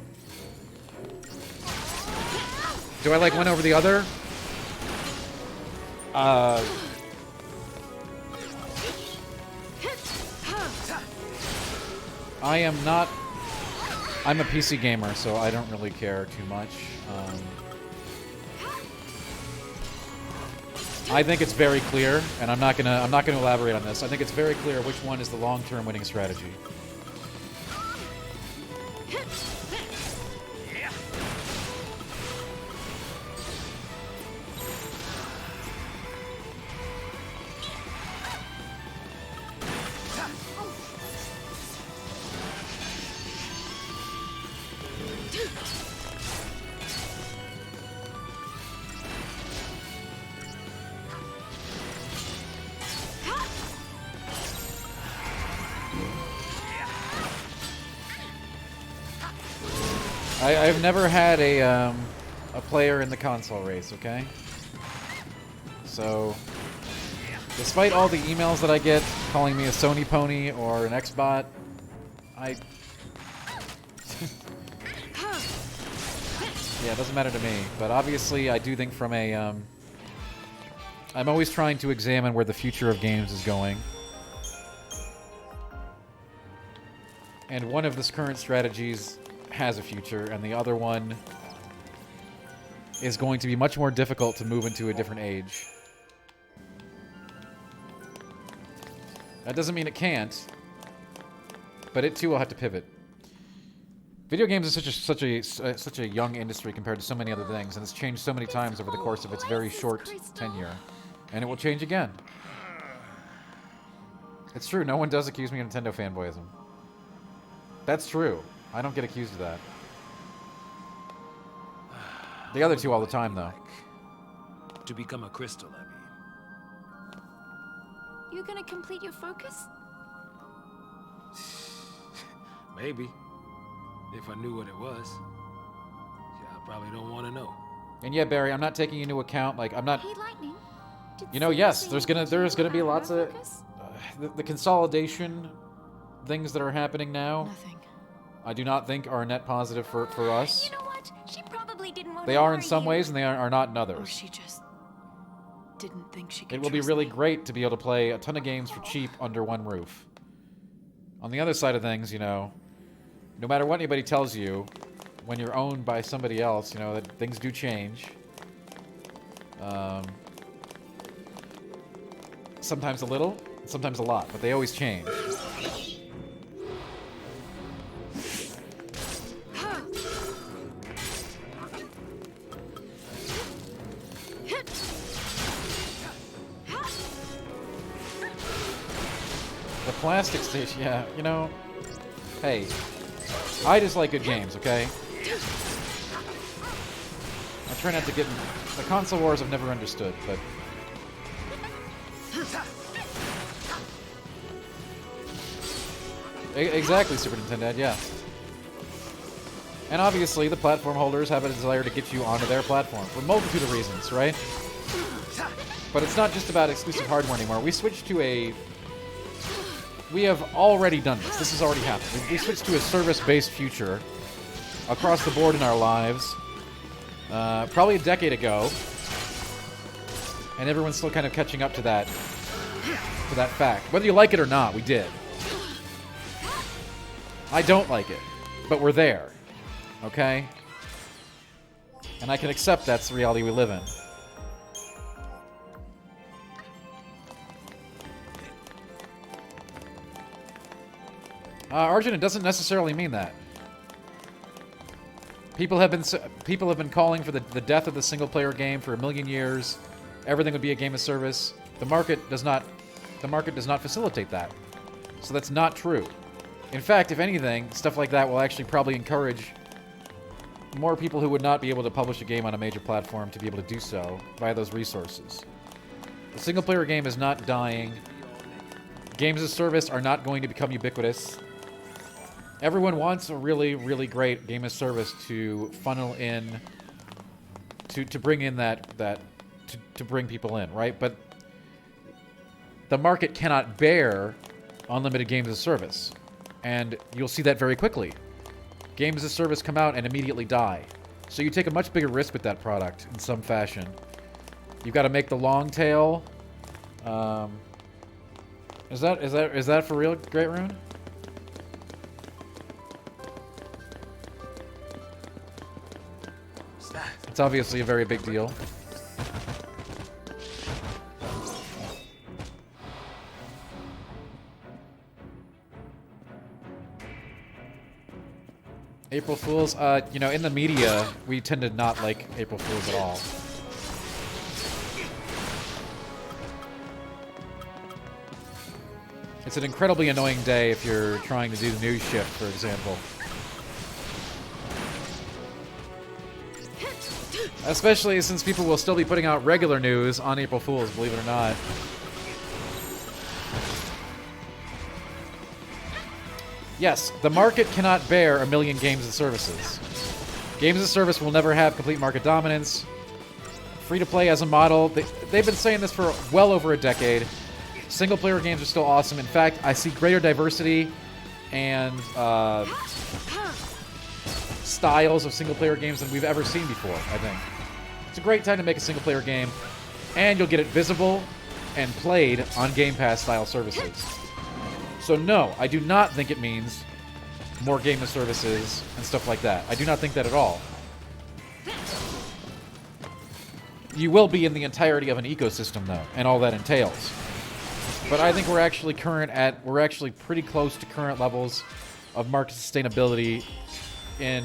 Do I like one over the other? I am not... I'm a PC gamer, so I don't really care too much. I think it's very clear, and I'm not gonna elaborate on this. I think it's very clear which one is the long-term winning strategy. I've never had a player in the console race, okay? So, despite all the emails that I get calling me a Sony pony or an Xbot, yeah, it doesn't matter to me. But obviously, I do think from a, I'm always trying to examine where the future of games is going. And one of the current strategies has a future, and the other one is going to be much more difficult to move into a different age. That doesn't mean it can't, but it too will have to pivot. Video games is such a young industry compared to so many other things, and it's changed so many times over the course of its very short tenure, and it will change again. It's true. No one does accuse me of Nintendo fanboyism. That's true. I don't get accused of that. The other two all the time, though. To become a crystal, I mean. You gonna complete your focus? Maybe. If I knew what it was. Yeah, I probably don't want to know. And yeah, Barry, I'm not taking into account, like, I'm not... Hey, Lightning. You know, yes, there's gonna be lots of... the consolidation things that are happening now, Nothing. I do not think are a net positive for us. You know what? She probably didn't want They to are in marry some you. ways, and they are not in Or others. she just didn't think she could It will be trust really me. great to be able to play a ton of games for cheap under one roof. On the other side of things, you know, no matter what anybody tells you, when you're owned by somebody else, you know, that things do change. Sometimes a little, sometimes a lot, but they always change. The plastic station, yeah, you know, hey, I just like good games, okay? I try not to get in... The console wars I've never understood, but... Exactly, Super Nintendo, yeah. And obviously, the platform holders have a desire to get you onto their platform for a multitude of reasons, right? But it's not just about exclusive hardware anymore. We switched to a... We have already done this. This has already happened. We switched to a service-based future across the board in our lives. Probably a decade ago. And everyone's still kind of catching up to that fact. Whether you like it or not, we did. I don't like it, but we're there. Okay? And I can accept that's the reality we live in. Arjun, it doesn't necessarily mean that. People have been calling for the death of the single-player game for a million years. Everything would be a game of service. The market does not facilitate that. So that's not true. In fact, if anything, stuff like that will actually probably encourage more people who would not be able to publish a game on a major platform to be able to do so via those resources. The single-player game is not dying. Games as service are not going to become ubiquitous. Everyone wants a really, really great game as service to funnel in, to bring in to bring people in, right? But the market cannot bear unlimited games as service. And you'll see that very quickly. Games as service come out and immediately die. So you take a much bigger risk with that product in some fashion. You've got to make the long tail. Is that for real, Great Rune? It's obviously a very big deal. April Fools, you know, in the media, we tend to not like April Fools at all. It's an incredibly annoying day if you're trying to do the news shift, for example. Especially since people will still be putting out regular news on April Fools, believe it or not. Yes, the market cannot bear a million games and services. Games as a service will never have complete market dominance. Free-to-play as a model, they've been saying this for well over a decade. Single-player games are still awesome. In fact, I see greater diversity and styles of single-player games than we've ever seen before, I think. It's a great time to make a single-player game, and you'll get it visible and played on Game Pass-style services. So no, I do not think it means more game of services and stuff like that. I do not think that at all. You will be in the entirety of an ecosystem, though, and all that entails. But I think we're actually pretty close to current levels of market sustainability in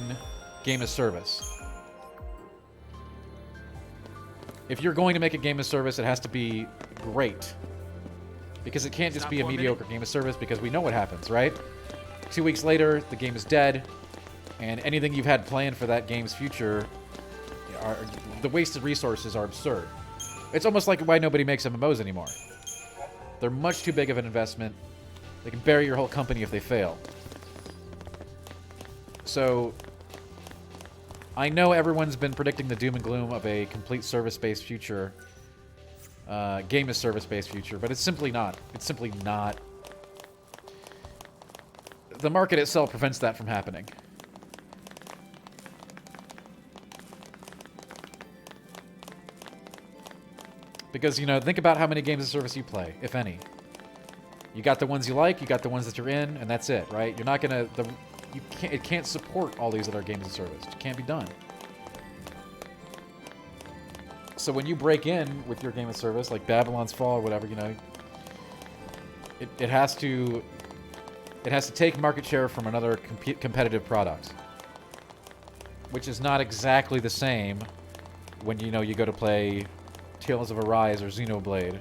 game as service. If you're going to make a game as service, it has to be great. Because it can't just be a mediocre game of service, because we know what happens, right? 2 weeks later, the game is dead, and anything you've had planned for that game's future, the wasted resources are absurd. It's almost like why nobody makes MMOs anymore. They're much too big of an investment. They can bury your whole company if they fail. So, I know everyone's been predicting the doom and gloom of a complete service-based future. Game as service-based future, but it's simply not. It's simply not. The market itself prevents that from happening. Because, you know, think about how many games of service you play, if any. You got the ones you like, you got the ones that you're in, and that's it, right? You're not gonna... it can't support all these other games of service. It can't be done. So when you break in with your game of service, like Babylon's Fall or whatever, you know, it has to take market share from another competitive product, which is not exactly the same when, you know, you go to play Tales of Arise or Xenoblade.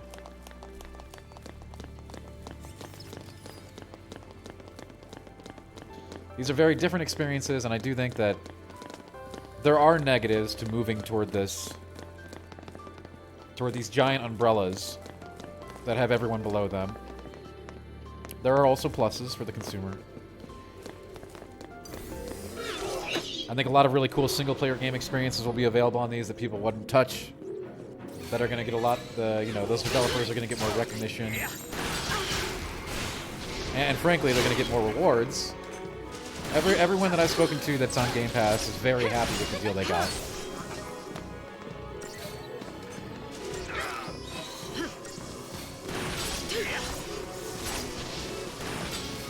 These are very different experiences, and I do think that there are negatives to moving toward these giant umbrellas that have everyone below them. There are also pluses for the consumer. I think a lot of really cool single-player game experiences will be available on these that people wouldn't touch. That are going to get a lot. You know, those developers are going to get more recognition, and frankly, they're going to get more rewards. Everyone that I've spoken to that's on Game Pass is very happy with the deal they got.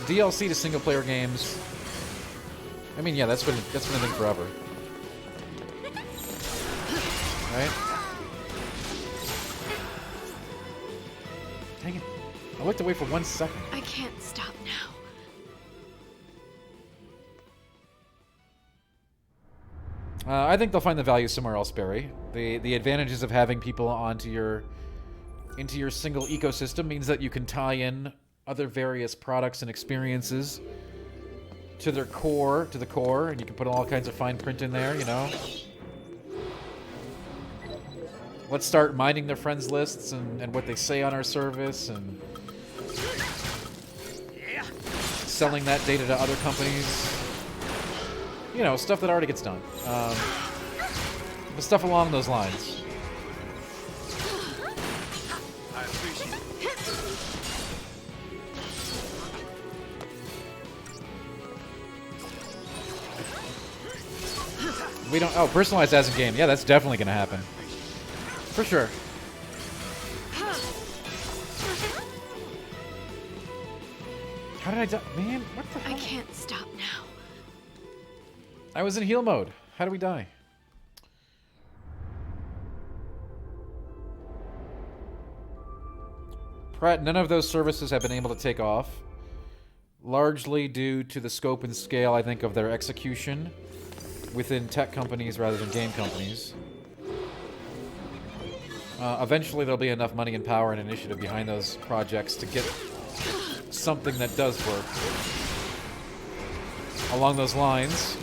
DLC to single-player games. I mean, yeah, that's been a thing forever, right? Dang it! I looked away for 1 second. I can't stop now. I think they'll find the value somewhere else, Barry. The advantages of having people into your single ecosystem means that you can tie in other various products and experiences to the core, and you can put all kinds of fine print in there, you know. Let's start mining their friends lists and what they say on our service, and selling that data to other companies. You know, stuff that already gets done. But stuff along those lines. I appreciate it. We don't... Oh, personalized as in game. Yeah, that's definitely going to happen. For sure. How did I die? Man, what the hell? I can't stop now. I was in heal mode. How do we die? Pratt, none of those services have been able to take off. Largely due to the scope and scale, I think, of their execution within tech companies rather than game companies. Eventually, there'll be enough money and power and initiative behind those projects to get something that does work. Along those lines,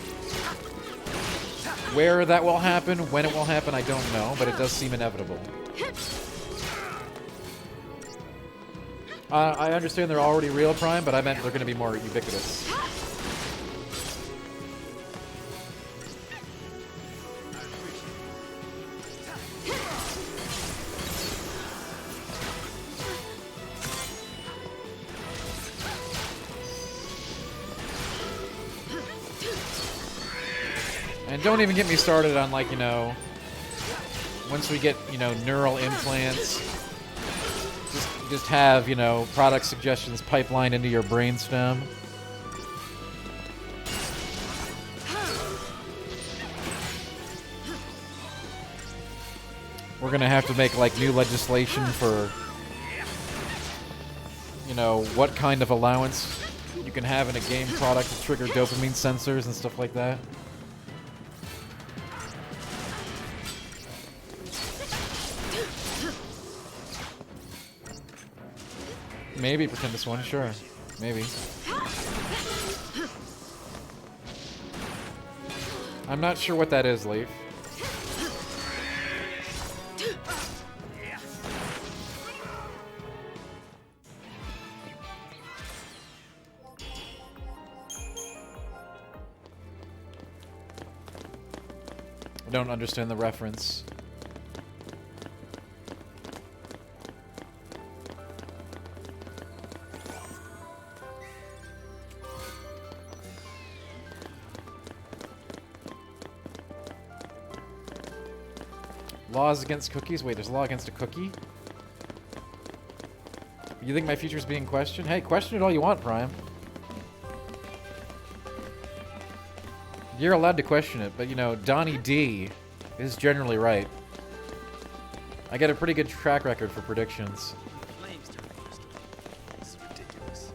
where that will happen, when it will happen, I don't know, but it does seem inevitable. I understand they're already real Prime, but I meant they're going to be more ubiquitous. And don't even get me started on, like, you know, once we get, you know, neural implants, just have, you know, product suggestions pipeline into your brainstem. We're gonna have to make, like, new legislation for, you know, what kind of allowance you can have in a game product to trigger dopamine sensors and stuff like that. Maybe pretend this one, sure. Maybe. I'm not sure what that is, Leaf. I don't understand the reference. Laws against cookies? Wait, there's a law against a cookie? You think my future's being questioned? Hey, question it all you want, Prime. You're allowed to question it, but you know, Donnie D is generally right. I get a pretty good track record for predictions. Flames turn crystal. This is ridiculous.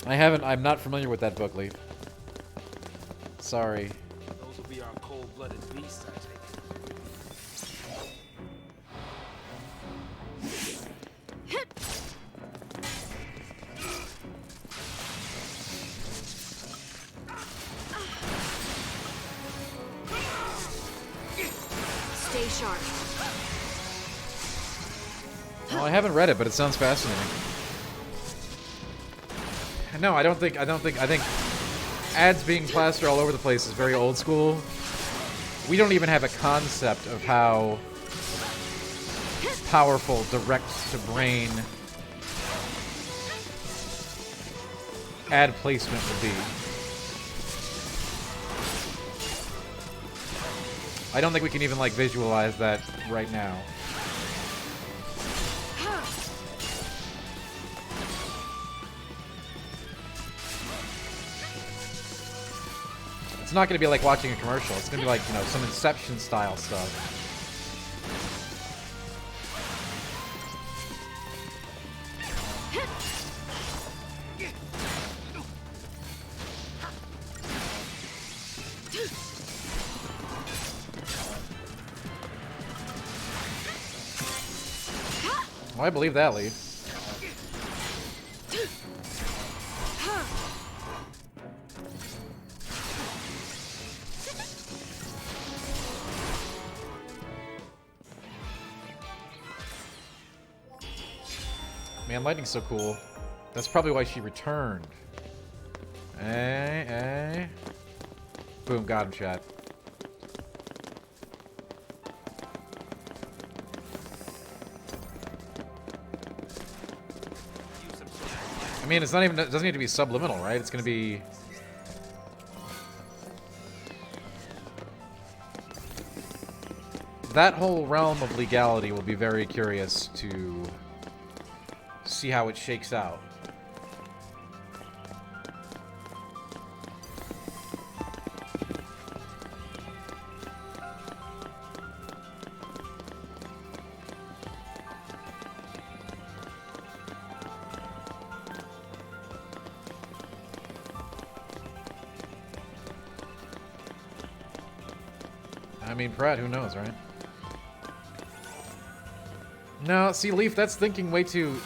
I'm not familiar with that book, Leaf. Sorry. Those will be our cold-blooded beasts, I take it. Stay sharp. Well, I haven't read it, but it sounds fascinating. No, I think ads being plastered all over the place is very old school. We don't even have a concept of how powerful direct-to-brain ad placement would be. I don't think we can even, like, visualize that right now. It's not going to be like watching a commercial. It's going to be like, you know, some Inception-style stuff. Well, I believe that, Lee. Man, lightning's so cool. That's probably why she returned. Boom, got him, chat. I mean, it's not even, it doesn't need to be subliminal, right? It's gonna be... That whole realm of legality will be very curious to see how it shakes out. I mean, Pratt, who knows, right? No, see, Leaf, that's thinking way too...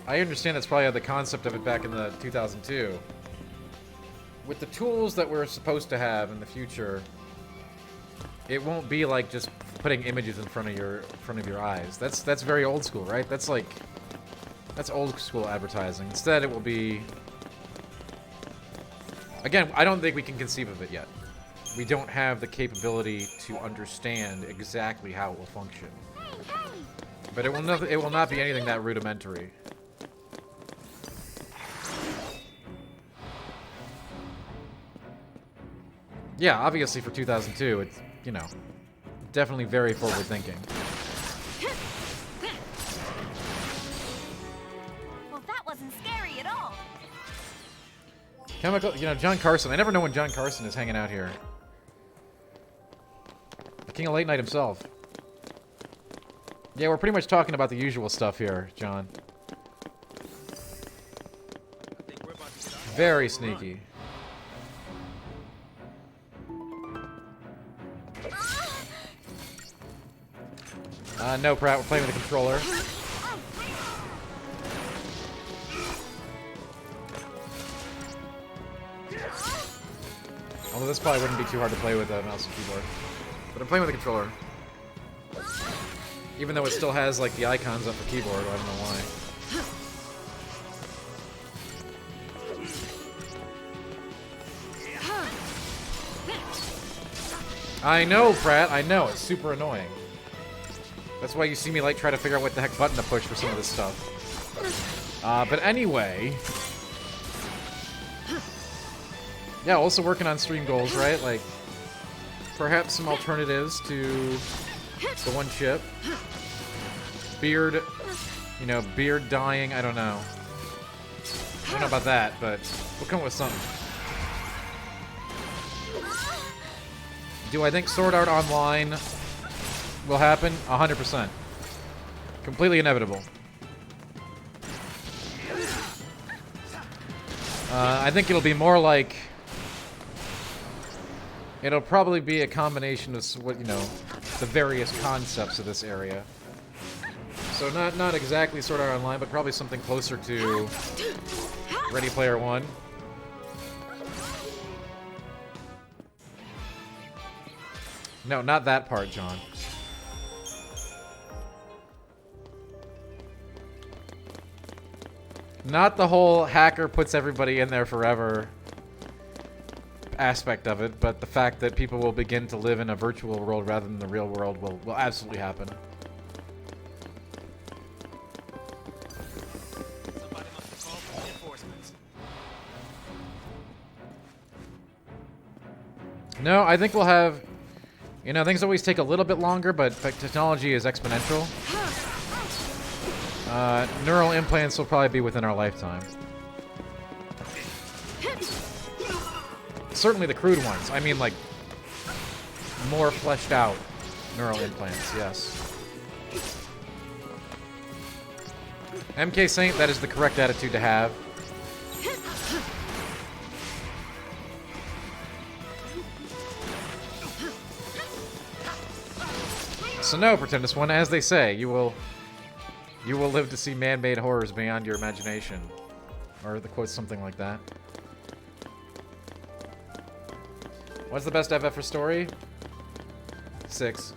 I understand that's probably the concept of it back in the 2002. With the tools that we're supposed to have in the future, it won't be like just putting images in front of your eyes. That's very old school, right? That's old school advertising. Instead, it will be... Again, I don't think we can conceive of it yet. We don't have the capability to understand exactly how it will function. But it will not be anything that rudimentary. Yeah, obviously for 2002, it's, you know, definitely very forward thinking. Well, that wasn't scary at all. Chemical, you know, John Carson. I never know when John Carson is hanging out here. The King of Late Night himself. Yeah, we're pretty much talking about the usual stuff here, John. Very sneaky. No, Pratt, we're playing with the controller. Although this probably wouldn't be too hard to play with a mouse and keyboard. But I'm playing with a controller. Even though it still has, like, the icons up for keyboard, I don't know why. I know, Pratt, I know, it's super annoying. That's why you see me, like, try to figure out what the heck button to push for some of this stuff. But anyway... Yeah, also working on stream goals, right? Like, perhaps some alternatives to the one chip. Beard, you know, beard dyeing, I don't know. I don't know about that, but we'll come up with something. Do I think Sword Art Online will happen? 100%. Completely inevitable. I think it'll be more like... It'll probably be a combination of what, you know, the various concepts of this area. So not exactly Sword Art Online, but probably something closer to Ready Player One. No, not that part, John. Not the whole hacker puts everybody in there forever aspect of it, but the fact that people will begin to live in a virtual world rather than the real world will absolutely happen. No, I think we'll have... You know, things always take a little bit longer, but technology is exponential. Neural implants will probably be within our lifetime. Certainly the crude ones. I mean, like, more fleshed out neural implants, yes. MK Saint, that is the correct attitude to have. So no, Pretendus One, as they say, you will live to see man-made horrors beyond your imagination. Or the quote something like that. What's the best FF for story? 6.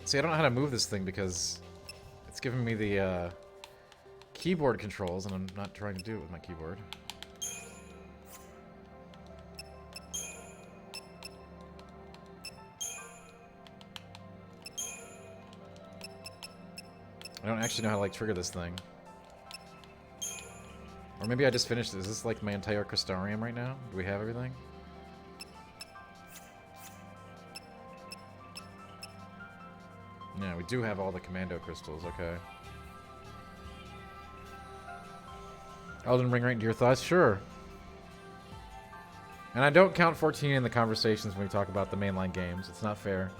See, I don't know how to move this thing because it's giving me the keyboard controls, and I'm not trying to do it with my keyboard. I don't actually know how to, like, trigger this thing. Or maybe I just finished this. Is this, like, my entire Crystarium right now? Do we have everything? Yeah, we do have all the commando crystals, okay. Elden Ring right into your thoughts? Sure. And I don't count 14 in the conversations when we talk about the mainline games. It's not fair.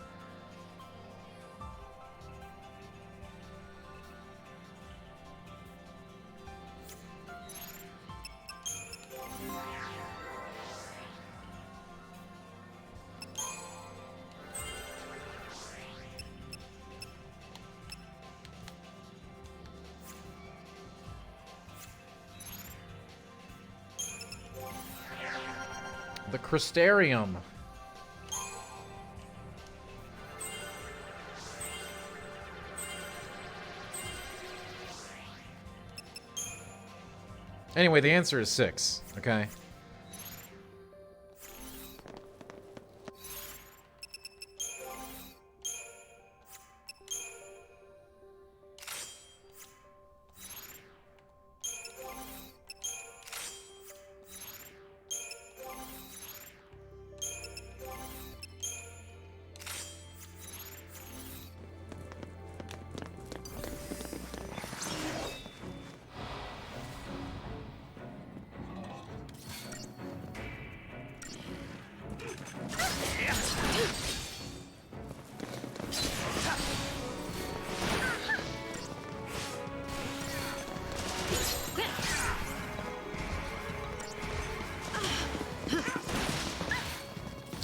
The Crystarium. Anyway, the answer is 6, okay?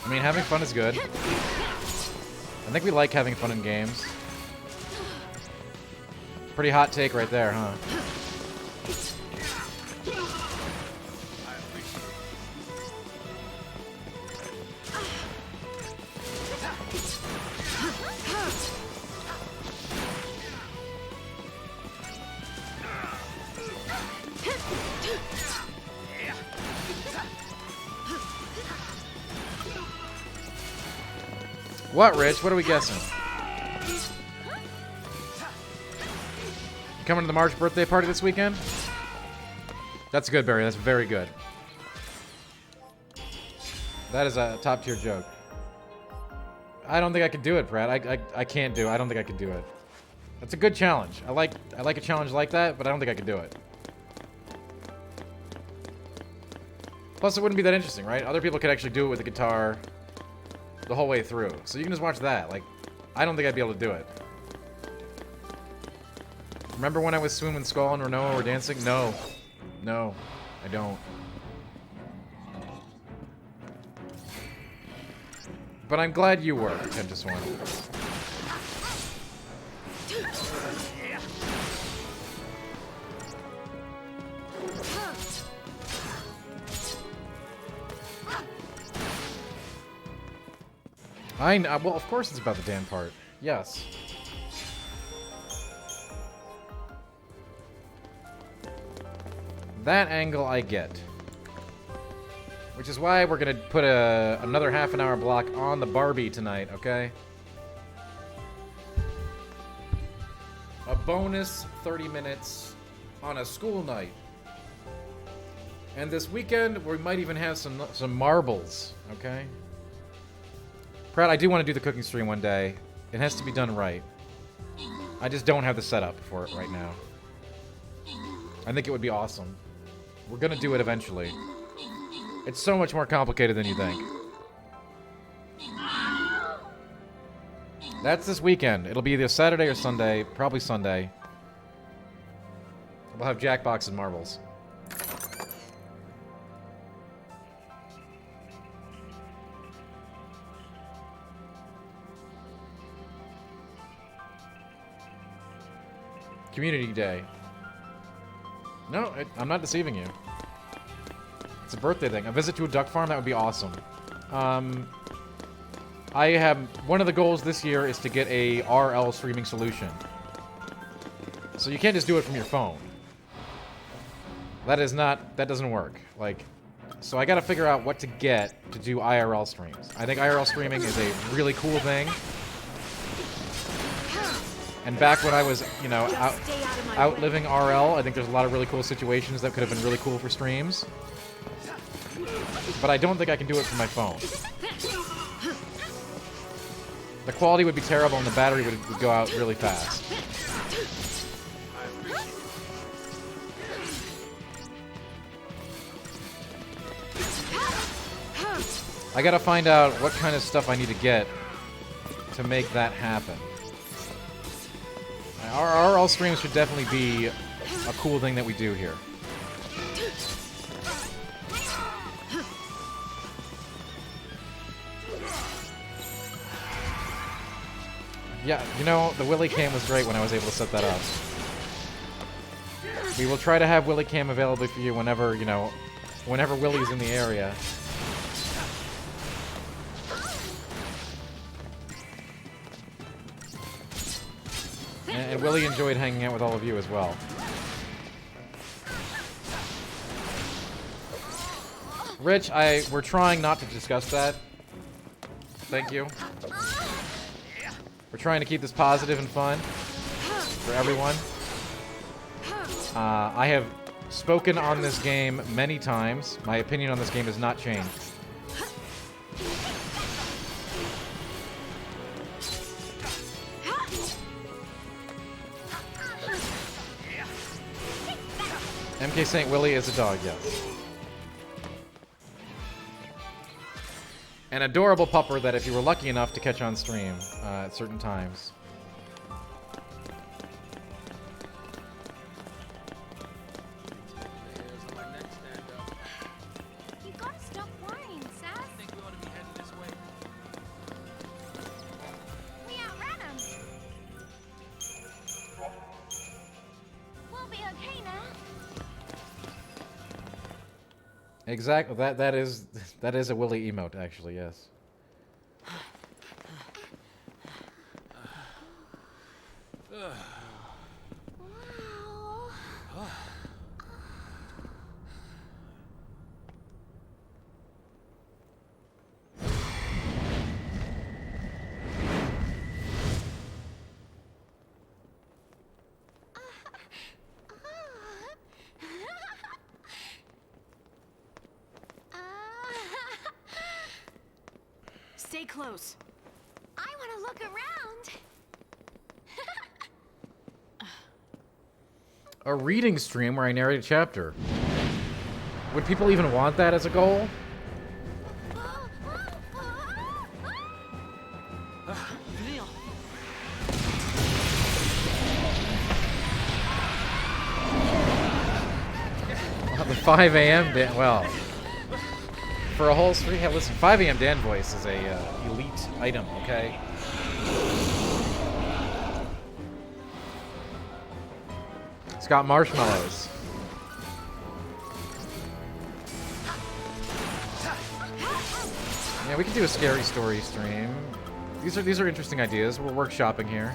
I mean, having fun is good. I think we like having fun in games. Pretty hot take right there, huh? What, Rich? What are we guessing? You coming to the March birthday party this weekend? That's good, Barry. That's very good. That is a top-tier joke. I don't think I could do it, Brad. I can't do it. I don't think I could do it. That's a good challenge. I like a challenge like that, but I don't think I could do it. Plus, it wouldn't be that interesting, right? Other people could actually do it with the guitar the whole way through. So you can just watch that. Like, I don't think I'd be able to do it. Remember when I was Swoon and Skull and Renoa were dancing? No. No, I don't. But I'm glad you were, Tempest One. Well, of course it's about the damn part. Yes. That angle I get. Which is why we're gonna put another half an hour block on the Barbie tonight, okay? A bonus 30 minutes on a school night. And this weekend, we might even have some marbles, okay? Pratt, I do want to do the cooking stream one day. It has to be done right. I just don't have the setup for it right now. I think it would be awesome. We're gonna do it eventually. It's so much more complicated than you think. That's this weekend. It'll be either Saturday or Sunday. Probably Sunday. We'll have Jackbox and marbles. Community Day. No, I'm not deceiving you. It's a birthday thing. A visit to a duck farm, that would be awesome. I have... One of the goals this year is to get a RL streaming solution. So you can't just do it from your phone. That is not... That doesn't work. Like... So I gotta figure out what to get to do IRL streams. I think IRL streaming is a really cool thing. And back when I was, you know, outliving RL, I think there's a lot of really cool situations that could have been really cool for streams. But I don't think I can do it from my phone. The quality would be terrible and the battery would go out really fast. I gotta find out what kind of stuff I need to get to make that happen. Our RL streams should definitely be a cool thing that we do here. Yeah, you know, the Willy Cam was great when I was able to set that up. We will try to have Willy Cam available for you whenever, you know, whenever Willy's in the area. And Willie enjoyed hanging out with all of you as well. Rich, we're trying not to discuss that. Thank you. We're trying to keep this positive and fun for everyone. I have spoken on this game many times. My opinion on this game has not changed. MK St. Willie is a dog, yes. An adorable pupper that if you were lucky enough to catch on stream at certain times. You gotta stop worrying, Sass. I think we ought to be heading this way. We outran them. We'll be okay now. Exactly. That is a Willie emote, actually. Yes. Stay close. I want to look around. A reading stream where I narrate a chapter. Would people even want that as a goal? The 5 a.m. well, for a whole stream, yeah, listen, 5 a.m. Dan voice is a elite item, okay? It's got marshmallows. Yeah, we could do a scary story stream. These are interesting ideas. We're workshopping here.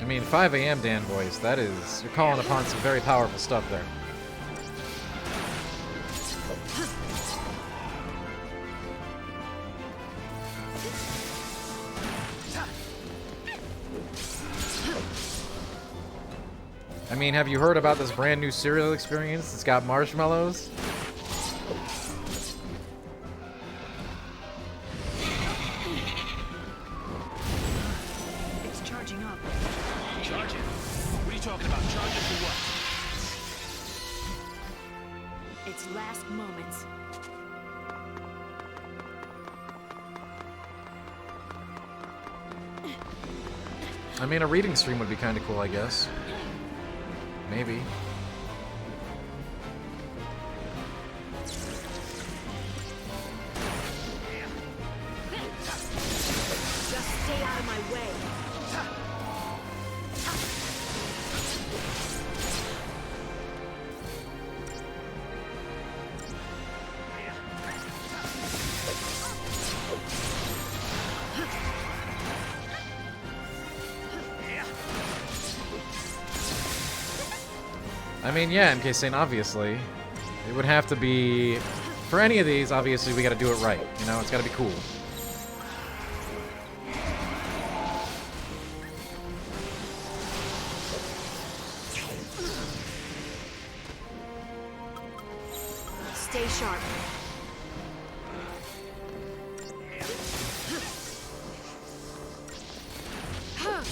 I mean, 5 a.m. Dan voice, that is... You're calling upon some very powerful stuff there. I mean, have you heard about this brand new cereal experience? It's got marshmallows. It's charging up. Charging? What are you talking about? Charging for what? Its last moments. I mean, a reading stream would be kind of cool, I guess. Maybe. Just stay out of my way. I mean, yeah, MK Saint, obviously. It would have to be... For any of these, obviously, we gotta do it right. You know, it's gotta be cool. Stay sharp. Hmm.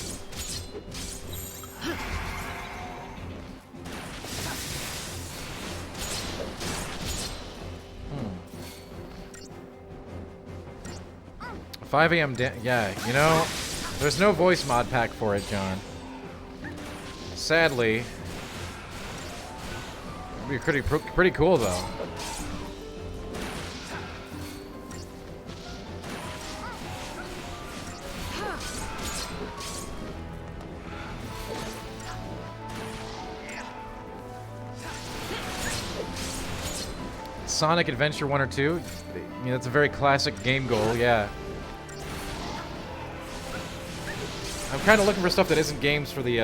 5 a.m. Yeah, you know, there's no voice mod pack for it, John. Sadly. It'd be pretty cool, though. Sonic Adventure 1 or 2? I mean, that's a very classic game goal, yeah. I'm kind of looking for stuff that isn't games for the,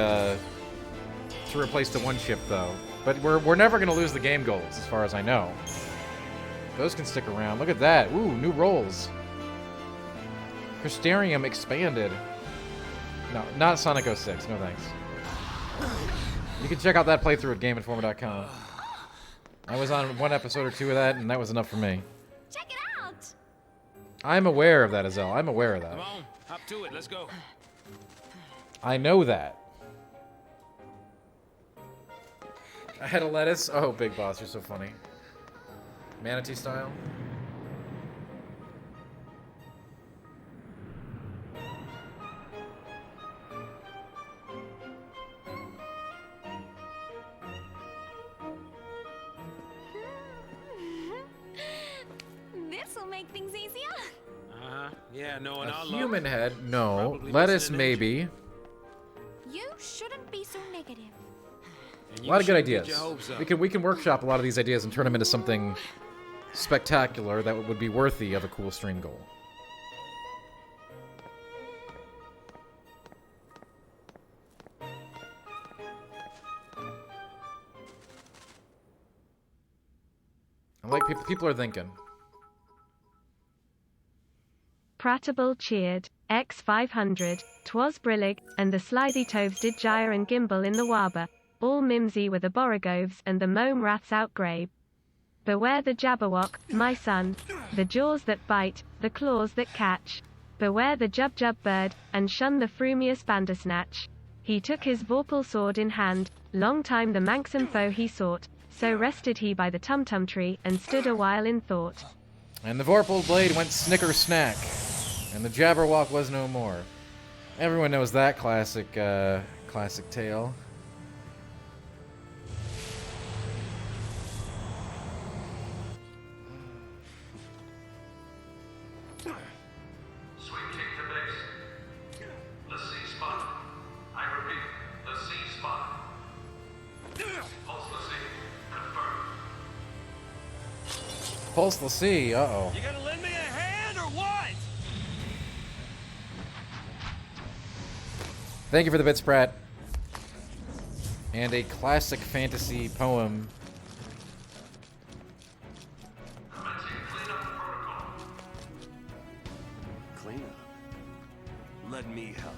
to replace the one chip, though. But we're never going to lose the game goals, as far as I know. Those can stick around. Look at that. Ooh, new rolls. Crystarium expanded. No, not Sonic 06. No thanks. You can check out that playthrough at GameInformer.com. I was on 1 episode or 2 of that, and that was enough for me. Check it out. I'm aware of that, Azelle. I'm aware of that. Come on, hop to it. Let's go. I know that. I had a lettuce. Oh, Big Boss, you're so funny. Manatee style. This'll make things easier. Yeah, knowing A our human luck. head? No. Probably Lettuce, listening to maybe. You shouldn't be so negative. And A you lot of good shouldn't get ideas. your hopes up. We can workshop a lot of these ideas and turn them into something spectacular that would be worthy of a cool stream goal. I like people are thinking. Pratable cheered, X500, 'twas brillig, and the slithy toves did gyre and gimble in the warbor, all mimsy were the borogoves and the mome raths outgrabe. Beware the jabberwock, my son, the jaws that bite, the claws that catch. Beware the jub bird, and shun the frumious bandersnatch. He took his vorpal sword in hand, long time the manxome foe he sought, so rested he by the tum-tum tree, and stood a while in thought. And the vorpal blade went snicker snack, and the jabberwock was no more. Everyone knows that classic tale. Swing kick to base. The C spot. I repeat, the C spot. Pulse the C. Confirmed. Pulse the sea, uh-oh. You gonna lend me a hand or what? Thank you for the bits, Pratt. And a classic fantasy poem. Clean up. Let me help.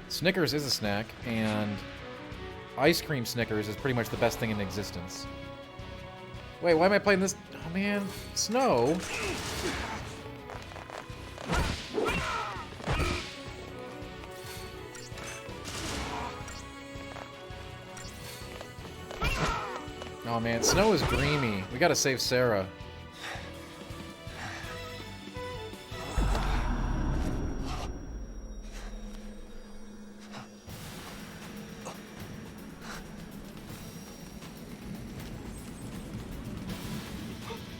Snickers is a snack, and ice cream Snickers is pretty much the best thing in existence. Wait, why am I playing this? Oh man, Snow. Oh man, Snow is dreamy. We gotta save Sarah.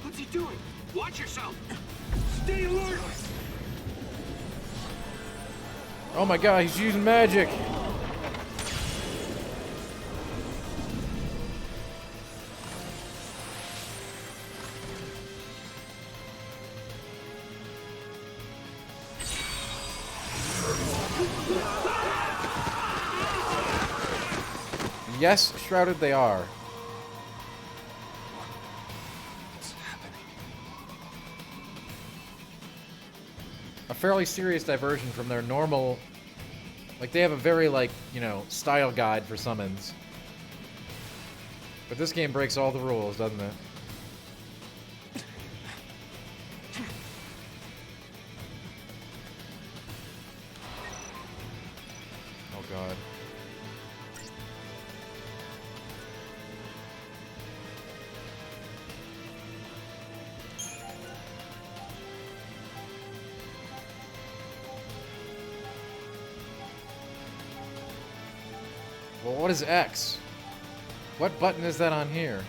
What's he doing? Watch yourself. Stay alert. Oh my god, he's using magic. Yes, shrouded they are. A fairly serious diversion from their normal... Like, they have a very, like, you know, style guide for summons. But this game breaks all the rules, doesn't it? Oh, God. Well, what is X? What button is that on here?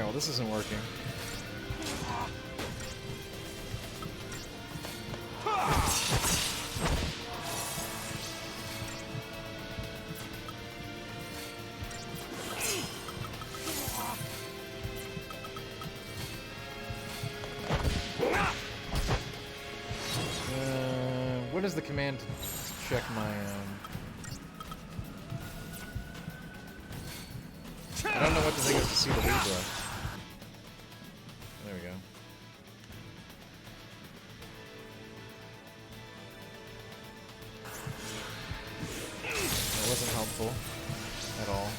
well, this isn't working. What is the command to check my, I don't know what the thing is to see the lead brush. There we go. That wasn't helpful at all.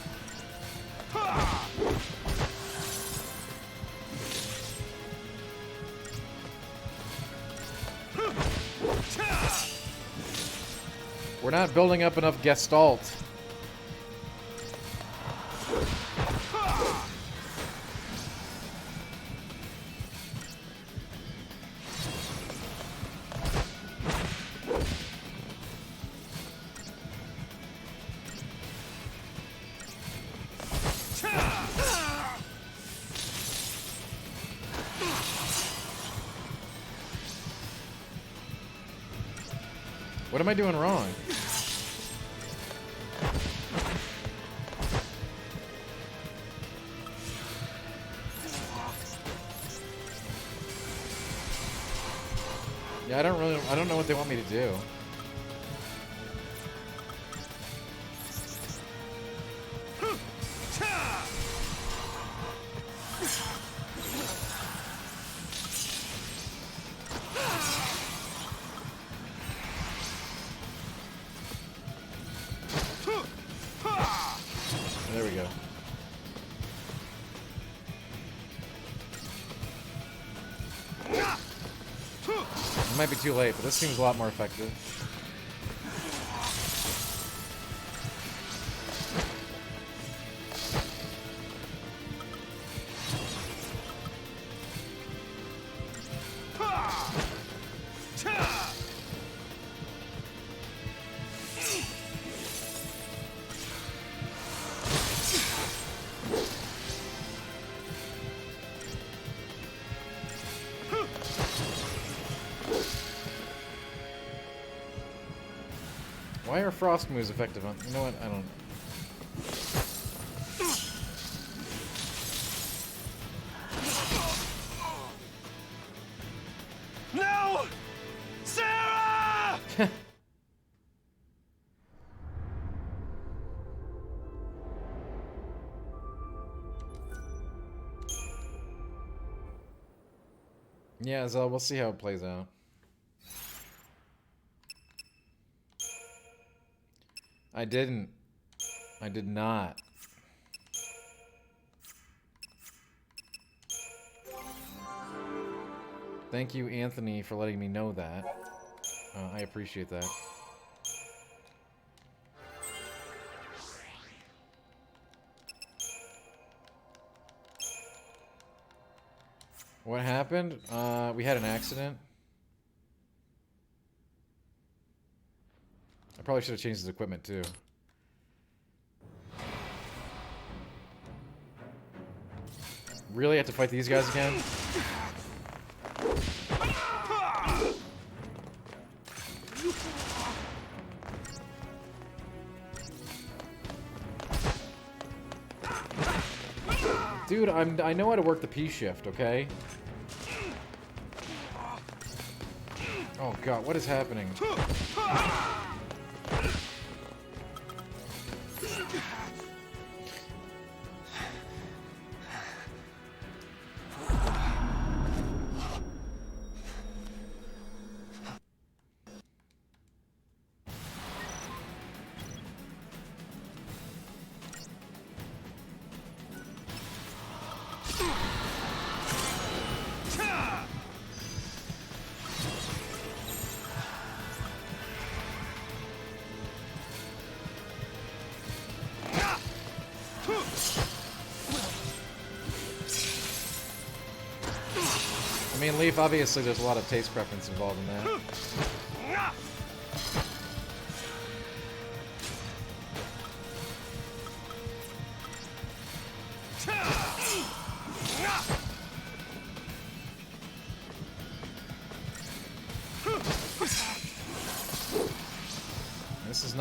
We're not building up enough gestalt. What am I doing wrong? Yeah, I don't know what they want me to do. There we go. It might be too late, but this seems a lot more effective. Why are frost moves effective on? You know what? I don't. No! Sarah! Yeah, so we'll see how it plays out. I didn't. I did not. Thank you, Anthony, for letting me know that. I appreciate that. What happened? We had an accident. I probably should have changed his equipment too. Really have to fight these guys again? Dude, I know how to work the P shift, okay? Oh god, what is happening? I mean, Leaf, obviously there's a lot of taste preference involved in that.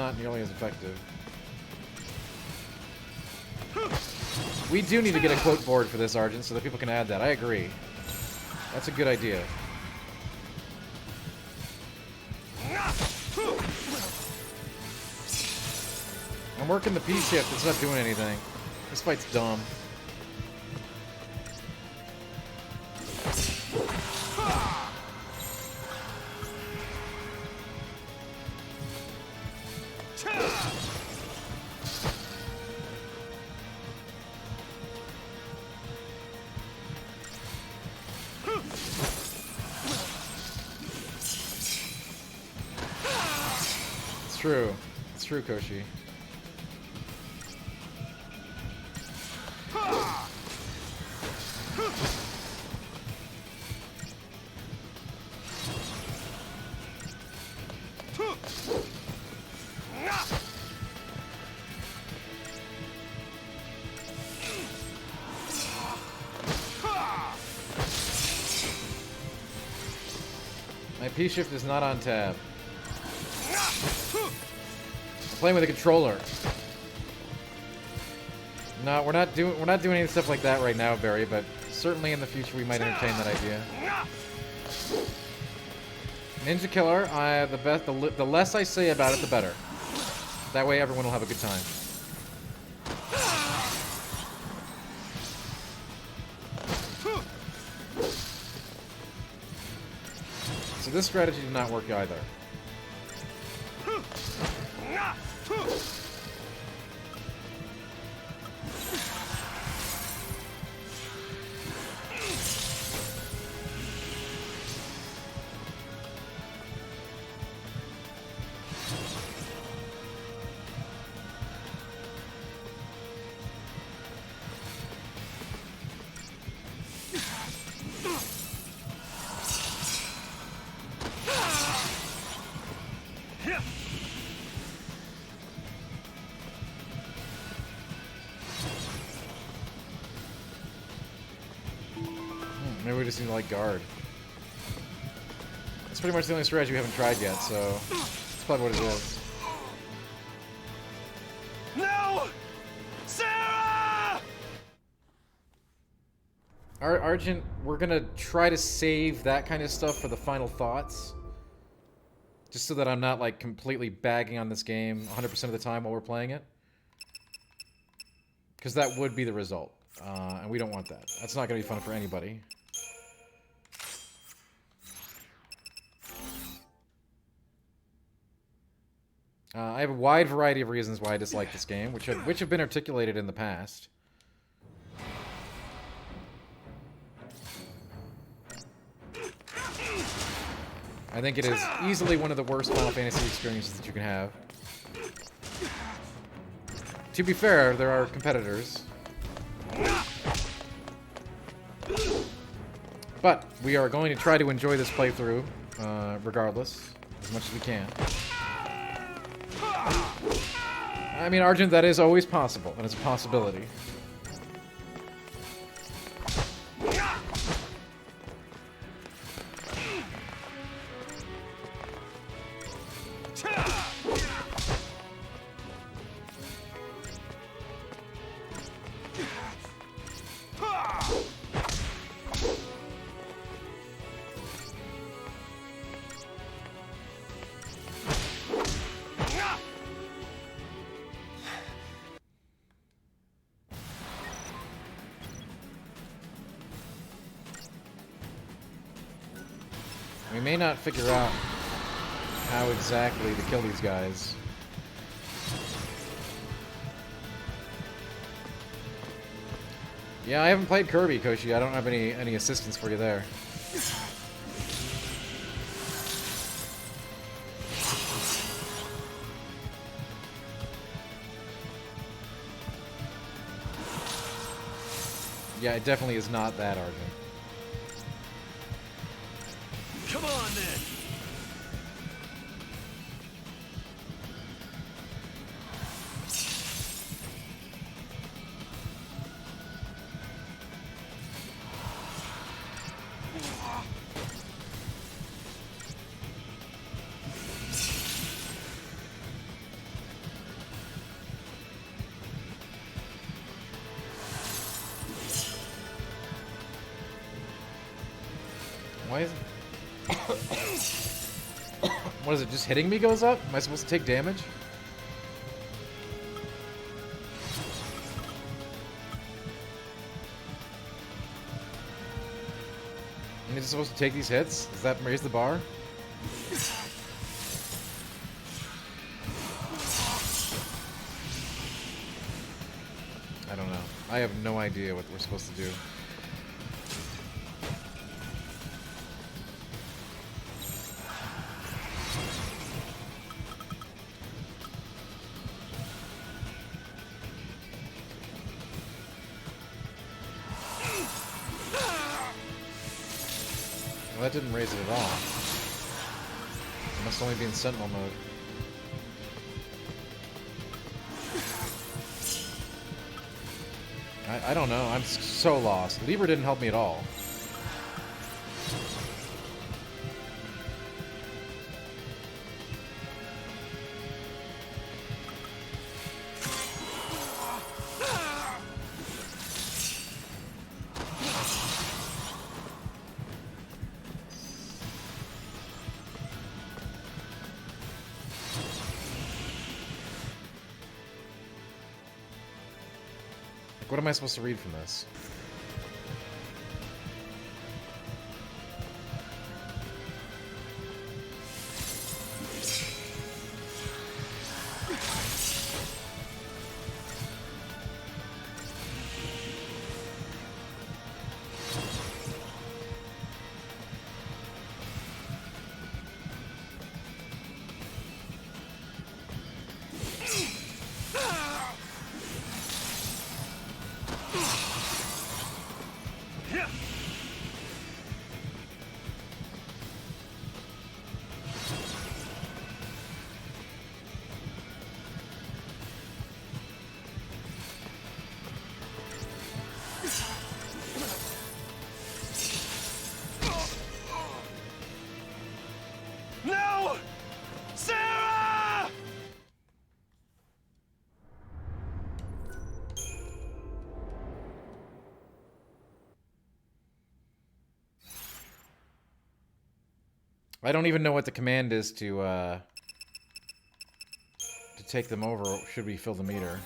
not nearly as effective. We do need to get a quote board for this, Argent, so that people can add that. I agree. That's a good idea. I'm working the P shift. It's not doing anything. This fight's dumb. It's true. It's true, Koshi. My P shift is not on tab. I'm playing with a controller. No, we're not doing any stuff like that right now, Barry, but certainly in the future we might entertain that idea. Ninja Killer, the less I say about it, the better. That way everyone will have a good time. So this strategy did not work either. Maybe we just need to, like, guard. That's pretty much the only strategy we haven't tried yet, so that's probably what it is. No! Sarah! Argent, we're gonna try to save that kind of stuff for the final thoughts. Just so that I'm not, like, completely bagging on this game 100% of the time while we're playing it. Because that would be the result. And we don't want that. That's not gonna be fun for anybody. I have a wide variety of reasons why I dislike this game, which have been articulated in the past. I think it is easily one of the worst Final Fantasy experiences that you can have. To be fair, there are competitors. But we are going to try to enjoy this playthrough, regardless, as much as we can. I mean, Argent, that is always possible, and it's a possibility. We may not figure out how exactly to kill these guys. Yeah, I haven't played Kirby, Koshi. I don't have any assistance for you there. Yeah, it definitely is not that, Argent. Come on, then. Why is it... What is it, just hitting me goes up? Am I supposed to take damage? Am I supposed to take these hits? Does that raise the bar? I don't know. I have no idea what we're supposed to do. Well, that didn't raise it at all. It must only be in Sentinel mode. I don't know. I'm so lost. Lieber didn't help me at all. What am I supposed to read from this? No! Sarah! I don't even know what the command is to take them over. Should we fill the meter?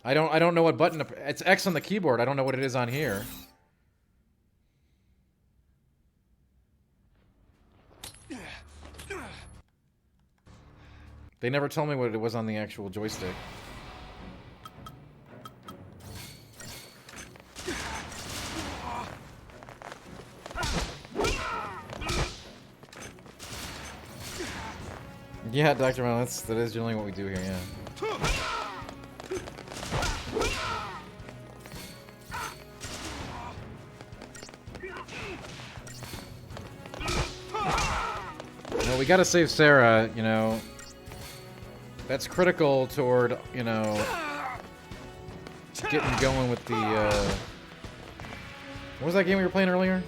I don't know what button to, it's X on the keyboard. I don't know what it is on here. They never tell me what it was on the actual joystick. Yeah, Dr. Mel, that is generally what we do here, yeah. Well, we gotta save Sarah, you know. That's critical toward, you know, getting going with the, what was that game we were playing earlier?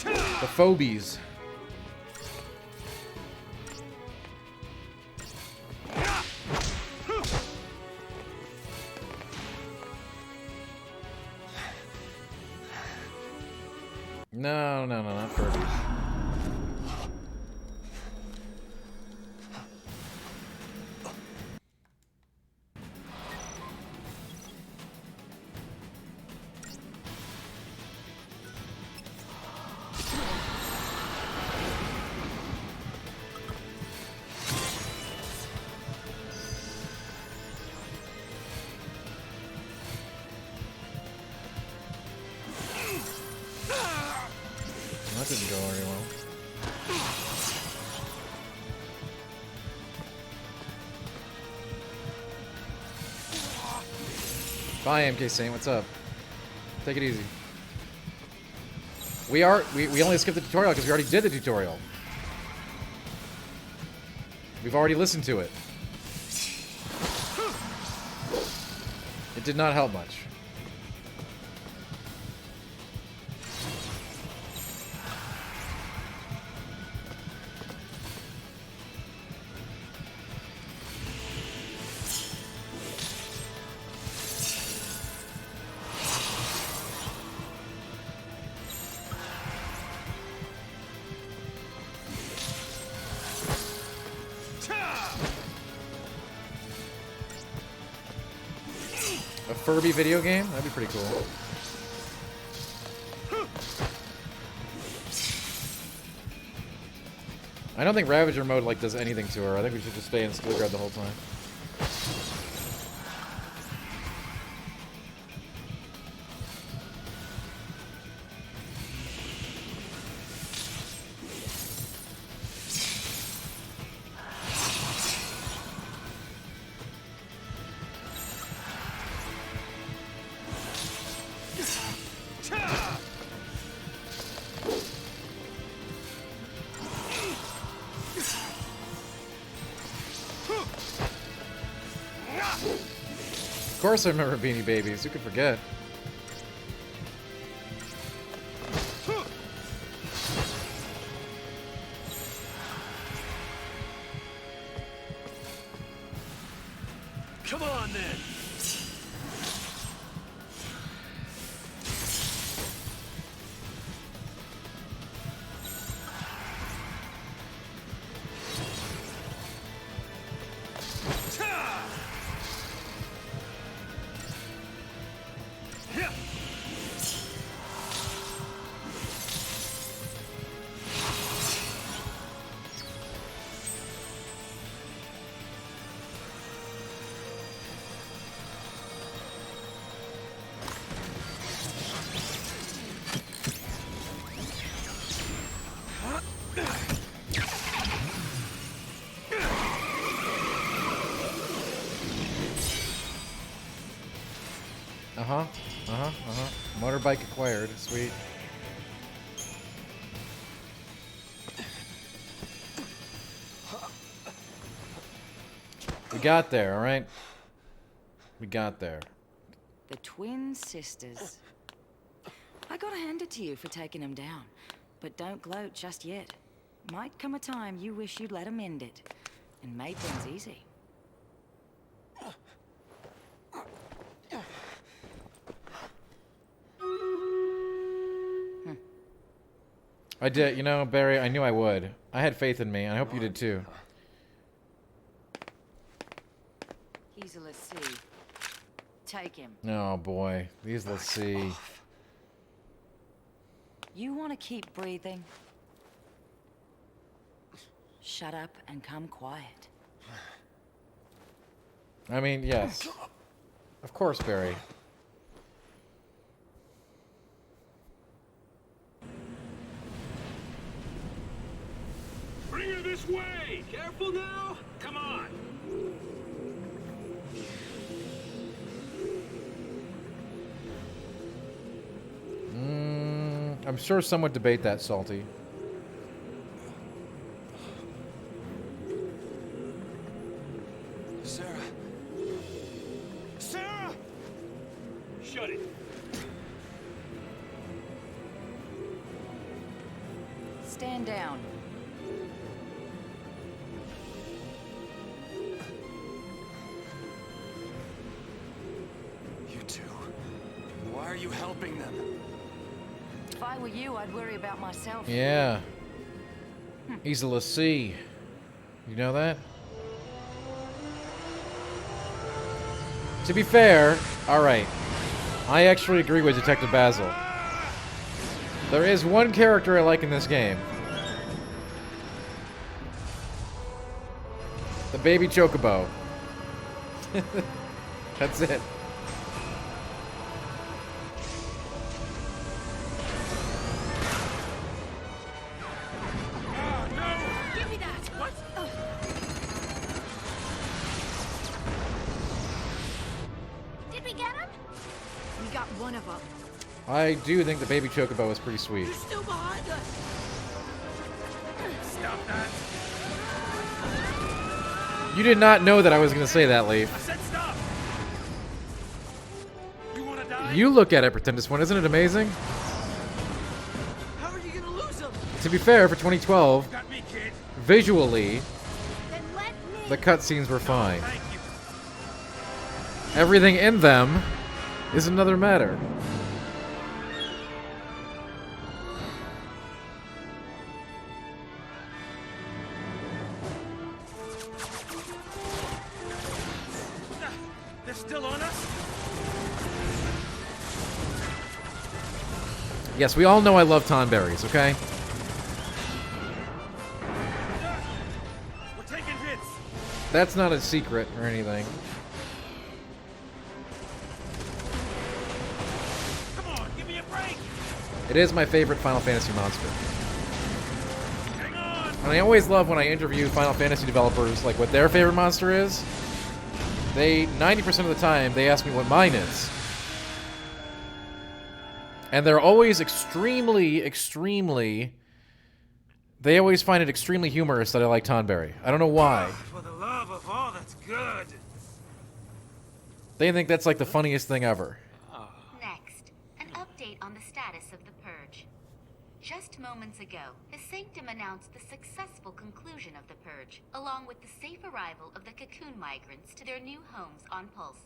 The Phobies. No, not Kirby. That didn't go very well. Bye, MK Saint. What's up? Take it easy. We only skipped the tutorial because we already did the tutorial. We've already listened to it. It did not help much. A Furby video game? That'd be pretty cool. I don't think Ravager mode like does anything to her. I think we should just stay in Stalingrad the whole time. Of course I remember Beanie Babies. Who could forget? Come on, then. Motorbike acquired. Sweet. We got there, alright? We got there. The twin sisters. I gotta hand it to you for taking them down. But don't gloat just yet. Might come a time you wish you'd let them end it. And made things easy. I did, you know, Barry, I knew I would. I had faith in me, and I hope you did too. He's a Lassie. Take him. Oh boy, these let's see. You want to keep breathing? Shut up and come quiet. I mean, yes. Of course, Barry. Bring her this way! Careful now! Come on! I'm sure some would debate that, Salty. Sarah! Sarah! Shut it! Stand down. You two. Why are you helping them? If I were you, I'd worry about myself. Yeah. He's a Lassie. You know that? To be fair, alright. I actually agree with Detective Basil. There is one character I like in this game. The baby chocobo. That's it. Give me that! What? Did we get him? We got one of them. I do think the baby chocobo is pretty sweet. He's still behind us. Stop that! You did not know that I was going to say that, Leaf. I said stop! You wanna die? You look at it, Pretendus One. Isn't it amazing? How are you gonna lose him? To be fair, for 2012, Got me, kid. visually, Then let me. the cutscenes were fine. Thank you. Everything in them is another matter. They're still on us? Yes, we all know I love tonberries, okay? We're taking hits. That's not a secret or anything. Come on, give me a break. It is my favorite Final Fantasy monster. And I always love when I interview Final Fantasy developers, like what their favorite monster is. They, 90% of the time, they ask me what mine is. And they're always extremely, they always find it extremely humorous that I like Tonberry. I don't know why. For the love of all that's good. They think that's like the funniest thing ever. Next, an update on the status of the Purge. Just moments ago, the Sanctum announced the successful conclusion of the Purge, along with the safe arrival of the Cocoon migrants to their new homes on Pulse.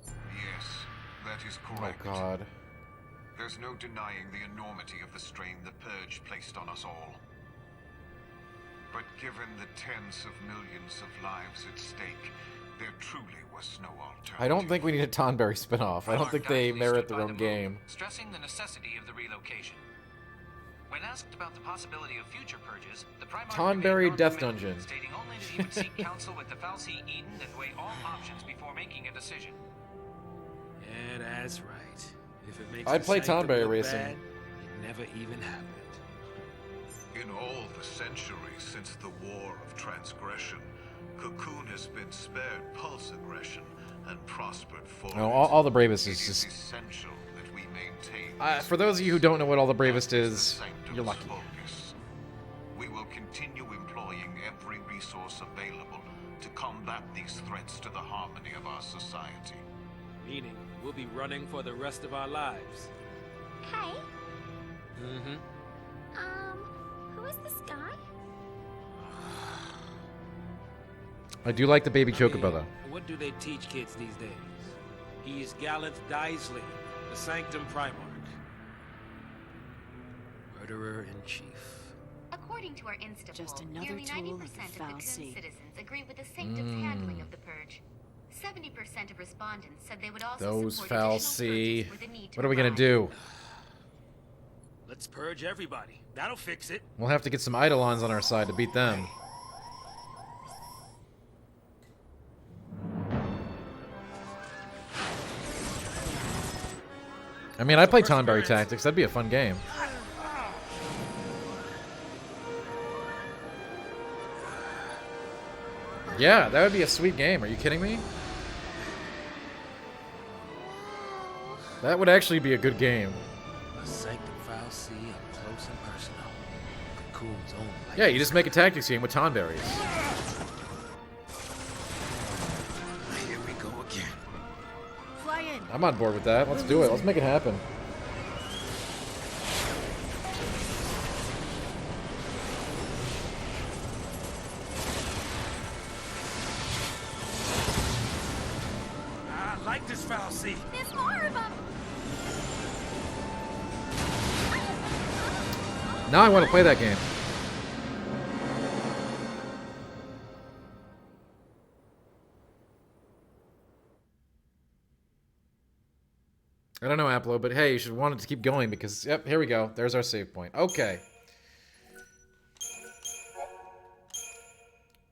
Yes, that is correct. Oh, God. There's no denying the enormity of the strain the Purge placed on us all. But given the tens of millions of lives at stake, there truly was no alternative. I don't think we need a Tonberry spinoff. I don't think they merit their own game. Stressing the necessity of the relocation. When asked about the possibility of future purges, the Primarch Tonberry remained Death non-committal, Dungeon. stating only that he would seek counsel with the Fal'Cie Eden and weigh all options before making a decision. Yeah, that's right. If it makes I'd the play Sanctum Tonberry look Racing. bad, it never even happened. In all the centuries since the War of Transgression, Cocoon has been spared Pulse aggression and prospered forward. No, all the Bravest It is just... essential that we maintain For those of you who don't know what all the Bravest is, Sanctum's you're lucky. focus. We will continue employing every resource available to combat these threats to the harmony of our society. Meaning, we'll be running for the rest of our lives. Hey, Mm-hmm. who is this guy? I do like the baby I Chocobo, mean, though. what do they teach kids these days? He is Gallant Daisley, the Sanctum Primarch. Murderer-in-Chief. According to our Insta Just poll, another nearly tool 90% of the of Cocoon Fal'Cie. citizens agree with the Sanctum's handling of the Purge. 70% of respondents said they would also Those support additional Fal'Cie. purges were the need to What are we gonna arrive. do? Let's purge everybody. That'll fix it. We'll have to get some Eidolons on our side to beat them. I mean, I'd play Tonberry Tactics. That'd be a fun game. Yeah, that would be a sweet game. Are you kidding me? That would actually be a good game. A Sanctum Fal'Cie up close and personal. Cocoon's own. Yeah, you just make a tactics game with Tonberries. Here we go again. Fly in. I'm on board with that. Let's do it. Let's make it happen. I like this Fal'Cie. There's more of them. Now I want to play that game. I don't know, Applo, but hey, you should want it to keep going because, yep, here we go. There's our save point. Okay.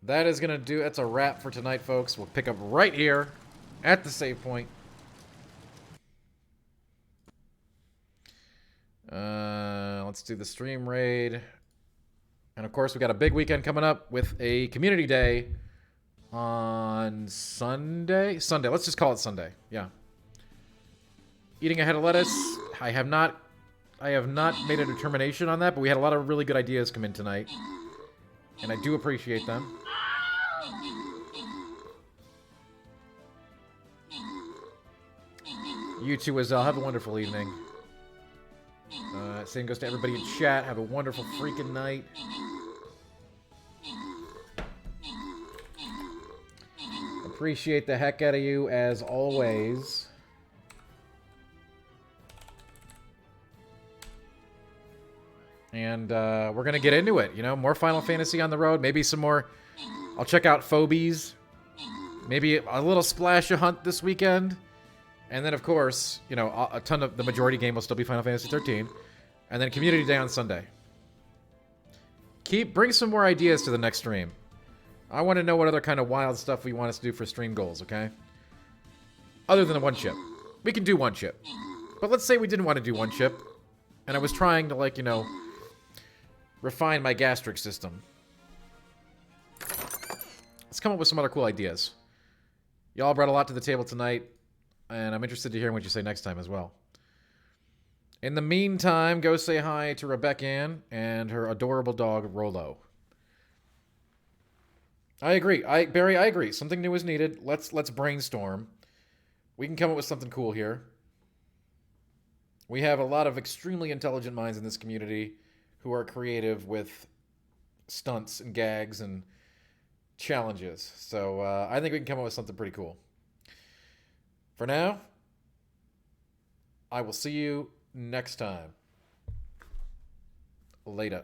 That is going to do, that's a wrap for tonight, folks. We'll pick up right here at the save point. Let's do the stream raid. And of course, we got a big weekend coming up with a community day on Sunday. Sunday. Let's just call it Sunday. Yeah. Eating a head of lettuce. I have not made a determination on that, but we had a lot of really good ideas come in tonight. And I do appreciate them. You too, Azal. Have a wonderful evening. Same goes to everybody in chat. Have a wonderful freaking night. Appreciate the heck out of you as always. And we're going to get into it. You know, more Final Fantasy on the road. Maybe some more. I'll check out Phobies. Maybe a little splash of Hunt this weekend. And then, of course, you know, a ton of the majority game will still be Final Fantasy 13. And then Community Day on Sunday. Bring some more ideas to the next stream. I want to know what other kind of wild stuff we want us to do for stream goals, okay? Other than the one chip. We can do one chip. But let's say we didn't want to do one chip. And I was trying to, like, you know, refine my gastric system. Let's come up with some other cool ideas. Y'all brought a lot to the table tonight. And I'm interested to hear what you say next time as well. In the meantime, go say hi to Rebecca Ann and her adorable dog, Rolo. I agree. Barry, I agree. Something new is needed. Let's brainstorm. We can come up with something cool here. We have a lot of extremely intelligent minds in this community who are creative with stunts and gags and challenges. So I think we can come up with something pretty cool. For now, I will see you next time. Later.